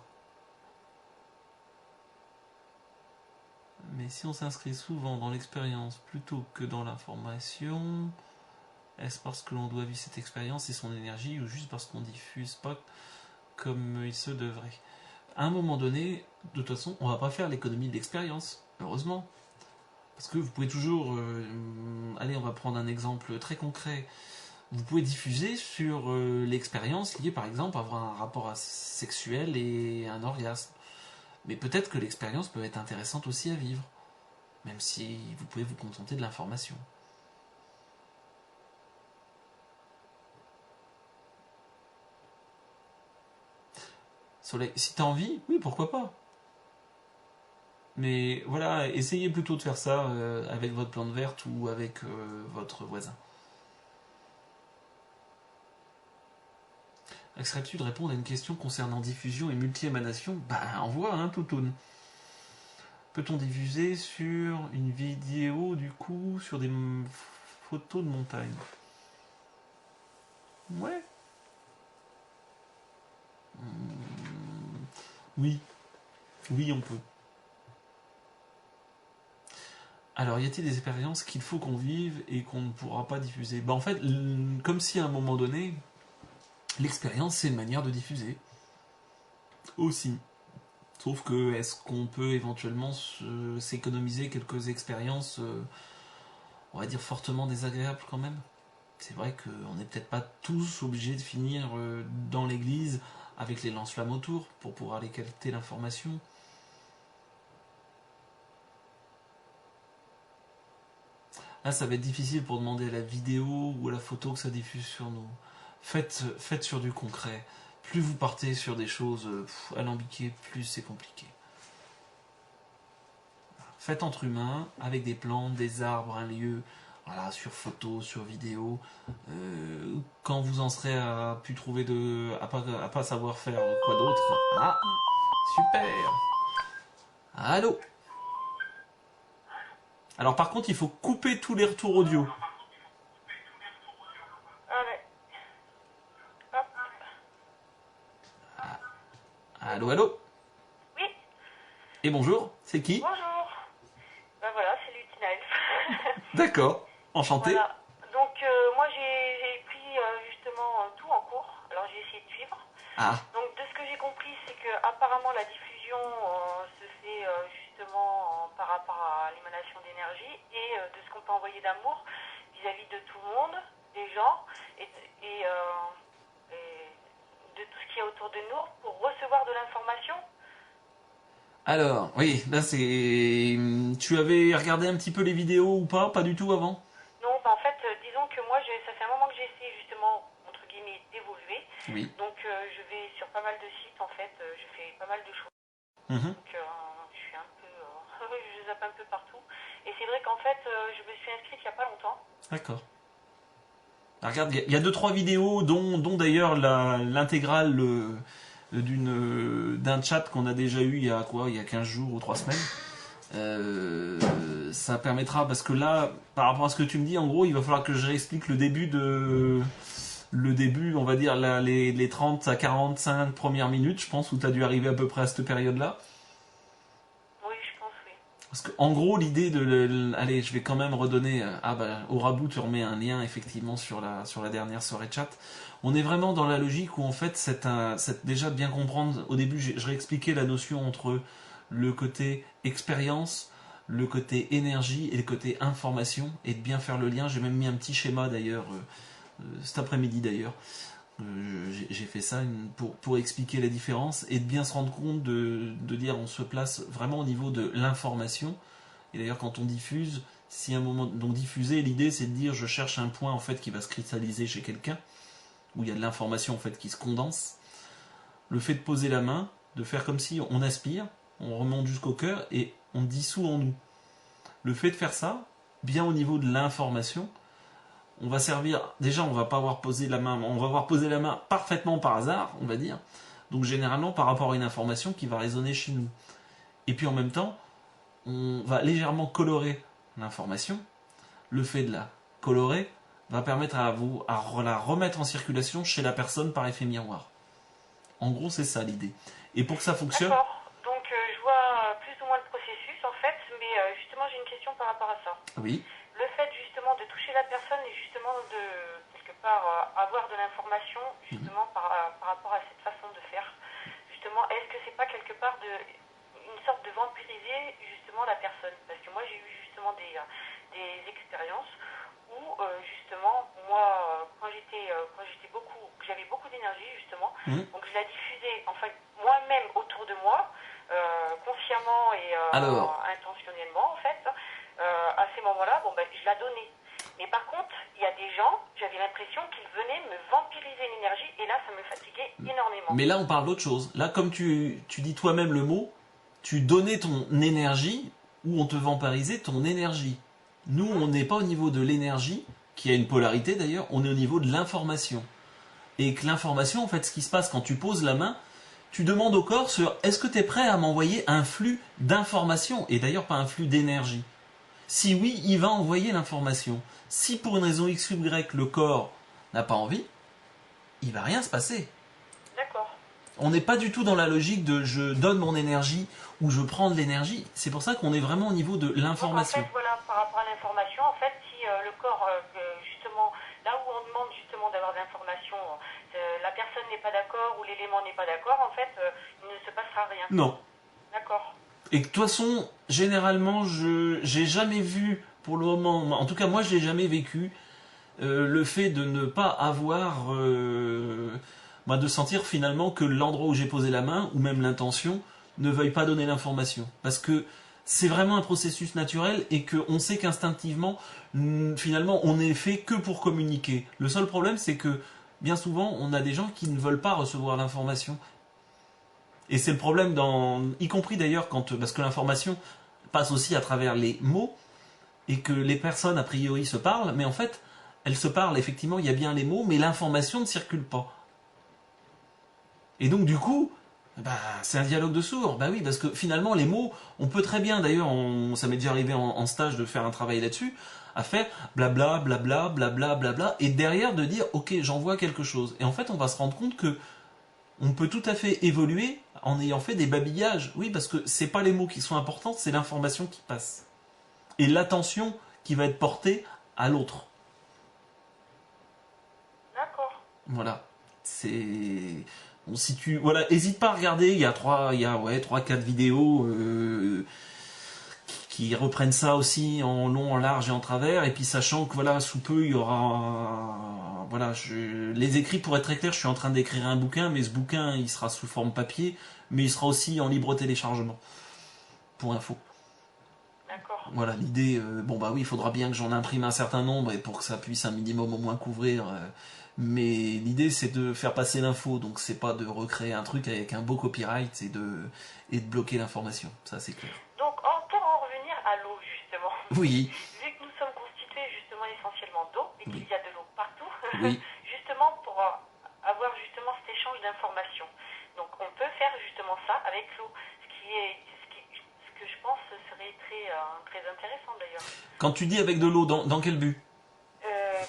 Mais si on s'inscrit souvent dans l'expérience plutôt que dans l'information, est-ce parce que l'on doit vivre cette expérience et son énergie ou juste parce qu'on diffuse pas comme il se devrait? À un moment donné, de toute façon, on va pas faire l'économie de l'expérience, heureusement. Parce que vous pouvez toujours... allez, on va prendre un exemple très concret. Vous pouvez diffuser sur l'expérience liée par exemple à avoir un rapport sexuel et un orgasme. Mais peut-être que l'expérience peut être intéressante aussi à vivre, même si vous pouvez vous contenter de l'information. Soleil, si t'as envie, oui, pourquoi pas. Mais voilà, essayez plutôt de faire ça avec votre plante verte ou avec votre voisin. Accepterais-tu de répondre à une question concernant diffusion et multi-émanation? Bah, envoie, hein, Toutoun. Peut-on diffuser sur une vidéo, du coup, sur des photos de montagne? Ouais. Oui. Oui, on peut. Alors, y a-t-il des expériences qu'il faut qu'on vive et qu'on ne pourra pas diffuser? Bah, en fait, comme si à un moment donné, l'expérience, c'est une manière de diffuser. Aussi. Sauf que, est-ce qu'on peut éventuellement s'économiser quelques expériences, on va dire, fortement désagréables quand même? C'est vrai qu'on n'est peut-être pas tous obligés de finir dans l'église avec les lance-flammes autour pour pouvoir aller capter l'information. Là, ça va être difficile pour demander à la vidéo ou à la photo que ça diffuse sur nous. Faites sur du concret. Plus vous partez sur des choses alambiquées, plus c'est compliqué. Faites entre humains, avec des plantes, des arbres, un lieu, voilà, sur photo, sur vidéo. Quand vous en serez à plus trouver à pas savoir faire quoi d'autre. Ah, super. Allô. Alors par contre, il faut couper tous les retours audio. Allez. Hop. Allô, allô. Oui, Et bonjour, c'est qui? bonjour. Ben voilà, c'est Lutina Elf. D'accord, enchanté. Voilà. Donc, moi, j'ai pris justement tout en cours. Alors, j'ai essayé de suivre. Ah, Donc, de ce que j'ai compris, c'est que apparemment la diffusion se fait justement par rapport à l'émanation d'énergie et de ce qu'on peut envoyer d'amour vis-à-vis de tout le monde, des gens et de tout ce qui est autour de nous pour recevoir de l'information. Alors, oui, là c'est... Tu avais regardé un petit peu les vidéos ou pas? Pas du tout avant? Non, bah, en fait, disons que moi, ça fait un moment que j'essaie justement, entre guillemets, d'évoluer. Oui. Donc, je vais sur pas mal de sites, en fait, je fais pas mal de choses. Mhm. Donc, je suis un peu, je zappe un peu partout. Et c'est vrai qu'en fait, je me suis inscrite il n'y a pas longtemps. D'accord. Alors, regarde, il y a 2-3 vidéos, dont d'ailleurs l'intégrale d'un chat qu'on a déjà eu il y a 15 jours ou 3 semaines. Ça permettra, parce que là, par rapport à ce que tu me dis, en gros, il va falloir que je réexplique le début, on va dire, les 30 à 45 premières minutes, je pense, où tu as dû arriver à peu près à cette période-là. Oui, je pense, oui. Parce que, en gros, l'idée allez, je vais quand même redonner. Au Rabout, tu remets un lien effectivement sur la dernière soirée chat. On est vraiment dans la logique où en fait, c'est déjà de bien comprendre. Au début, je réexpliquais la notion entre le côté expérience, le côté énergie et le côté information, et de bien faire le lien. J'ai même mis un petit schéma d'ailleurs cet après-midi d'ailleurs. J'ai fait ça pour expliquer la différence et de bien se rendre compte de dire on se place vraiment au niveau de l'information. Et d'ailleurs quand on diffuse, si à un moment donc diffuser, l'idée c'est de dire je cherche un point en fait qui va se cristalliser chez quelqu'un où il y a de l'information en fait qui se condense. Le fait de poser la main, de faire comme si on aspire, on remonte jusqu'au cœur et on dissout en nous. Le fait de faire ça, bien au niveau de l'information, on va servir, déjà on va pas avoir posé la main, on va avoir posé la main parfaitement par hasard, on va dire, donc généralement par rapport à une information qui va résonner chez nous. Et puis en même temps, on va légèrement colorer l'information. Le fait de la colorer va permettre à la remettre en circulation chez la personne par effet miroir. En gros, c'est ça l'idée. Et pour que ça fonctionne... D'accord. Donc, je vois plus ou moins le processus, en fait, mais justement, j'ai une question par rapport à ça. Oui. Le fait justement de toucher la personne et justement de quelque part avoir de l'information justement par rapport à cette façon de faire, justement, est-ce que c'est pas quelque part une sorte de vampiriser justement la personne? Parce que moi j'ai eu justement des expériences où justement moi quand j'avais beaucoup d'énergie justement, donc je la diffusais en fait moi-même autour de moi consciemment et intentionnellement en fait. À ces moments-là, je la donnais. Mais par contre, il y a des gens, j'avais l'impression qu'ils venaient me vampiriser l'énergie, et là, ça me fatiguait énormément. Mais là, on parle d'autre chose. Là, comme tu dis toi-même le mot, tu donnais ton énergie, ou on te vampirisait ton énergie. Nous, on n'est pas au niveau de l'énergie, qui a une polarité d'ailleurs, on est au niveau de l'information. Et que l'information, en fait, ce qui se passe quand tu poses la main, tu demandes au corps sur est-ce que tu es prêt à m'envoyer un flux d'information, et d'ailleurs pas un flux d'énergie. Si oui, il va envoyer l'information. Si pour une raison X ou Y, le corps n'a pas envie, il va rien se passer. D'accord. On n'est pas du tout dans la logique de je donne mon énergie ou je prends de l'énergie. C'est pour ça qu'on est vraiment au niveau de l'information. Donc en fait, voilà, par rapport à l'information, en fait, si le corps, justement, là où on demande justement d'avoir de l'information, la personne n'est pas d'accord ou l'élément n'est pas d'accord, en fait, il ne se passera rien. Non. D'accord. Et de toute façon, généralement, j'ai jamais vu, pour le moment, en tout cas moi je l'ai jamais vécu, le fait de ne pas avoir, de sentir finalement que l'endroit où j'ai posé la main, ou même l'intention, ne veuille pas donner l'information. Parce que c'est vraiment un processus naturel et qu'on sait qu'instinctivement, finalement, on n'est fait que pour communiquer. Le seul problème, c'est que bien souvent, on a des gens qui ne veulent pas recevoir l'information. Et c'est le problème y compris d'ailleurs parce que l'information passe aussi à travers les mots et que les personnes a priori se parlent, mais en fait elles se parlent effectivement, il y a bien les mots, mais l'information ne circule pas. Et donc du coup, c'est un dialogue de sourds. Bah oui, parce que finalement les mots, on peut très bien d'ailleurs, ça m'est déjà arrivé en stage de faire un travail là-dessus, à faire blabla, blabla, blabla, blabla, et derrière de dire ok, j'envoie quelque chose. Et en fait on va se rendre compte que on peut tout à fait évoluer en ayant fait des babillages. Oui, parce que c'est pas les mots qui sont importants, c'est l'information qui passe. Et l'attention qui va être portée à l'autre. D'accord. Voilà. Bon, si tu, voilà, hésite pas à regarder, il y a 3-4 vidéos qui reprennent ça aussi en long, en large et en travers, et puis sachant que voilà, sous peu il y aura, voilà, les écrits, pour être très clair, je suis en train d'écrire un bouquin, mais ce bouquin il sera sous forme papier, mais il sera aussi en libre téléchargement, pour info. D'accord. Voilà, l'idée, bon bah oui, il faudra bien que j'en imprime un certain nombre et pour que ça puisse un minimum au moins couvrir. Mais l'idée c'est de faire passer l'info, donc c'est pas de recréer un truc avec un beau copyright et de bloquer l'information, ça c'est clair. Donc, pour en revenir à l'eau, justement, Oui, vu que nous sommes constitués justement essentiellement d'eau et qu'il y a de l'eau partout, oui. justement pour avoir justement cet échange d'informations. Donc, on peut faire justement ça avec l'eau, ce que je pense serait très intéressant d'ailleurs. Quand tu dis avec de l'eau, dans quel but?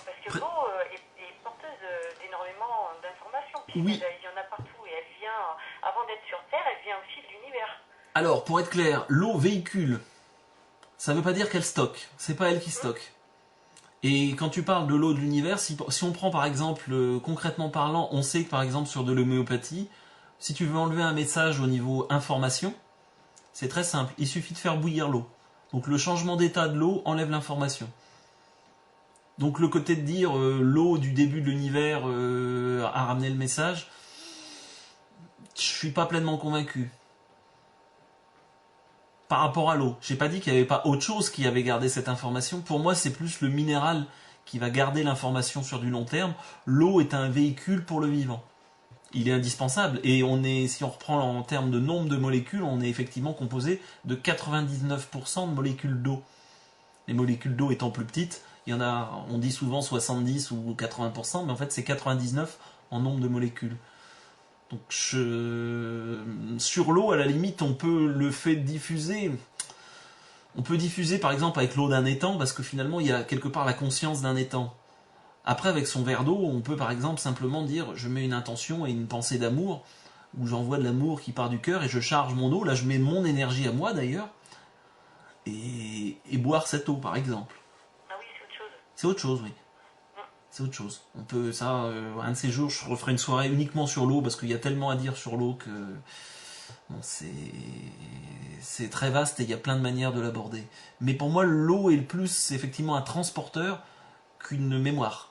Parce que l'eau est porteuse d'énormément d'informations, puisqu'il Oui. y en a partout et elle vient, avant d'être sur Terre, elle vient aussi de l'univers. Alors, pour être clair, l'eau véhicule. Ça veut pas dire qu'elle stocke. C'est pas elle qui stocke. Et quand tu parles de l'eau de l'univers, si on prend par exemple, concrètement parlant, on sait que par exemple sur de l'homéopathie, si tu veux enlever un message au niveau information, c'est très simple. Il suffit de faire bouillir l'eau. Donc le changement d'état de l'eau enlève l'information. Donc le côté de dire l'eau du début de l'univers a ramené le message, je suis pas pleinement convaincu. Par rapport à l'eau, j'ai pas dit qu'il n'y avait pas autre chose qui avait gardé cette information. Pour moi, c'est plus le minéral qui va garder l'information sur du long terme. L'eau est un véhicule pour le vivant. Il est indispensable. Et si on reprend en termes de nombre de molécules, on est effectivement composé de 99% de molécules d'eau. Les molécules d'eau étant plus petites, il y en a, on dit souvent 70 ou 80%, mais en fait c'est 99 en nombre de molécules. Donc sur l'eau, à la limite, on peut le fait diffuser. On peut diffuser par exemple avec l'eau d'un étang, parce que finalement il y a quelque part la conscience d'un étang. Après, avec son verre d'eau, on peut par exemple simplement dire je mets une intention et une pensée d'amour, où j'envoie de l'amour qui part du cœur et je charge mon eau. Là, je mets mon énergie à moi d'ailleurs, et boire cette eau par exemple. Ah oui, c'est autre chose. C'est autre chose, oui. C'est autre chose. On peut, ça, un de ces jours, je referai une soirée uniquement sur l'eau, parce qu'il y a tellement à dire sur l'eau que bon, c'est très vaste et il y a plein de manières de l'aborder. Mais pour moi, l'eau est le plus effectivement un transporteur qu'une mémoire.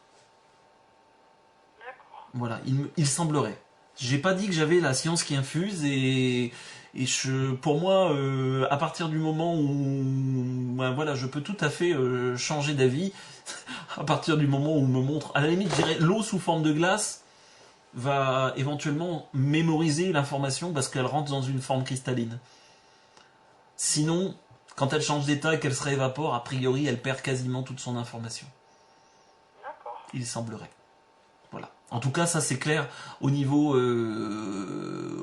D'accord. Voilà, il semblerait. J'ai pas dit que j'avais la science qui infuse et pour moi, à partir du moment où ben voilà, je peux tout à fait changer d'avis, à partir du moment où on me montre, à la limite, je dirais l'eau sous forme de glace va éventuellement mémoriser l'information parce qu'elle rentre dans une forme cristalline. Sinon, quand elle change d'état et qu'elle se réévapore, a priori, elle perd quasiment toute son information. D'accord. Il semblerait. Voilà. En tout cas, ça c'est clair au niveau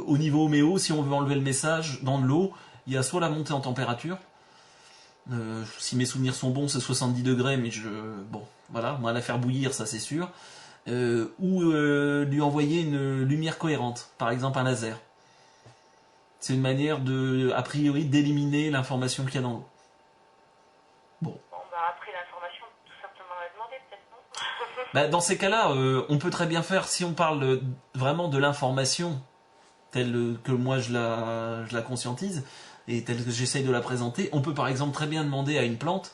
homéo. Si on veut enlever le message dans de l'eau, il y a soit la montée en température. Si mes souvenirs sont bons, c'est 70 degrés, mais bon, voilà, moi la faire bouillir, ça c'est sûr. Ou lui envoyer une lumière cohérente, par exemple un laser. C'est une manière a priori, d'éliminer l'information qu'il y a dans l'eau. Bon. Bon, bah après l'information, tout simplement la demander, peut-être, non? Bah, dans ces cas-là, on peut très bien faire, si on parle vraiment de l'information telle que moi je la conscientise et telle que j'essaye de la présenter, on peut par exemple très bien demander à une plante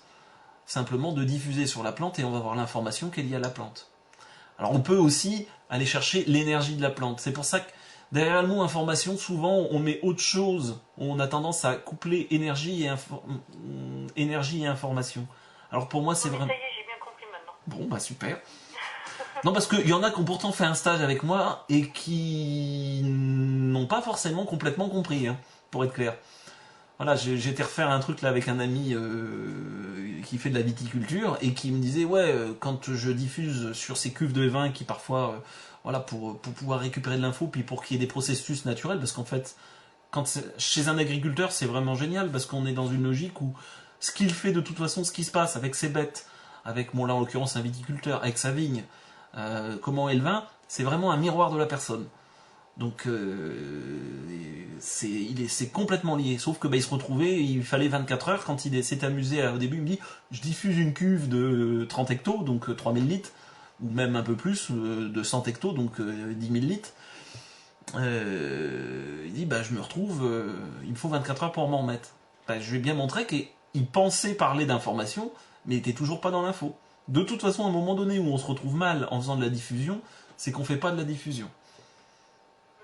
simplement de diffuser sur la plante et on va avoir l'information qui est liée à la plante. Alors on peut aussi aller chercher l'énergie de la plante. C'est pour ça que derrière le mot information, souvent on met autre chose. On a tendance à coupler énergie et information. Alors pour moi c'est Non, mais vraiment... ça y est, j'ai bien compris maintenant. Bon bah super. Non, parce qu'il y en a qui ont pourtant fait un stage avec moi et qui n'ont pas forcément complètement compris, hein, pour être clair. Voilà, j'ai été refaire un truc là avec un ami qui fait de la viticulture et qui me disait ouais, quand je diffuse sur ces cuves de vin qui parfois, voilà, pour pouvoir récupérer de l'info, puis pour qu'il y ait des processus naturels, parce qu'en fait, chez un agriculteur, c'est vraiment génial parce qu'on est dans une logique où ce qu'il fait de toute façon, ce qui se passe avec ses bêtes, avec bon là en l'occurrence un viticulteur, avec sa vigne, comment est le vin, c'est vraiment un miroir de la personne. Donc c'est complètement lié. Sauf que il se retrouvait, il fallait 24 heures quand il s'est amusé au début, il me dit je diffuse une cuve de 30 hectos, donc 3000 litres, ou même un peu plus, de 100 hectos, donc 10 000 litres. Il dit, bah, je me retrouve, il me faut 24 heures pour m'en remettre. Bah, je lui ai bien montré qu'il pensait parler d'information, mais il était toujours pas dans l'info. De toute façon, à un moment donné où on se retrouve mal en faisant de la diffusion, c'est qu'on fait pas de la diffusion.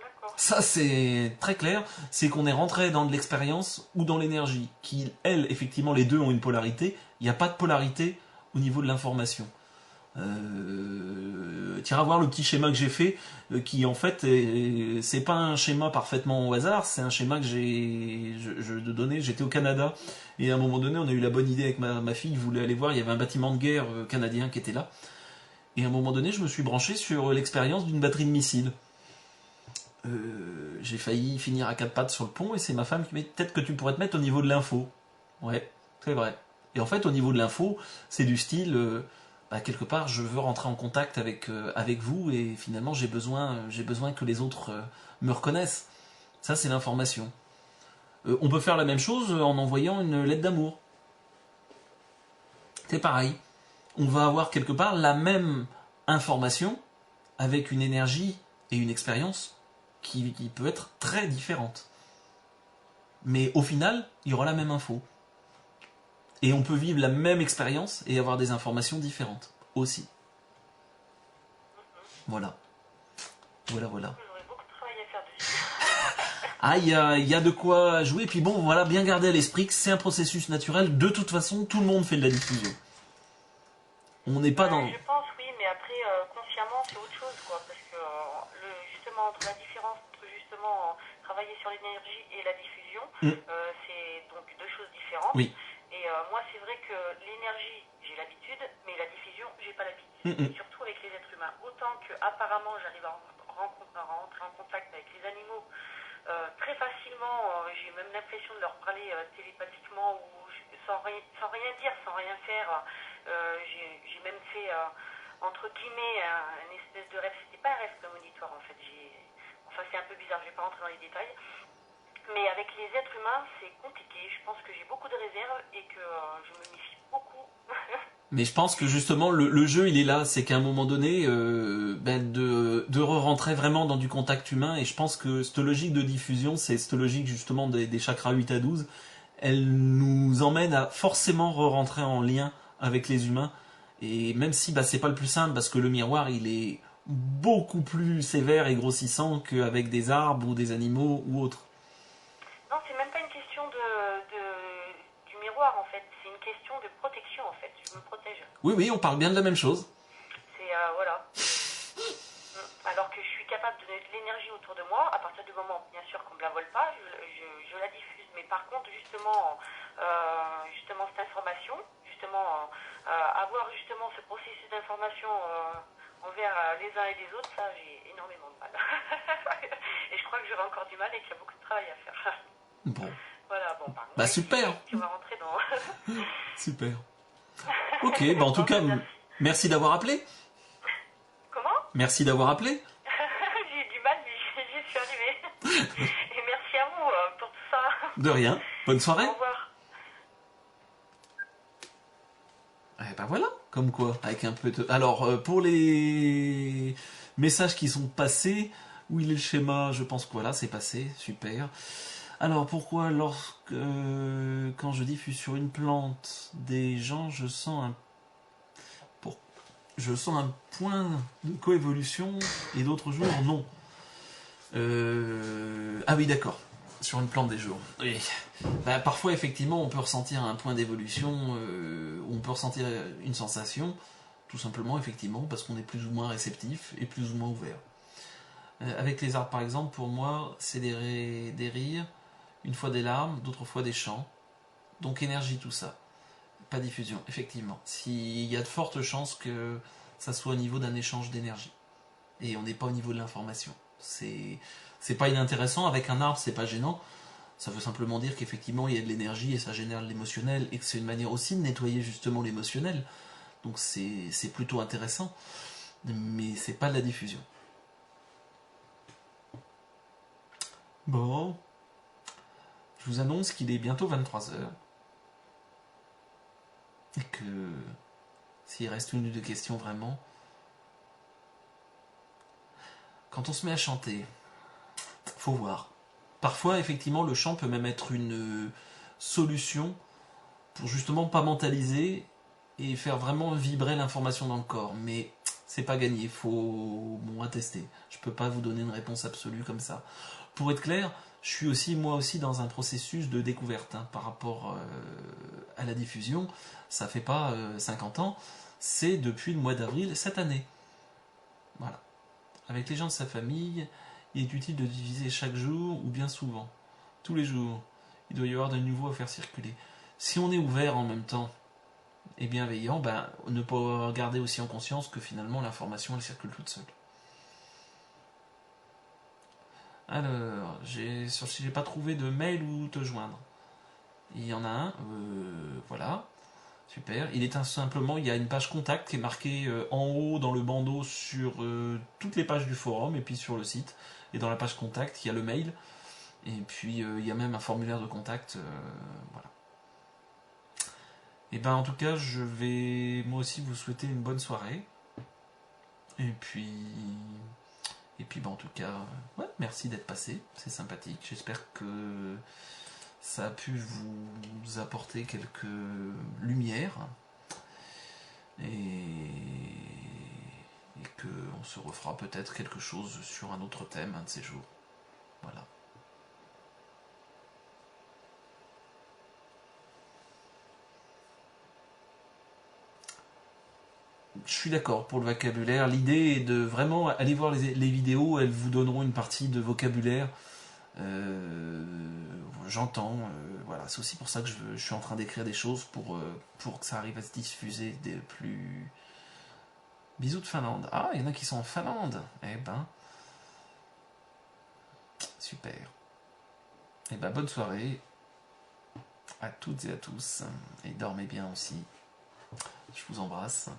D'accord. Ça, c'est très clair, c'est qu'on est rentré dans de l'expérience ou dans l'énergie, qui, elles, effectivement, les deux ont une polarité. Il n'y a pas de polarité au niveau de l'information. Tu iras voir le petit schéma que j'ai fait, qui en fait, c'est pas un schéma parfaitement au hasard, c'est un schéma que je donnais, j'étais au Canada, et à un moment donné, on a eu la bonne idée avec ma fille, je voulais aller voir, il y avait un bâtiment de guerre canadien qui était là, et à un moment donné, je me suis branché sur l'expérience d'une batterie de missiles. J'ai failli finir à quatre pattes sur le pont, et c'est ma femme qui m'a dit, peut-être que tu pourrais te mettre au niveau de l'info. Ouais, c'est vrai. Et en fait, au niveau de l'info, c'est du style, bah, quelque part, je veux rentrer en contact avec vous, et finalement, j'ai besoin que les autres me reconnaissent. Ça, c'est l'information. On peut faire la même chose en envoyant une lettre d'amour. C'est pareil. On va avoir quelque part la même information avec une énergie et une expérience qui peut être très différente. Mais au final, il y aura la même info. Et on peut vivre la même expérience et avoir des informations différentes aussi. Voilà. Voilà. J'aurais beaucoup de travail à faire dessus. Ah, il y a de quoi jouer. Et puis bon, voilà, bien garder à l'esprit que c'est un processus naturel. De toute façon, tout le monde fait de la diffusion. On n'est pas dans... Je pense, oui, mais après, consciemment, c'est autre chose, quoi. Parce que, justement, entre la différence entre, justement, travailler sur l'énergie et la diffusion, c'est donc deux choses différentes. Oui. Et moi, c'est vrai que l'énergie, j'ai l'habitude, mais la diffusion, j'ai pas l'habitude. Surtout avec les êtres humains. Autant que, apparemment, j'arrive à rentrer en contact avec les animaux très facilement. J'ai même l'impression de leur parler télépathiquement ou sans rien dire, sans rien faire. J'ai même fait, entre guillemets, un espèce de rêve. C'était pas un rêve prémonitoire, en fait. Enfin, c'est un peu bizarre, je vais pas rentrer dans les détails. Mais avec les êtres humains, c'est compliqué. Je pense que j'ai beaucoup de réserves et que je me méfie beaucoup. Mais je pense que justement le jeu il est là, c'est qu'à un moment donné de re-rentrer vraiment dans du contact humain, et je pense que cette logique de diffusion, c'est cette logique justement des chakras 8 à 12, elle nous emmène à forcément re-rentrer en lien avec les humains, et même si c'est pas le plus simple parce que le miroir il est beaucoup plus sévère et grossissant qu'avec des arbres ou des animaux ou autres. Non, c'est même pas une question du miroir, en fait. C'est une question de protection, en fait. Je me protège. Oui, on parle bien de la même chose. C'est, voilà. Alors que je suis capable de donner de l'énergie autour de moi, à partir du moment, bien sûr, qu'on ne me la vole pas, je la diffuse. Mais par contre, justement cette information, avoir justement ce processus d'information envers les uns et les autres, ça, j'ai énormément de mal. Et je crois que j'aurai encore du mal et qu'il y a beaucoup de travail à faire. Bon. Voilà, bon, Bah super. Tu vas rentrer dans... Super. Ok, en tout cas, merci d'avoir appelé. Comment? Merci d'avoir appelé. J'ai eu du mal, mais j'y suis arrivée. Et merci à vous pour tout ça. De rien. Bonne soirée. Au revoir. Eh ben voilà, comme quoi, avec un peu de... Alors, pour les messages qui sont passés, où il est le schéma, je pense que voilà, c'est passé, super. Alors, pourquoi quand je diffuse sur une plante des gens, je sens un point de coévolution et d'autres jours, non. Ah oui, d'accord. Sur une plante des jours. Oui. Parfois, effectivement, on peut ressentir un point d'évolution, on peut ressentir une sensation, tout simplement, effectivement, parce qu'on est plus ou moins réceptif et plus ou moins ouvert. Avec les arbres, par exemple, pour moi, c'est des rires, une fois des larmes, d'autres fois des chants. Donc énergie, tout ça. Pas diffusion, effectivement. S'il y a de fortes chances que ça soit au niveau d'un échange d'énergie. Et on n'est pas au niveau de l'information. C'est pas inintéressant. Avec un arbre, c'est pas gênant. Ça veut simplement dire qu'effectivement, il y a de l'énergie et ça génère de l'émotionnel, et que c'est une manière aussi de nettoyer justement l'émotionnel. Donc c'est plutôt intéressant. Mais c'est pas de la diffusion. Bon. Je vous annonce qu'il est bientôt 23h. Et que s'il reste une ou deux questions vraiment... Quand on se met à chanter, faut voir. Parfois, effectivement, le chant peut même être une solution pour justement pas mentaliser et faire vraiment vibrer l'information dans le corps. Mais c'est pas gagné, il faut au moins tester. Je peux pas vous donner une réponse absolue comme ça. Pour être clair, je suis aussi moi aussi dans un processus de découverte par rapport à la diffusion. Ça fait pas 50 ans, c'est depuis le mois d'avril cette année. Voilà. Avec les gens de sa famille, il est utile de diviser chaque jour ou bien souvent. Tous les jours, il doit y avoir de nouveau à faire circuler. Si on est ouvert en même temps et bienveillant, ne pas garder aussi en conscience que finalement l'information elle circule toute seule. Alors, j'ai pas trouvé de mail où te joindre. Il y en a un, voilà, super. Il est simplement, il y a une page contact qui est marquée en haut dans le bandeau sur toutes les pages du forum et puis sur le site. Et dans la page contact, il y a le mail. Et puis il y a même un formulaire de contact, voilà. Et en tout cas, je vais moi aussi vous souhaiter une bonne soirée. Et puis en tout cas, ouais, merci d'être passé, c'est sympathique. J'espère que ça a pu vous apporter quelques lumières et qu'on se refera peut-être quelque chose sur un autre thème un de ces jours. Voilà. Je suis d'accord pour le vocabulaire. L'idée est de vraiment aller voir les vidéos, elles vous donneront une partie de vocabulaire. J'entends, voilà, c'est aussi pour ça que je suis en train d'écrire des choses pour que ça arrive à se diffuser des plus. Bisous de Finlande. Ah, il y en a qui sont en Finlande. Super. Bonne soirée à toutes et à tous. Et dormez bien aussi. Je vous embrasse.